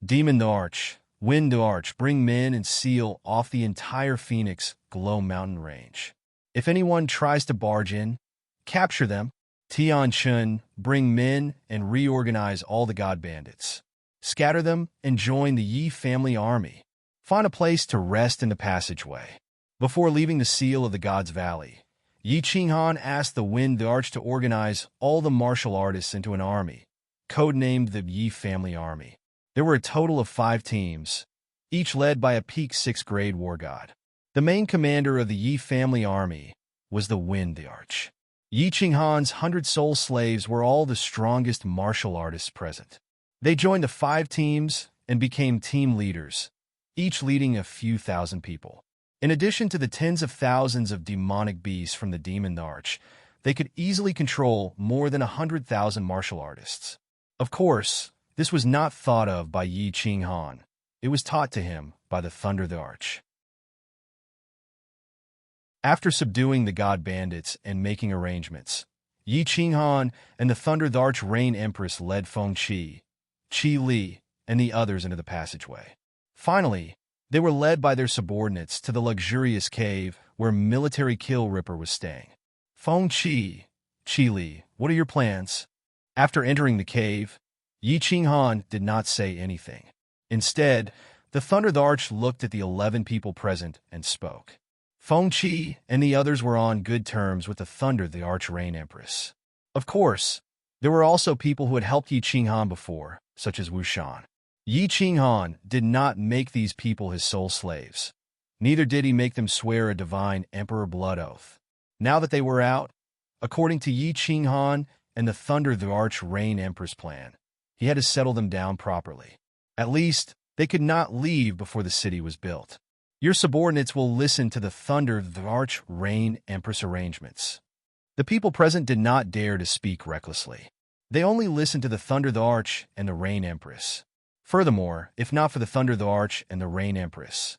S1: Demon the Arch, Wind the Arch, bring men and seal off the entire Phoenix Glow mountain range. If anyone tries to barge in, capture them. Tian Chun, bring men and reorganize all the god bandits. Scatter them and join the Yi family army. Find a place to rest in the passageway. Before leaving the seal of the God's Valley, Yi Qinghan asked the Wind the Arch to organize all the martial artists into an army, codenamed the Yi Family Army. There were a total of 5 teams, each led by a peak 6th-grade war god. The main commander of the Yi Family Army was the Wind the Arch. Yi Qinghan's 100 soul slaves were all the strongest martial artists present. They joined the 5 teams and became team leaders, each leading a few thousand people. In addition to the tens of thousands of demonic beasts from the Demon Arch, they could easily control more than 100,000 martial artists. Of course, this was not thought of by Yi Qinghan. It was taught to him by the Thunder the Arch. After subduing the god bandits and making arrangements, Yi Qinghan and the Thunder the Arch Rain Empress led Feng Qi, Qi Li, and the others into the passageway. Finally, they were led by their subordinates to the luxurious cave where Military Kill Ripper was staying. "Feng Qi, Qi Li, what are your plans?" After entering the cave, Yi Qinghan did not say anything. Instead, the Thunder the Arch looked at the 11 people present and spoke. Feng Qi and the others were on good terms with the Thunder the Arch Rain Empress. Of course, there were also people who had helped Yi Qinghan before, such as Wu Shan. Yi Qinghan did not make these people his soul slaves. Neither did he make them swear a divine emperor blood oath. Now that they were out, according to Yi Qinghan and the Thunder the Arch Rain Empress plan, he had to settle them down properly. At least, they could not leave before the city was built. Your subordinates will listen to the Thunder the Arch Rain Empress arrangements. The people present did not dare to speak recklessly. They only listened to the Thunder the Arch and the Rain Empress. Furthermore, if not for the Thunder the Arch and the Rain Empress,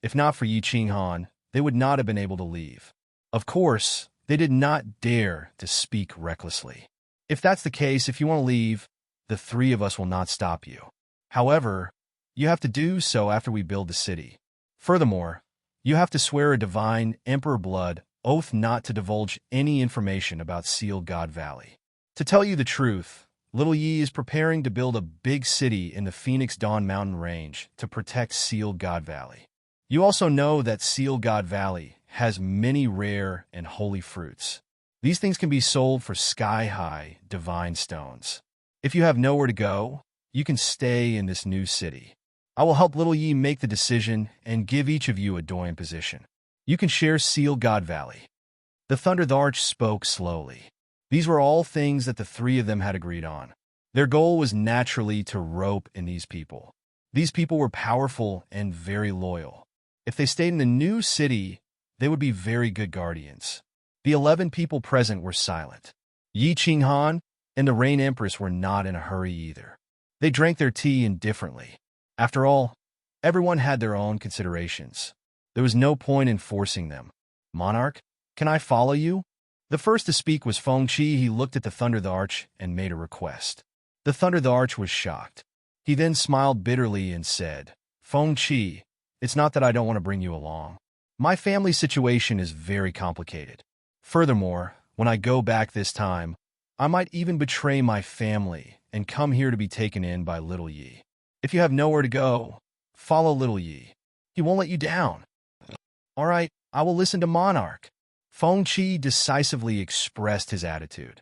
S1: if not for Yi Qinghan, they would not have been able to leave. Of course, they did not dare to speak recklessly. If that's the case, if you want to leave, the three of us will not stop you. However, you have to do so after we build the city. Furthermore, you have to swear a divine Emperor blood oath not to divulge any information about Sealed God Valley. To tell you the truth, Little Yi is preparing to build a big city in the Phoenix Dawn Mountain Range to protect Sealed God Valley. You also know that Sealed God Valley has many rare and holy fruits. These things can be sold for sky-high divine stones. If you have nowhere to go, you can stay in this new city. I will help Little Yi make the decision and give each of you a Doyen position. You can share Sealed God Valley. The Thunder the Arch spoke slowly. These were all things that the three of them had agreed on. Their goal was naturally to rope in these people. These people were powerful and very loyal. If they stayed in the new city, they would be very good guardians. The 11 people present were silent. Yi Qinghan and the Rain Empress were not in a hurry either. They drank their tea indifferently. After all, everyone had their own considerations. There was no point in forcing them. Monarch, can I follow you? The first to speak was Feng Qi. He looked at the Thunder the Arch and made a request. The Thunder the Arch was shocked. He then smiled bitterly and said, Feng Qi, it's not that I don't want to bring you along. My family situation is very complicated. Furthermore, when I go back this time, I might even betray my family and come here to be taken in by Little Yi. If you have nowhere to go, follow Little Yi. He won't let you down. All right, I will listen to Monarch. Feng Qi decisively expressed his attitude.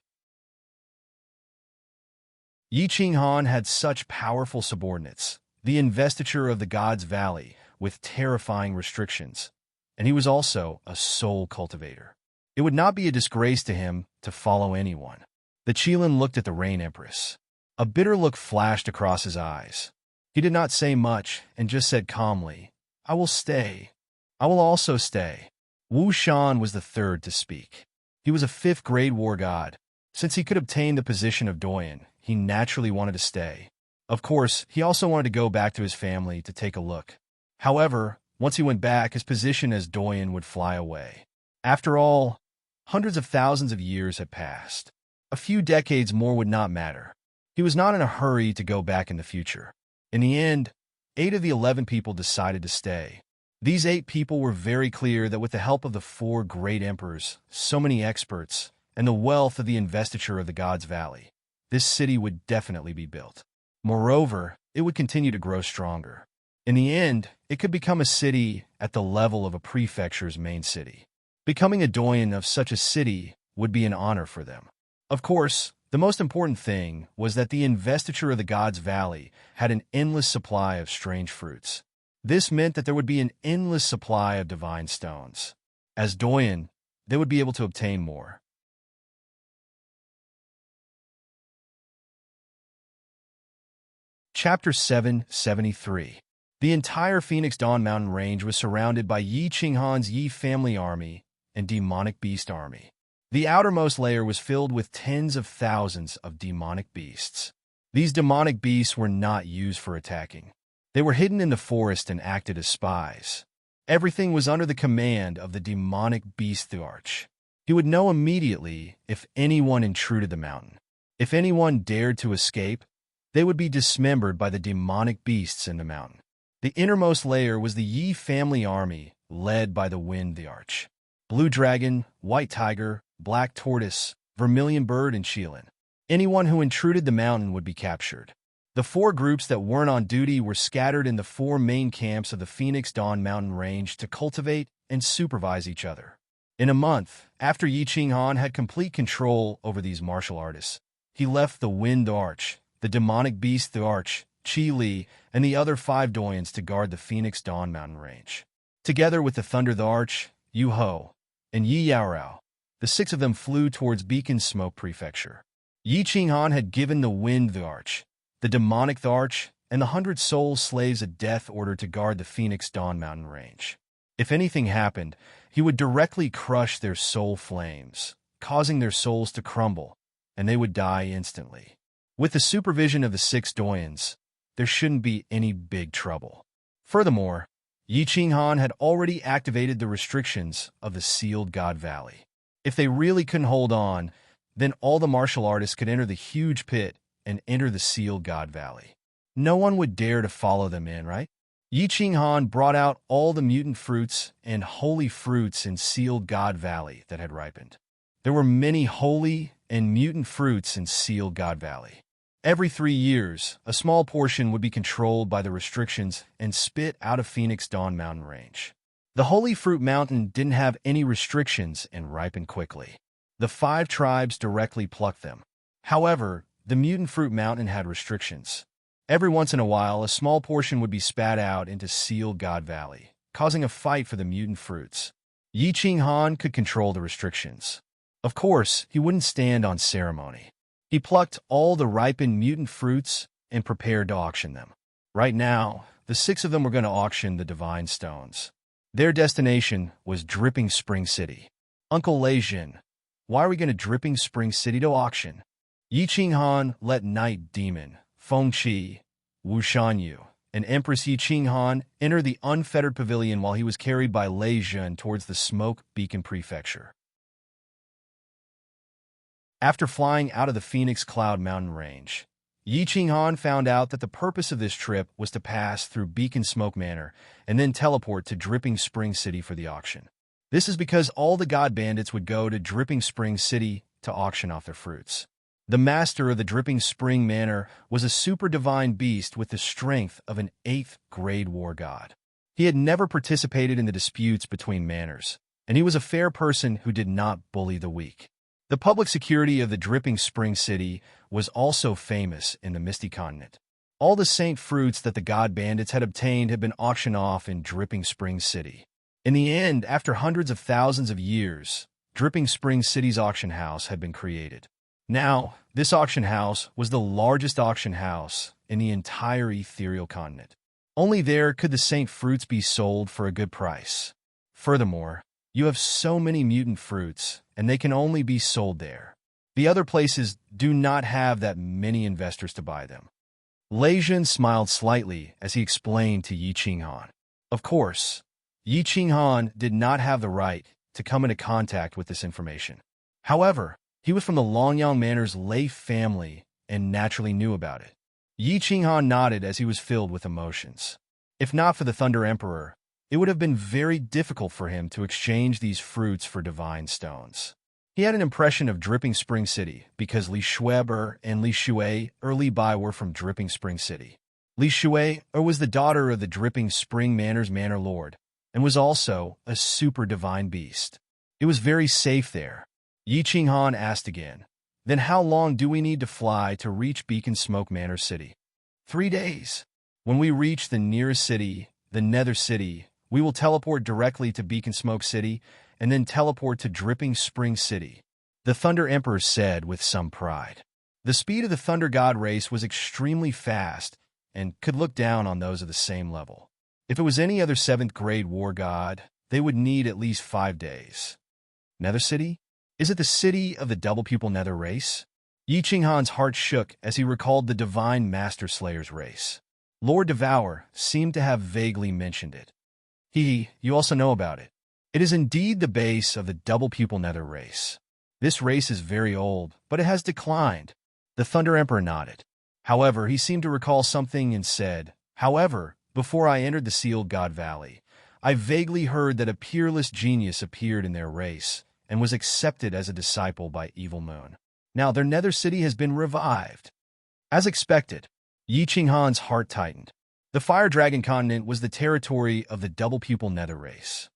S1: Yi Qinghan had such powerful subordinates, the investiture of the God's Valley, with terrifying restrictions, and he was also a soul cultivator. It would not be a disgrace to him to follow anyone. The Qilin looked at the Rain Empress. A bitter look flashed across his eyes. He did not say much and just said calmly, I will stay. I will also stay. Wu Shan was the third to speak. He was a 5th-grade war god. Since he could obtain the position of Doyen, he naturally wanted to stay. Of course, he also wanted to go back to his family to take a look. However, once he went back, his position as Doyen would fly away. After all, hundreds of thousands of years had passed. A few decades more would not matter. He was not in a hurry to go back in the future. In the end, 8 of the 11 people decided to stay. These 8 people were very clear that with the help of the 4 great emperors, so many experts, and the wealth of the investiture of the God's Valley, this city would definitely be built. Moreover, it would continue to grow stronger. In the end, it could become a city at the level of a prefecture's main city. Becoming a doyen of such a city would be an honor for them. Of course, the most important thing was that the investiture of the God's Valley had an endless supply of strange fruits. This meant that there would be an endless supply of divine stones. As doyen, they would be able to obtain more. Chapter 773. The entire Phoenix Dawn Mountain Range was surrounded by Yi Qinghan's Yi family army and demonic beast army. The outermost layer was filled with tens of thousands of demonic beasts. These demonic beasts were not used for attacking. They were hidden in the forest and acted as spies. Everything was under the command of the demonic beast the Arch. He would know immediately if anyone intruded the mountain. If anyone dared to escape, they would be dismembered by the demonic beasts in the mountain. The innermost layer was the Yi family army, led by the Wind the Arch. Blue Dragon, White Tiger, Black Tortoise, Vermilion Bird, and Qilin. Anyone who intruded the mountain would be captured. The 4 groups that weren't on duty were scattered in the 4 main camps of the Phoenix Dawn Mountain Range to cultivate and supervise each other. In a month, after Yi Qinghan had complete control over these martial artists, he left the Wind the Arch, the demonic beast the Arch, Qi Li, and the other 5 doyens to guard the Phoenix Dawn Mountain Range. Together with the Thunder the Arch, Yu Ho, and Yi Yaorao, the 6 of them flew towards Beacon Smoke Prefecture. Yi Qinghan had given the Wind the Arch, the demonic the Arch, and the 100 soul slaves a death order to guard the Phoenix Dawn Mountain Range. If anything happened, he would directly crush their soul flames, causing their souls to crumble, and they would die instantly. With the supervision of the 6 doyens, there shouldn't be any big trouble. Furthermore, Yi Qinghan had already activated the restrictions of the Sealed God Valley. If they really couldn't hold on, then all the martial artists could enter the huge pit and enter the Sealed God Valley. No one would dare to follow them in, right? Yi Qinghan brought out all the mutant fruits and holy fruits in Sealed God Valley that had ripened. There were many holy and mutant fruits in Sealed God Valley. Every 3 years, a small portion would be controlled by the restrictions and spit out of Phoenix Dawn Mountain Range. The Holy Fruit Mountain didn't have any restrictions and ripened quickly. The 5 tribes directly plucked them. However, the Mutant Fruit Mountain had restrictions. Every once in a while, a small portion would be spat out into Sealed God Valley, causing a fight for the mutant fruits. Yi Qinghan could control the restrictions. Of course, he wouldn't stand on ceremony. He plucked all the ripened mutant fruits and prepared to auction them. Right now, the 6 of them were going to auction the divine stones. Their destination was Dripping Spring City. Uncle Lei Jin, why are we going to Dripping Spring City to auction? Yi Qinghan let Night Demon, Feng Qi, Wu Shanyu, and Empress Yi Qinghan enter the unfettered pavilion while he was carried by Lei Jin towards the Smoke Beacon Prefecture. After flying out of the Phoenix Cloud Mountain Range, Yi Qinghan found out that the purpose of this trip was to pass through Beacon Smoke Manor and then teleport to Dripping Spring City for the auction. This is because all the god bandits would go to Dripping Spring City to auction off their fruits. The master of the Dripping Spring Manor was a super divine beast with the strength of an 8th grade war god. He had never participated in the disputes between manors, and he was a fair person who did not bully the weak. The public security of the Dripping Spring City was also famous in the Misty Continent. All the saint fruits that the god bandits had obtained had been auctioned off in Dripping Spring City. In the end, after hundreds of thousands of years, Dripping Spring City's auction house had been created. Now, this auction house was the largest auction house in the entire ethereal continent. Only there could the saint fruits be sold for a good price. Furthermore, you have so many mutant fruits, and they can only be sold there. The other places do not have that many investors to buy them. Lei Jin smiled slightly as he explained to Yi Qinghan. Of course, Yi Qinghan did not have the right to come into contact with this information. However, he was from the Longyang Manor's Lei family and naturally knew about it. Yi Qinghan nodded as he was filled with emotions. If not for the Thunder Emperor, it would have been very difficult for him to exchange these fruits for divine stones. He had an impression of Dripping Spring City because Li Shueber and Li Shui Li Bai were from Dripping Spring City. Li Shui was the daughter of the Dripping Spring Manor's Manor Lord and was also a super divine beast. It was very safe there. Yi Qinghan asked again, "Then how long do we need to fly to reach Beacon Smoke Manor City?" 3 days. When we reach the nearest city, the Nether City, we will teleport directly to Beacon Smoke City and then teleport to Dripping Spring City, the Thunder Emperor said with some pride. The speed of the Thunder God race was extremely fast and could look down on those of the same level. If it was any other 7th grade war god, they would need at least 5 days. Nether City? Is it the city of the double pupil Nether race? Yi Qinghan's heart shook as he recalled the Divine Master Slayer's race. Lord Devour seemed to have vaguely mentioned it. You also know about it. It is indeed the base of the double pupil Nether race. This race is very old, but it has declined. The Thunder Emperor nodded. However, he seemed to recall something and said, "However, before I entered the Sealed God Valley, I vaguely heard that a peerless genius appeared in their race and was accepted as a disciple by Evil Moon. Now their Nether City has been revived." As expected, Yi Qinghan's heart tightened. The Fire Dragon Continent was the territory of the double pupil Nether race.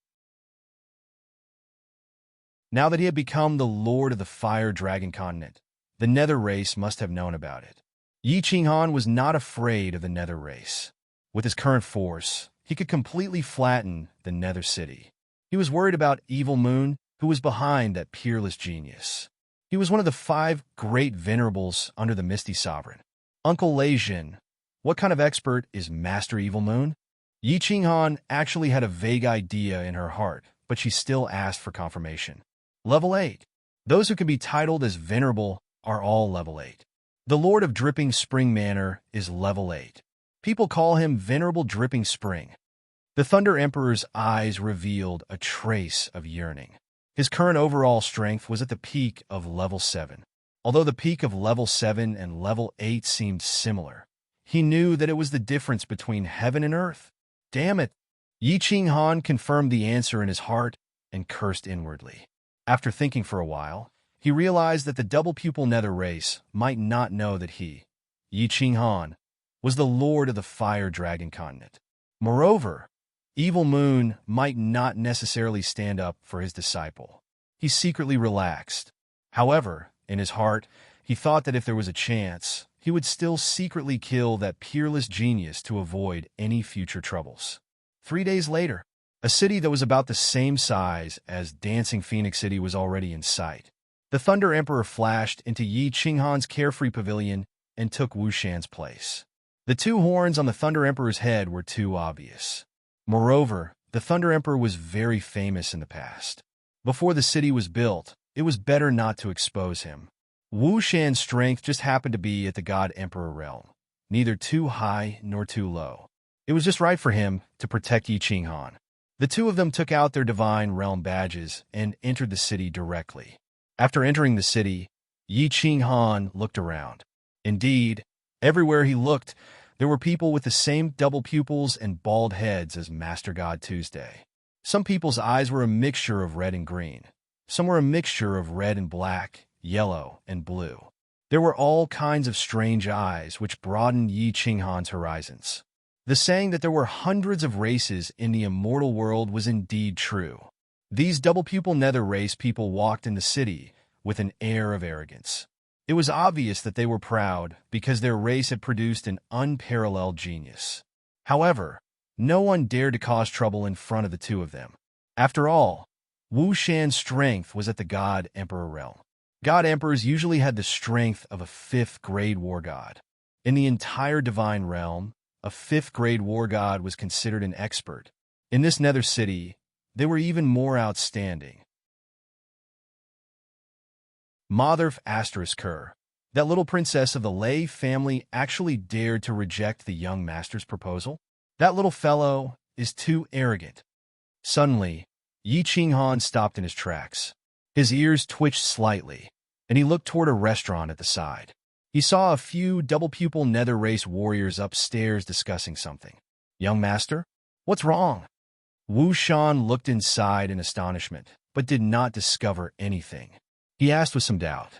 S1: Now that he had become the Lord of the Fire Dragon Continent, the Nether race must have known about it. Yi Qinghan was not afraid of the Nether race. With his current force, he could completely flatten the Nether City. He was worried about Evil Moon, who was behind that peerless genius. He was one of the 5 great venerables under the Misty Sovereign. Uncle Lei Jin, what kind of expert is Master Evil Moon? Yi Qinghan actually had a vague idea in her heart, but she still asked for confirmation. Level 8. Those who can be titled as venerable are all level 8. The Lord of Dripping Spring Manor is level 8. People call him Venerable Dripping Spring. The Thunder Emperor's eyes revealed a trace of yearning. His current overall strength was at the peak of level 7. Although the peak of level 7 and level 8 seemed similar, he knew that it was the difference between heaven and earth. Damn it! Yi Qinghan confirmed the answer in his heart and cursed inwardly. After thinking for a while, he realized that the double-pupil nether race might not know that he, Yi Qinghan, was the lord of the fire dragon continent. Moreover, Evil Moon might not necessarily stand up for his disciple. He secretly relaxed. However, in his heart, he thought that if there was a chance, he would still secretly kill that peerless genius to avoid any future troubles. 3 days later, a city that was about the same size as Dancing Phoenix City was already in sight. The Thunder Emperor flashed into Yi Qinghan's carefree pavilion and took Wu Shan's place. The two horns on the Thunder Emperor's head were too obvious. Moreover, the Thunder Emperor was very famous in the past. Before the city was built, it was better not to expose him. Wu Shan's strength just happened to be at the God Emperor realm, neither too high nor too low. It was just right for him to protect Yi Qinghan. The two of them took out their divine realm badges and entered the city directly. After entering the city, Yi Qinghan looked around. Indeed, everywhere he looked, there were people with the same double pupils and bald heads as Master God Tuesday. Some people's eyes were a mixture of red and green. Some were a mixture of red and black, yellow and blue. There were all kinds of strange eyes which broadened Yi Qinghan's horizons. The saying that there were hundreds of races in the immortal world was indeed true. These double-pupil nether race people walked in the city with an air of arrogance. It was obvious that they were proud because their race had produced an unparalleled genius. However, no one dared to cause trouble in front of the two of them. After all, Wu Shan's strength was at the God Emperor realm. God Emperors usually had the strength of a 5th-grade war god. In the entire divine realm, a 5th-grade war god was considered an expert. In this nether city, they were even more outstanding. Motherf Asterisker, that little princess of the Lei family, actually dared to reject the young master's proposal? That little fellow is too arrogant. Suddenly, Yi Qinghan stopped in his tracks. His ears twitched slightly, and he looked toward a restaurant at the side. He saw a few double-pupil nether race warriors upstairs discussing something. Young master? What's wrong? Wu Shan looked inside in astonishment, but did not discover anything. He asked with some doubt.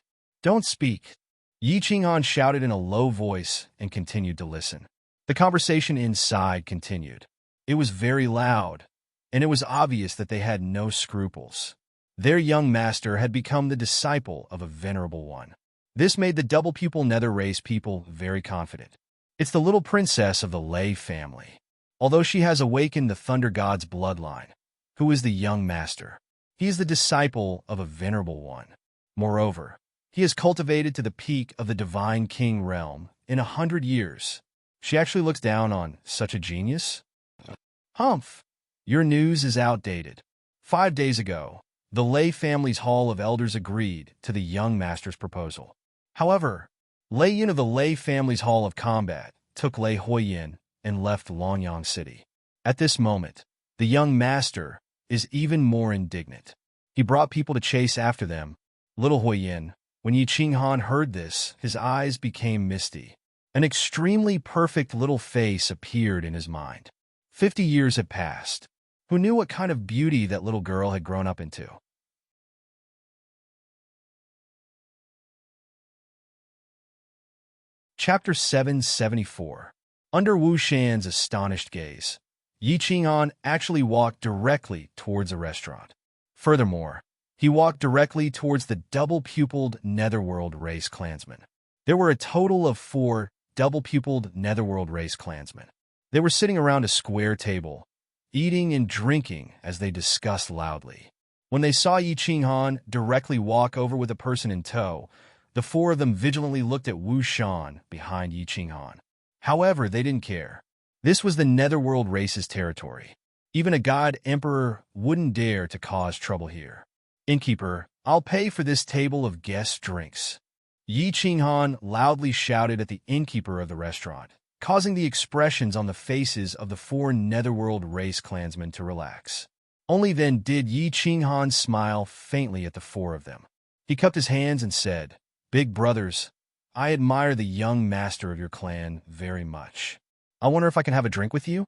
S1: Don't speak. Yi Qinghan shouted in a low voice and continued to listen. The conversation inside continued. It was very loud, and it was obvious that they had no scruples. Their young master had become the disciple of a venerable one. This made the double-pupil nether race people very confident. It's the little princess of the Lei family. Although she has awakened the Thunder God's bloodline, who is the young master. He is the disciple of a venerable one. Moreover, he is cultivated to the peak of the divine king realm in 100 years. She actually looks down on such a genius? Humph! Your news is outdated. 5 days ago, the Lei family's Hall of Elders agreed to the young master's proposal. However, Lei Yin of the Lei family's Hall of Combat took Lei Huoyin and left Longyang City. At this moment, the young master is even more indignant. He brought people to chase after them. Little Huoyin, when Yi Qinghan heard this, his eyes became misty. An extremely perfect little face appeared in his mind. 50 years had passed. Who knew what kind of beauty that little girl had grown up into? Chapter 774. Under Wu Shan's astonished gaze, Yi Qinghan actually walked directly towards a restaurant. Furthermore, he walked directly towards the double-pupiled Netherworld race clansmen. There were a total of 4 double-pupiled Netherworld race clansmen. They were sitting around a square table, eating and drinking as they discussed loudly. When they saw Yi Qinghan directly walk over with a person in tow, the 4 of them vigilantly looked at Wu Shan behind Yi Qinghan. However, they didn't care. This was the Netherworld race's territory. Even a god emperor wouldn't dare to cause trouble here. Innkeeper, I'll pay for this table of guest drinks. Yi Qinghan loudly shouted at the innkeeper of the restaurant, causing the expressions on the faces of the four netherworld race clansmen to relax. Only then did Yi Qinghan smile faintly at the four of them. He cupped his hands and said, "Big brothers, I admire the young master of your clan very much. I wonder if I can have a drink with you?"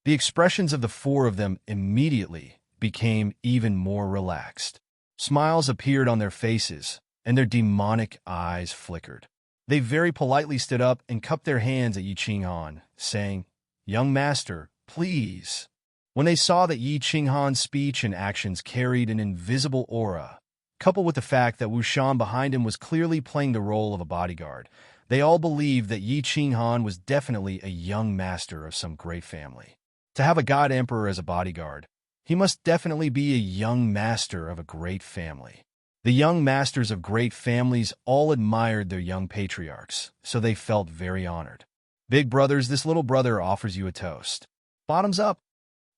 S1: The expressions of the four of them immediately became even more relaxed. Smiles appeared on their faces, and their demonic eyes flickered. They very politely stood up and cupped their hands at Yi Qinghan, saying, "Young master, please." When they saw that Yi Qinghan's speech and actions carried an invisible aura, coupled with the fact that Wu Shan behind him was clearly playing the role of a bodyguard, they all believed that Yi Qinghan was definitely a young master of some great family. To have a god emperor as a bodyguard, he must definitely be a young master of a great family. The young masters of great families all admired their young patriarchs, so they felt very honored. "Big brothers, this little brother offers you a toast. Bottoms up."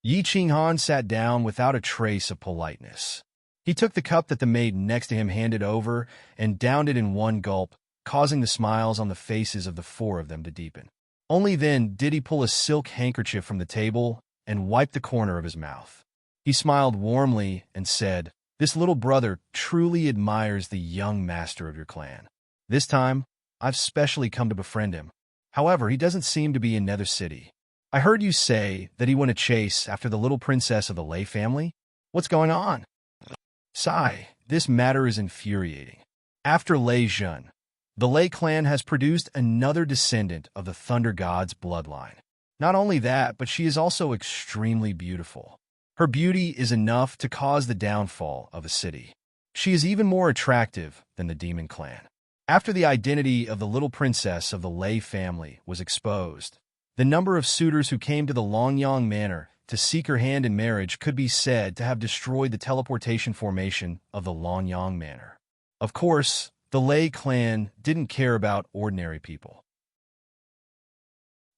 S1: Yi Qinghan sat down without a trace of politeness. He took the cup that the maid next to him handed over and downed it in one gulp, causing the smiles on the faces of the four of them to deepen. Only then did he pull a silk handkerchief from the table and wipe the corner of his mouth. He smiled warmly and said, "This little brother truly admires the young master of your clan. This time, I've specially come to befriend him. However, he doesn't seem to be in Nether City. I heard you say that he went a chase after the little princess of the Lei family. What's going on?" Sigh, this matter is infuriating. After Lei Zhen, the Lei clan has produced another descendant of the Thunder God's bloodline. Not only that, but she is also extremely beautiful. Her beauty is enough to cause the downfall of a city. She is even more attractive than the Demon Clan. After the identity of the little princess of the Lei family was exposed, the number of suitors who came to the Longyang Manor to seek her hand in marriage could be said to have destroyed the teleportation formation of the Longyang Manor. Of course, the Lei clan didn't care about ordinary people.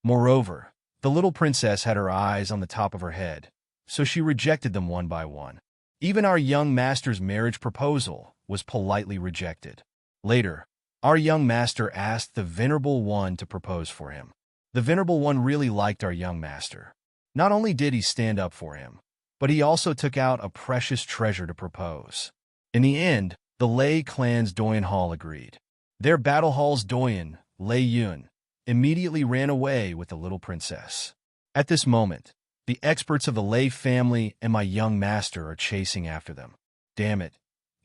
S1: Moreover, the little princess had her eyes on the top of her head, so she rejected them one by one. Even our young master's marriage proposal was politely rejected. Later, our young master asked the Venerable One to propose for him. The Venerable One really liked our young master. Not only did he stand up for him, but he also took out a precious treasure to propose. In the end, the Lei clan's Doyen Hall agreed. Their battle hall's Doyen, Lei Yun, immediately ran away with the little princess. At this moment, the experts of the Lei family and my young master are chasing after them. Damn it,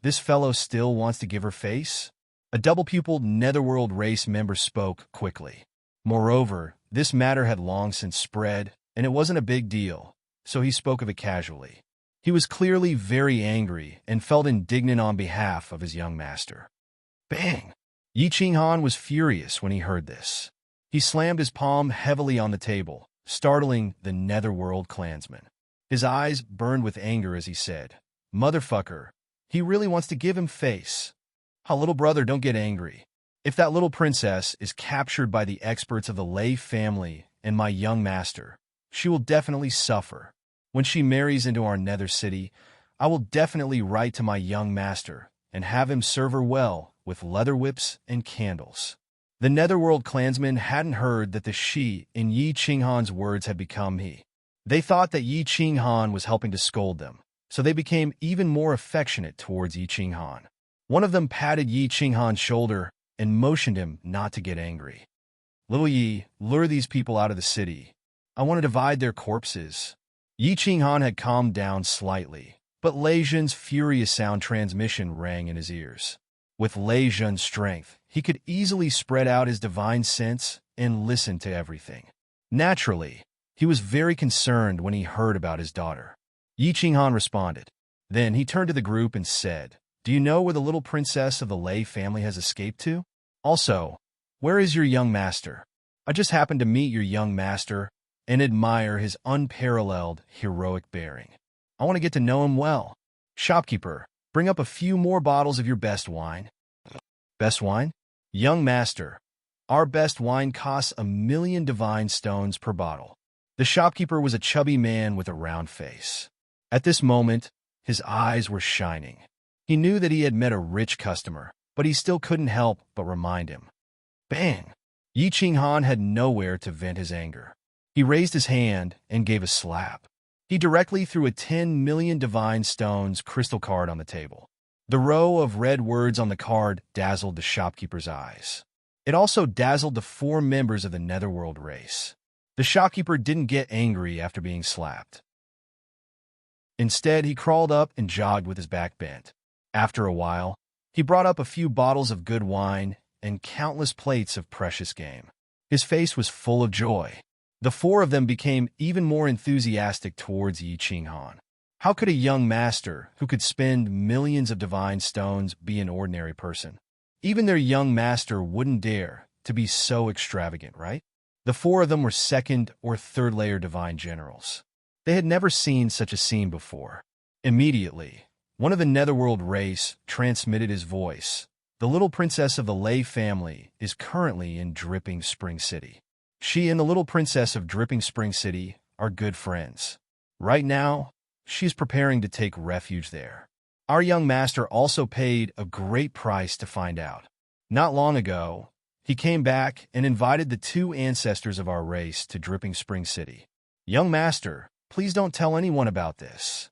S1: this fellow still wants to give her face? A double-pupiled netherworld race member spoke quickly. Moreover, this matter had long since spread, and it wasn't a big deal, so he spoke of it casually. He was clearly very angry and felt indignant on behalf of his young master. Bang! Yi Qinghan was furious when he heard this. He slammed his palm heavily on the table, startling the netherworld clansman. His eyes burned with anger as he said, "Motherfucker, he really wants to give him face. How, little brother, don't get angry. If that little princess is captured by the experts of the Lei family and my young master, she will definitely suffer. When she marries into our nether city, I will definitely write to my young master and have him serve her well with leather whips and candles." The netherworld clansmen hadn't heard that the she in Yi Qinghan's words had become he. They thought that Yi Qinghan was helping to scold them, so they became even more affectionate towards Yi Qinghan. One of them patted Yi Qinghan's shoulder and motioned him not to get angry. "Little Yi, lure these people out of the city. I want to divide their corpses." Yi Qinghan had calmed down slightly, but Lei Zhen's furious sound transmission rang in his ears. With Lei Zhen's strength, he could easily spread out his divine sense and listen to everything. Naturally, he was very concerned when he heard about his daughter. Yi Qinghan responded. Then he turned to the group and said, "Do you know where the little princess of the Lei family has escaped to? Also, where is your young master? I just happened to meet your young master and admire his unparalleled heroic bearing. I want to get to know him well. Shopkeeper, bring up a few more bottles of your best wine." "Best wine? Young master, our best wine costs 1,000,000 divine stones per bottle." The shopkeeper was a chubby man with a round face. At this moment, his eyes were shining. He knew that he had met a rich customer, but he still couldn't help but remind him. Bang! Yi Qinghan had nowhere to vent his anger. He raised his hand and gave a slap. He directly threw a 10 million divine stones crystal card on the table. The row of red words on the card dazzled the shopkeeper's eyes. It also dazzled the 4 members of the Netherworld race. The shopkeeper didn't get angry after being slapped. Instead, he crawled up and jogged with his back bent. After a while, he brought up a few bottles of good wine and countless plates of precious game. His face was full of joy. The 4 of them became even more enthusiastic towards Yi Qinghan. How could a young master who could spend millions of divine stones be an ordinary person? Even their young master wouldn't dare to be so extravagant, right? The 4 of them were 2nd or 3rd layer divine generals. They had never seen such a scene before. Immediately, one of the Netherworld race transmitted his voice. The little princess of the Lei family is currently in Dripping Spring City. She and the little princess of Dripping Spring City are good friends. Right now, she is preparing to take refuge there. Our young master also paid a great price to find out. Not long ago, he came back and invited the 2 ancestors of our race to Dripping Spring City. Young master, please don't tell anyone about this.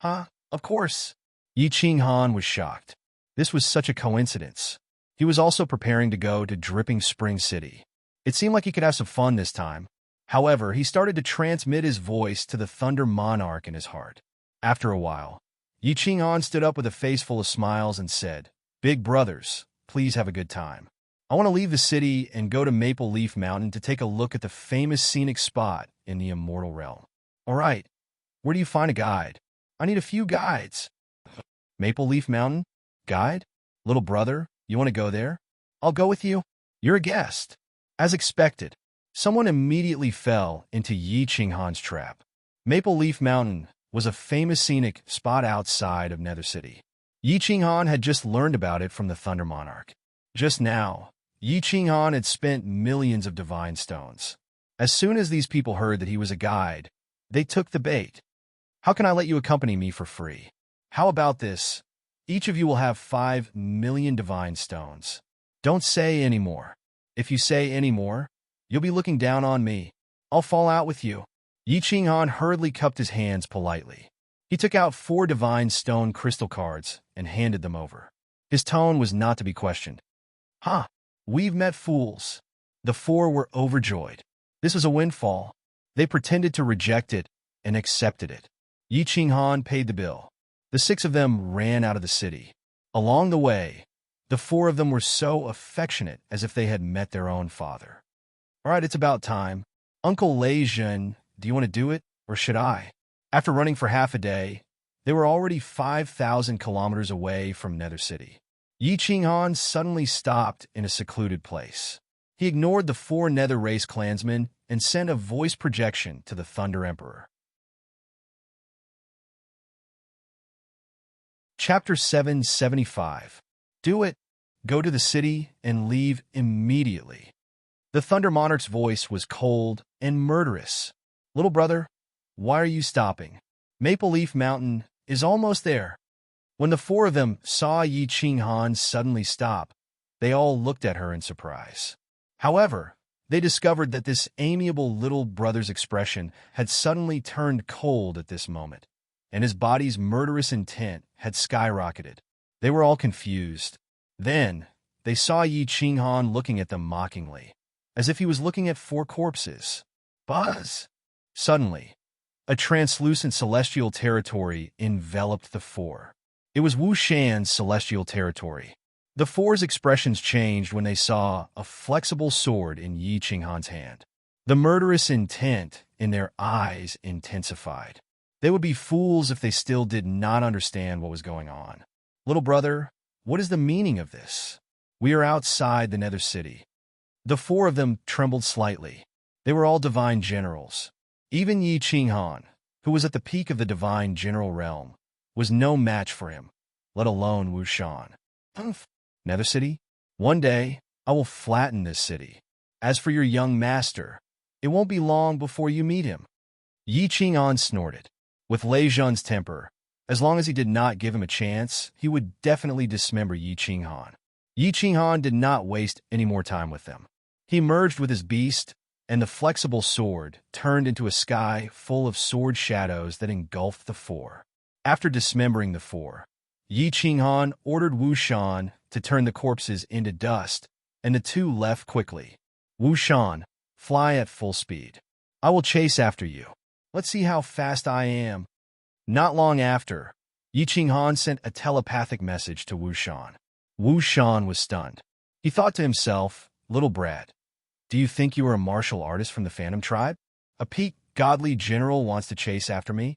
S1: Huh? Of course. Yi Qinghan was shocked. This was such a coincidence. He was also preparing to go to Dripping Spring City. It seemed like he could have some fun this time. However, he started to transmit his voice to the Thunder Monarch in his heart. After a while, Yi Qinghan stood up with a face full of smiles and said, "Big brothers, please have a good time. I want to leave the city and go to Maple Leaf Mountain to take a look at the famous scenic spot in the Immortal Realm." "All right, where do you find a guide?" "I need a few guides." "Maple Leaf Mountain? Guide? Little brother, you want to go there?" "I'll go with you." "You're a guest." As expected, someone immediately fell into Yi Qinghan's trap. Maple Leaf Mountain was a famous scenic spot outside of Nether City. Yi Qinghan had just learned about it from the Thunder Monarch. Just now, Yi Qinghan had spent millions of divine stones. As soon as these people heard that he was a guide, they took the bait. "How can I let you accompany me for free? How about this? Each of you will have 5 million divine stones. Don't say any more. If you say any more, you'll be looking down on me. I'll fall out with you." Yi Qinghan hurriedly cupped his hands politely. He took out 4 divine stone crystal cards and handed them over. His tone was not to be questioned. "Huh, we've met fools." The 4 were overjoyed. This was a windfall. They pretended to reject it and accepted it. Yi Qinghan paid the bill. The 6 of them ran out of the city. Along the way, the 4 of them were so affectionate as if they had met their own father. "All right, it's about time. Uncle Lei Zhen, do you want to do it, or should I?" After running for half a day, they were already 5,000 kilometers away from Nether City. Yi Qinghan suddenly stopped in a secluded place. He ignored the 4 Nether race clansmen and sent a voice projection to the Thunder Emperor. Chapter 775. Do it. Go to the city and leave immediately. The Thunder Monarch's voice was cold and murderous. "Little brother, why are you stopping? Maple Leaf Mountain is almost there." When the 4 of them saw Yi Qinghan suddenly stop, they all looked at her in surprise. However, they discovered that this amiable little brother's expression had suddenly turned cold at this moment, and his body's murderous intent had skyrocketed. They were all confused. Then, they saw Yi Qinghan looking at them mockingly, as if he was looking at 4 corpses. Buzz! Suddenly, a translucent celestial territory enveloped the 4. It was Wu Shan's celestial territory. The 4's expressions changed when they saw a flexible sword in Yi Qinghan's hand. The murderous intent in their eyes intensified. They would be fools if they still did not understand what was going on. "Little brother, what is the meaning of this? We are outside the Nether City." The 4 of them trembled slightly. They were all divine generals. Even Yi Qinghan, who was at the peak of the divine general realm, was no match for him, let alone Wu Shan. "Humph. Nether City? One day, I will flatten this city. As for your young master, it won't be long before you meet him." Yi Qinghan snorted. With Lei Zhen's temper, As long as he did not give him a chance, he would definitely dismember Yi Qinghan. Yi Qinghan did not waste any more time with them. He merged with his beast, and the flexible sword turned into a sky full of sword shadows that engulfed the four. After dismembering the four, Yi Qinghan ordered Wu Shan to turn the corpses into dust, and the two left quickly. Wu Shan, fly at full speed. I will chase after you. Let's see how fast I am. Not long after, Yi Qinghan sent a telepathic message to Wu Shan. Wu Shan was stunned. He thought to himself, "Little brat, do you think you are a martial artist from the Phantom Tribe? A peak godly general wants to chase after me?"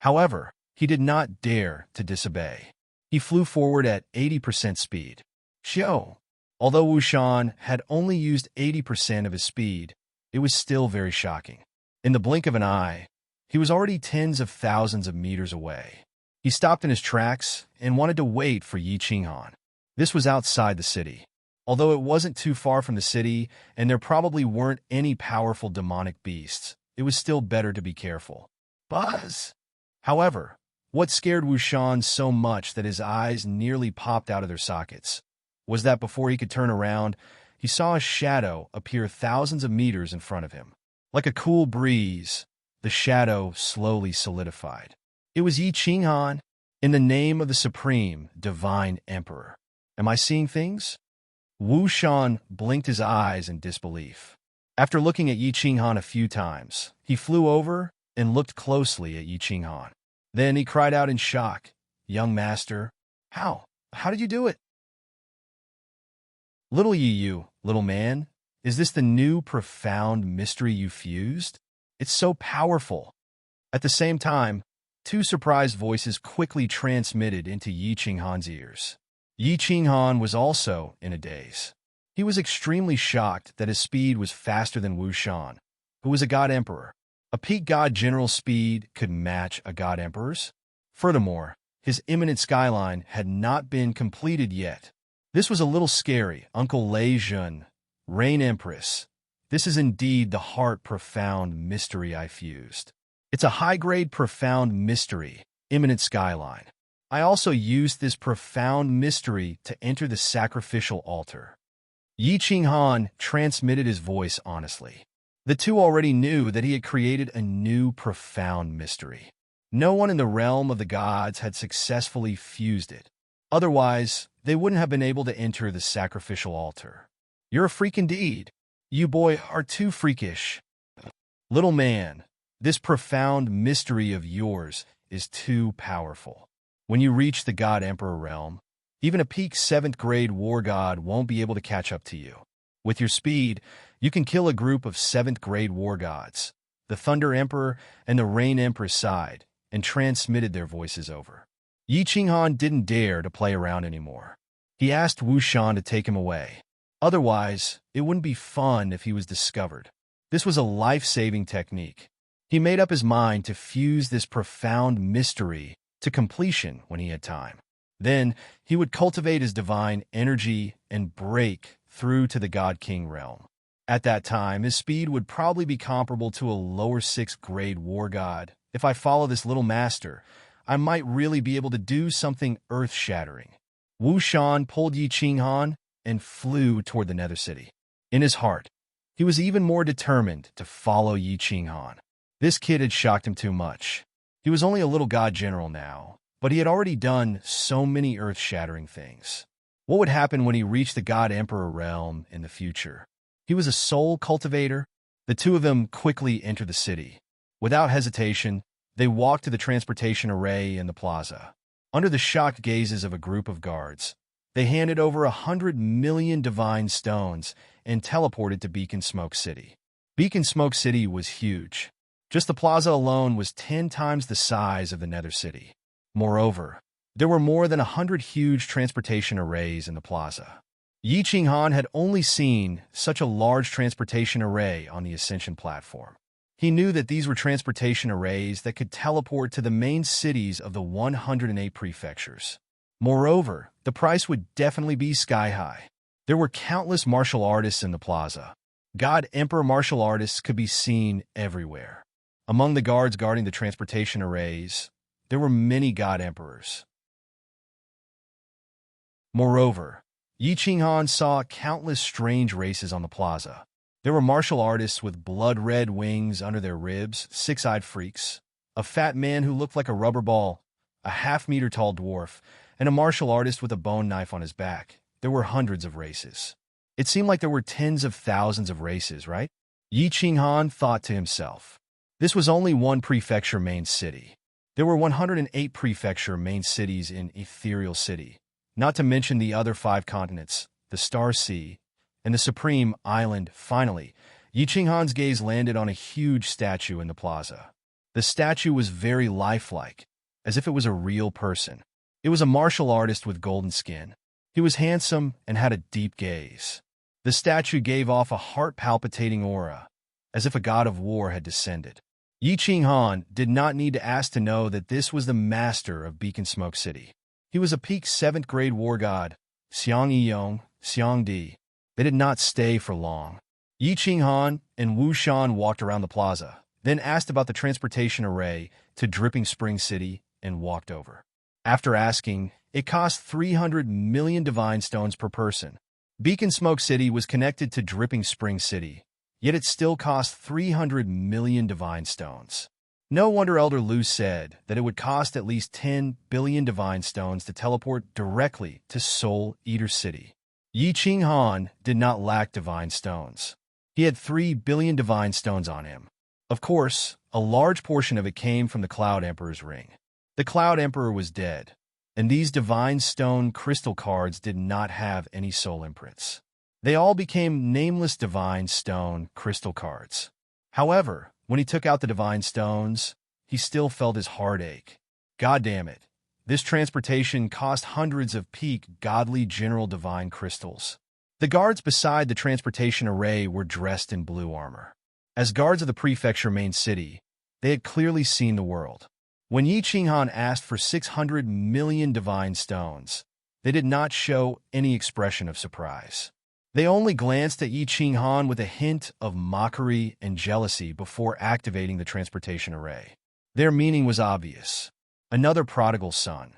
S1: However, he did not dare to disobey. He flew forward at 80% speed. Xiao. Although Wu Shan had only used 80% of his speed, it was still very shocking. In the blink of an eye, he was already tens of thousands of meters away. He stopped in his tracks and wanted to wait for Yi Qinghan. This was outside the city. Although it wasn't too far from the city, and there probably weren't any powerful demonic beasts, it was still better to be careful. Buzz! However, what scared Wu Shan so much that his eyes nearly popped out of their sockets was that before he could turn around, he saw a shadow appear thousands of meters in front of him. Like a cool breeze, the shadow slowly solidified. It was Yi Qinghan, in the name of the Supreme Divine Emperor. Am I seeing things? Wu Shan blinked his eyes in disbelief. After looking at Yi Qinghan a few times, he flew over and looked closely at Yi Qinghan. Then he cried out in shock, "Young master, how did you do it?" "Little you, little man, is this the new profound mystery you fused? It's so powerful." At the same time, two surprised voices quickly transmitted into Yi Qinghan's ears. Yi Qinghan was also in a daze. He was extremely shocked that his speed was faster than Wu Shan, who was a god emperor. A peak god general's speed could match a god emperor's. Furthermore, his imminent skyline had not been completed yet. This was a little scary. Uncle Lei Jun, Rain Empress. This is indeed the heart-profound mystery I fused. It's a high-grade profound mystery, imminent skyline. I also used this profound mystery to enter the sacrificial altar. Yi Qinghan transmitted his voice honestly. The two already knew that he had created a new profound mystery. No one in the realm of the gods had successfully fused it. Otherwise, they wouldn't have been able to enter the sacrificial altar. You're a freak indeed. You boy are too freakish. Little man, this profound mystery of yours is too powerful. When you reach the God Emperor realm, even a peak 7th grade war god won't be able to catch up to you. With your speed, you can kill a group of 7th grade war gods, the Thunder Emperor and the Rain Empress side, and transmitted their voices over. Yi Qinghan didn't dare to play around anymore. He asked Wu Shan to take him away. Otherwise, it wouldn't be fun if he was discovered. This was a life-saving technique. He made up his mind to fuse this profound mystery to completion when he had time. Then, he would cultivate his divine energy and break through to the God King realm. At that time, his speed would probably be comparable to a lower 6th grade war god. If I follow this little master, I might really be able to do something earth-shattering. Wu Shan pulled Yi Qinghan and flew toward the Nether City. In his heart, he was even more determined to follow Yi Qinghan. This kid had shocked him too much. He was only a little god general now, but he had already done so many earth-shattering things. What would happen when he reached the God Emperor realm in the future? He was a soul cultivator. The two of them quickly entered the city. Without hesitation, they walked to the transportation array in the plaza. Under the shocked gazes of a group of guards, they handed over 100 million divine stones and teleported to Beacon Smoke City. Beacon Smoke City was huge. Just the plaza alone was 10 times the size of the Nether City. Moreover, there were more than 100 huge transportation arrays in the plaza. Yi Qinghan had only seen such a large transportation array on the Ascension platform. He knew that these were transportation arrays that could teleport to the main cities of the 108 prefectures. Moreover, the price would definitely be sky-high. There were countless martial artists in the plaza. God Emperor martial artists could be seen everywhere. Among the guards guarding the transportation arrays, there were many god emperors. Moreover, Yi Qinghan saw countless strange races on the plaza. There were martial artists with blood-red wings under their ribs, six-eyed freaks, a fat man who looked like a rubber ball, a half-meter-tall dwarf, and a martial artist with a bone knife on his back. There were hundreds of races. It seemed like there were tens of thousands of races, right? Yi Qinghan thought to himself. This was only one prefecture main city. There were 108 prefecture main cities in Ethereal City, not to mention the other 5 continents, the Star Sea, and the Supreme Island. Finally, Yi Qinghan's gaze landed on a huge statue in the plaza. The statue was very lifelike, as if it was a real person. It was a martial artist with golden skin. He was handsome and had a deep gaze. The statue gave off a heart-palpitating aura, as if a god of war had descended. Yi Qinghan did not need to ask to know that this was the master of Beacon Smoke City. He was a peak 7th grade war god, Xiang Yiyong, Xiang Di. They did not stay for long. Yi Qinghan and Wu Shan walked around the plaza, then asked about the transportation array to Dripping Spring City and walked over. After asking, it cost 300 million divine stones per person. Beacon Smoke City was connected to Dripping Spring City, yet it still cost 300 million divine stones. No wonder Elder Lu said that it would cost at least 10 billion divine stones to teleport directly to Soul Eater City. Yi Qinghan did not lack divine stones. He had 3 billion divine stones on him. Of course, a large portion of it came from the Cloud Emperor's ring. The Cloud Emperor was dead, and these divine stone crystal cards did not have any soul imprints. They all became nameless divine stone crystal cards. However, when he took out the divine stones, he still felt his heart ache. God damn it. This transportation cost hundreds of peak godly general divine crystals. The guards beside the transportation array were dressed in blue armor. As guards of the prefecture main city, they had clearly seen the world. When Yi Qinghan asked for 600 million divine stones, they did not show any expression of surprise. They only glanced at Yi Qinghan with a hint of mockery and jealousy before activating the transportation array. Their meaning was obvious. Another prodigal son.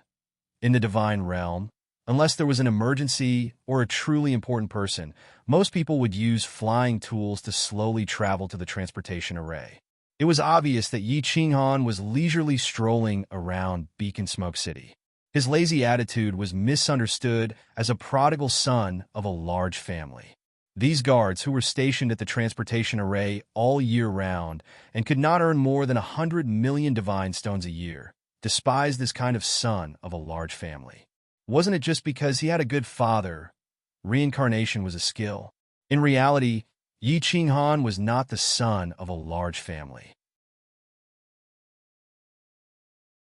S1: In the divine realm, unless there was an emergency or a truly important person, most people would use flying tools to slowly travel to the transportation array. It was obvious that Yi Qinghan was leisurely strolling around Beacon Smoke City. His lazy attitude was misunderstood as a prodigal son of a large family. These guards, who were stationed at the transportation array all year round and could not earn more than 100 million divine stones a year, despised this kind of son of a large family. Wasn't it just because he had a good father? Reincarnation was a skill. In reality, Yi Qinghan was not the son of a large family.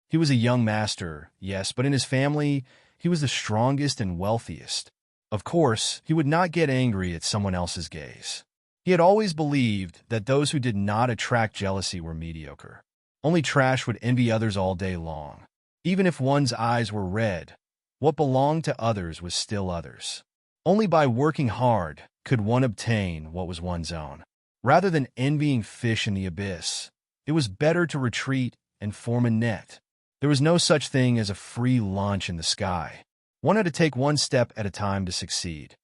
S1: He was a young master, yes, but in his family, he was the strongest and wealthiest. Of course, he would not get angry at someone else's gaze. He had always believed that those who did not attract jealousy were mediocre. Only trash would envy others all day long. Even if one's eyes were red, what belonged to others was still others. Only by working hard could one obtain what was one's own. Rather than envying fish in the abyss, it was better to retreat and form a net. There was no such thing as a free lunch in the sky. One had to take one step at a time to succeed.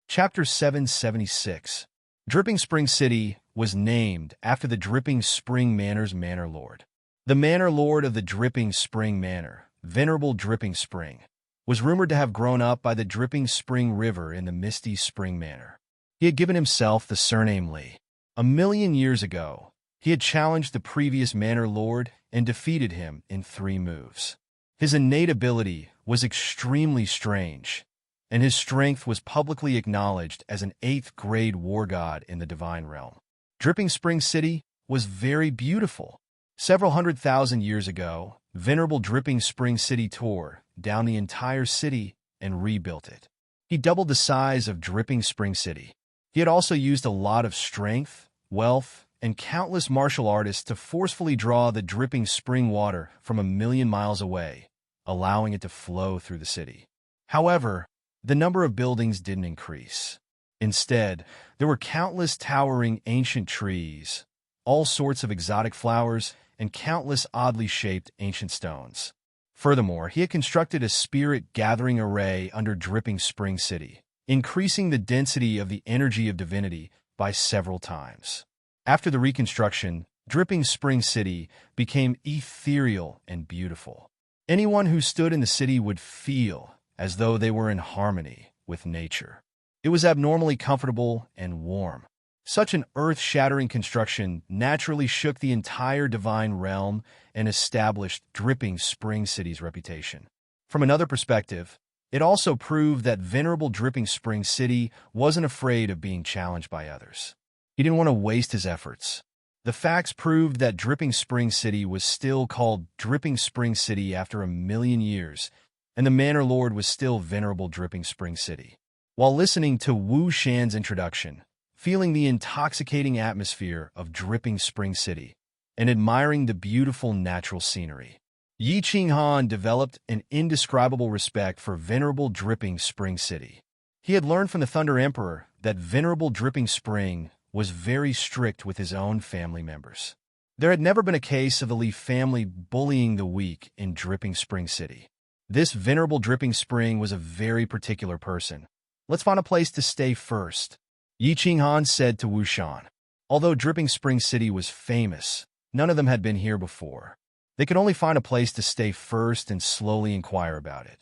S1: Chapter 776. Dripping Spring City was named after the Dripping Spring Manor's Manor Lord. The Manor Lord of the Dripping Spring Manor, Venerable Dripping Spring, was rumored to have grown up by the Dripping Spring River in the misty Spring Manor. He had given himself the surname Li. 1,000,000 years ago, he had challenged the previous Manor Lord and defeated him in 3 moves. His innate ability was extremely strange, and his strength was publicly acknowledged as an 8th grade war god in the divine realm. Dripping Spring City was very beautiful. Several 100,000 years ago, Venerable Dripping Spring City tore down the entire city and rebuilt it. He doubled the size of Dripping Spring City. He had also used a lot of strength, wealth, and countless martial artists to forcefully draw the dripping spring water from 1,000,000 miles away, allowing it to flow through the city. However, the number of buildings didn't increase. Instead, there were countless towering ancient trees, all sorts of exotic flowers, and countless oddly shaped ancient stones. Furthermore, he had constructed a spirit-gathering array under Dripping Spring City, increasing the density of the energy of divinity by several times. After the reconstruction, Dripping Spring City became ethereal and beautiful. Anyone who stood in the city would feel as though they were in harmony with nature. It was abnormally comfortable and warm. Such an earth-shattering construction naturally shook the entire divine realm and established Dripping Spring City's reputation. From another perspective, it also proved that venerable Dripping Spring City wasn't afraid of being challenged by others. He didn't want to waste his efforts. The facts proved that Dripping Spring City was still called Dripping Spring City after 1,000,000 years, and the Manor Lord was still venerable Dripping Spring City. While listening to Wu Shan's introduction, feeling the intoxicating atmosphere of Dripping Spring City, and admiring the beautiful natural scenery, Yi Qinghan developed an indescribable respect for venerable Dripping Spring City. He had learned from the Thunder Emperor that venerable Dripping Spring was very strict with his own family members. There had never been a case of the Li family bullying the weak in Dripping Spring City. This venerable Dripping Spring was a very particular person. Let's find a place to stay first, Yi Qinghan said to Wu Shan. Although Dripping Spring City was famous, none of them had been here before. They could only find a place to stay first and slowly inquire about it.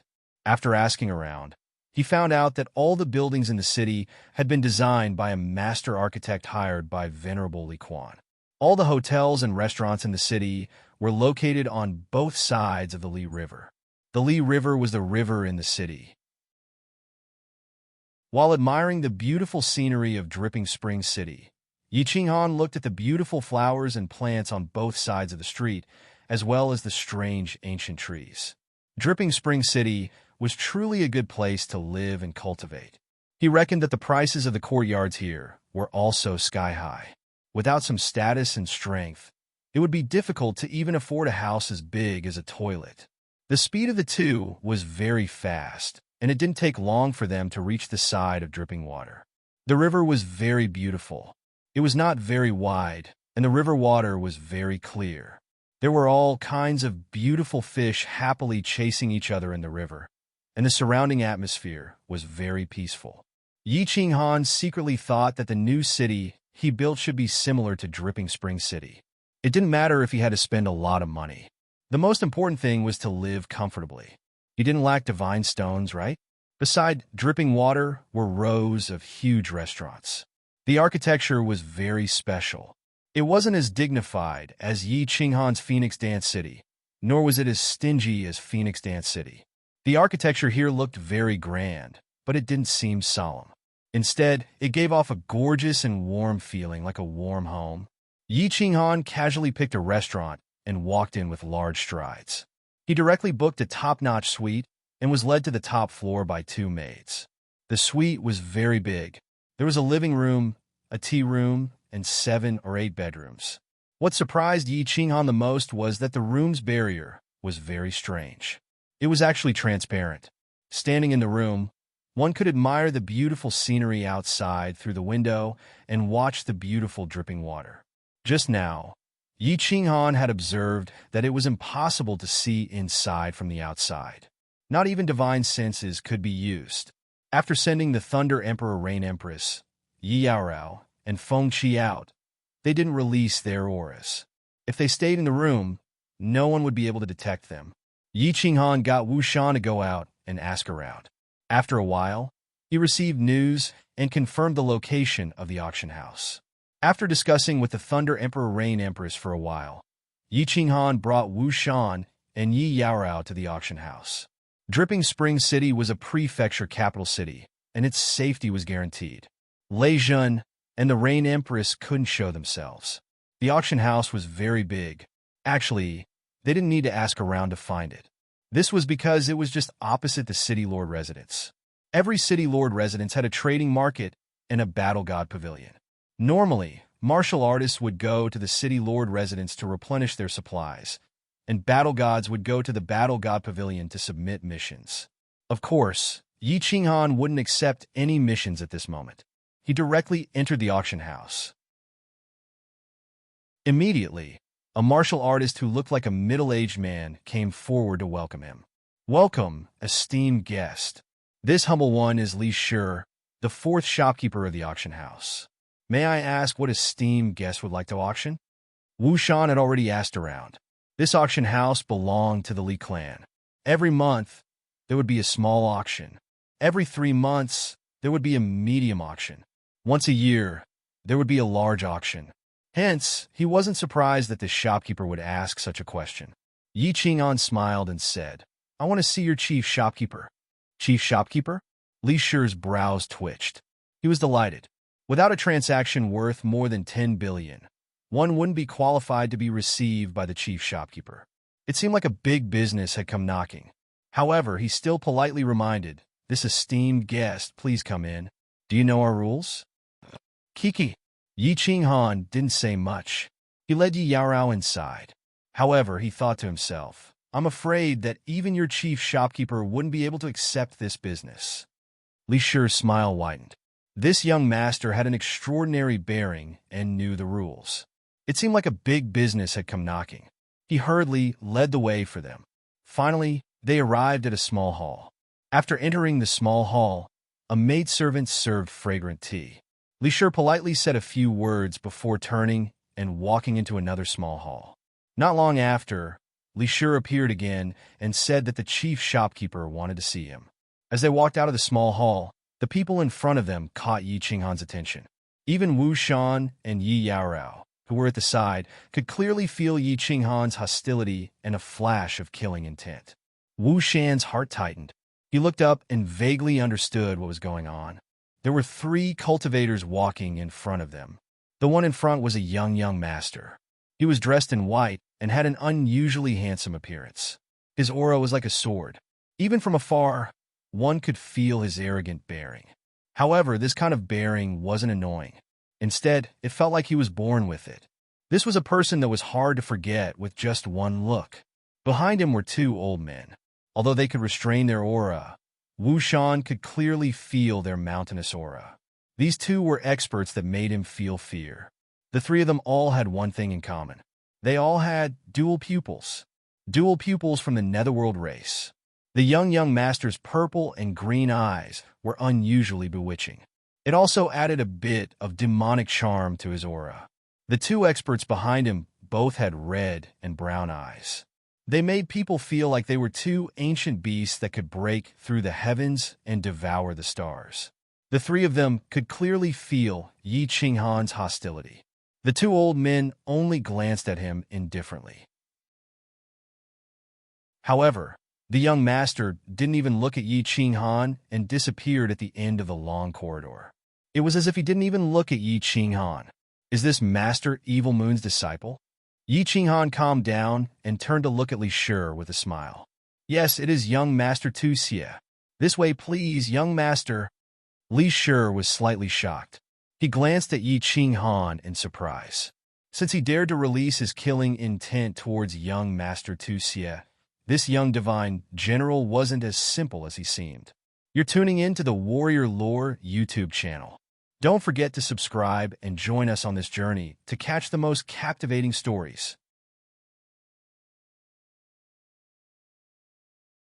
S1: After asking around, he found out that all the buildings in the city had been designed by a master architect hired by Venerable Li Quan. All the hotels and restaurants in the city were located on both sides of the Li River. The Li River was the river in the city. While admiring the beautiful scenery of Dripping Spring City, Yi Qinghan looked at the beautiful flowers and plants on both sides of the street, as well as the strange ancient trees. Dripping Spring City was truly a good place to live and cultivate. He reckoned that the prices of the courtyards here were also sky-high. Without some status and strength, it would be difficult to even afford a house as big as a toilet. The speed of the two was very fast, and it didn't take long for them to reach the side of dripping water. The river was very beautiful. It was not very wide, and the river water was very clear. There were all kinds of beautiful fish happily chasing each other in the river, and the surrounding atmosphere was very peaceful. Yi Qinghan secretly thought that the new city he built should be similar to Dripping Spring City. It didn't matter if he had to spend a lot of money. The most important thing was to live comfortably. He didn't lack divine stones, right? Beside dripping water were rows of huge restaurants. The architecture was very special. It wasn't as dignified as Yi Qinghan's Phoenix Dance City, nor was it as stingy as Phoenix Dance City. The architecture here looked very grand, but it didn't seem solemn. Instead, it gave off a gorgeous and warm feeling like a warm home. Yi Qinghan casually picked a restaurant and walked in with large strides. He directly booked a top-notch suite and was led to the top floor by two maids. The suite was very big. There was a living room, a tea room, and 7 or 8 bedrooms. What surprised Yi Qinghan the most was that the room's barrier was very strange. It was actually transparent. Standing in the room, one could admire the beautiful scenery outside through the window and watch the beautiful dripping water. Just now, Yi Qinghan had observed that it was impossible to see inside from the outside. Not even divine senses could be used. After sending the Thunder Emperor Rain Empress, Yi Yaorao, and Feng Qi out, they didn't release their auras. If they stayed in the room, no one would be able to detect them. Yi Qinghan got Wu Shan to go out and ask around. After a while, he received news and confirmed the location of the auction house. After discussing with the Thunder Emperor Rain Empress for a while, Yi Qinghan brought Wu Shan and Yi Yaorao to the auction house. Dripping Spring City was a prefecture capital city, and its safety was guaranteed. Lei Jun and the Rain Empress couldn't show themselves. The auction house was very big. Actually, they didn't need to ask around to find it. This was because it was just opposite the City Lord residence. Every City Lord residence had a trading market and a battle god pavilion. Normally, martial artists would go to the City Lord residence to replenish their supplies, and battle gods would go to the battle god pavilion to submit missions. Of course, Yi Qinghan wouldn't accept any missions at this moment. He directly entered the auction house. Immediately, a martial artist who looked like a middle-aged man came forward to welcome him. Welcome, esteemed guest. This humble one is Li Shi, the fourth shopkeeper of the auction house. May I ask what esteemed guest would like to auction? Wu Shan had already asked around. This auction house belonged to the Li clan. Every month, there would be a small auction. Every 3 months, there would be a medium auction. Once a year, there would be a large auction. Hence, he wasn't surprised that the shopkeeper would ask such a question. Yi Qing'an smiled and said, I want to see your chief shopkeeper. Chief shopkeeper? Li Shi's brows twitched. He was delighted. Without a transaction worth more than 10 billion, one wouldn't be qualified to be received by the chief shopkeeper. It seemed like a big business had come knocking. However, he still politely reminded, this esteemed guest, please come in. Do you know our rules? Kiki. Yi Qing'an didn't say much. He led Yi Yaorao inside. However, he thought to himself, I'm afraid that even your chief shopkeeper wouldn't be able to accept this business. Li Shi's smile widened. This young master had an extraordinary bearing and knew the rules. It seemed like a big business had come knocking. He hurriedly led the way for them. Finally, they arrived at a small hall. After entering the small hall, a maidservant served fragrant tea. Li Shi politely said a few words before turning and walking into another small hall. Not long after, Li Shi appeared again and said that the chief shopkeeper wanted to see him. As they walked out of the small hall, the people in front of them caught Yi Qing'an's attention. Even Wu Shan and Yi Yaorao, who were at the side, could clearly feel Yi Qing'an's hostility and a flash of killing intent. Wu Shan's heart tightened. He looked up and vaguely understood what was going on. There were 3 cultivators walking in front of them. The one in front was a young master. He was dressed in white and had an unusually handsome appearance. His aura was like a sword. Even from afar, one could feel his arrogant bearing. However, this kind of bearing wasn't annoying. Instead, it felt like he was born with it. This was a person that was hard to forget with just one look. Behind him were 2 old men. Although they could restrain their aura, Wu Shan could clearly feel their mountainous aura. These 2 were experts that made him feel fear. The 3 of them all had one thing in common. They all had dual pupils. Dual pupils from the Netherworld race. The young master's purple and green eyes were unusually bewitching. It also added a bit of demonic charm to his aura. The 2 experts behind him both had red and brown eyes. They made people feel like they were 2 ancient beasts that could break through the heavens and devour the stars. The 3 of them could clearly feel Yi Qing'an's hostility. The 2 old men only glanced at him indifferently. However, the young master didn't even look at Yi Qing'an and disappeared at the end of the long corridor. It was as if he didn't even look at Yi Qing'an. Is this Master Evil Moon's disciple? Yi Qing'an calmed down and turned to look at Li Shi with a smile. Yes, it is young Master Tu Xie. This way, please, young master. Li Shi was slightly shocked. He glanced at Yi Qing'an in surprise. Since he dared to release his killing intent towards young Master Tu Xie, this young divine general wasn't as simple as he seemed. You're tuning in to the Warrior Lore YouTube channel. Don't forget to subscribe and join us on this journey to catch the most captivating stories.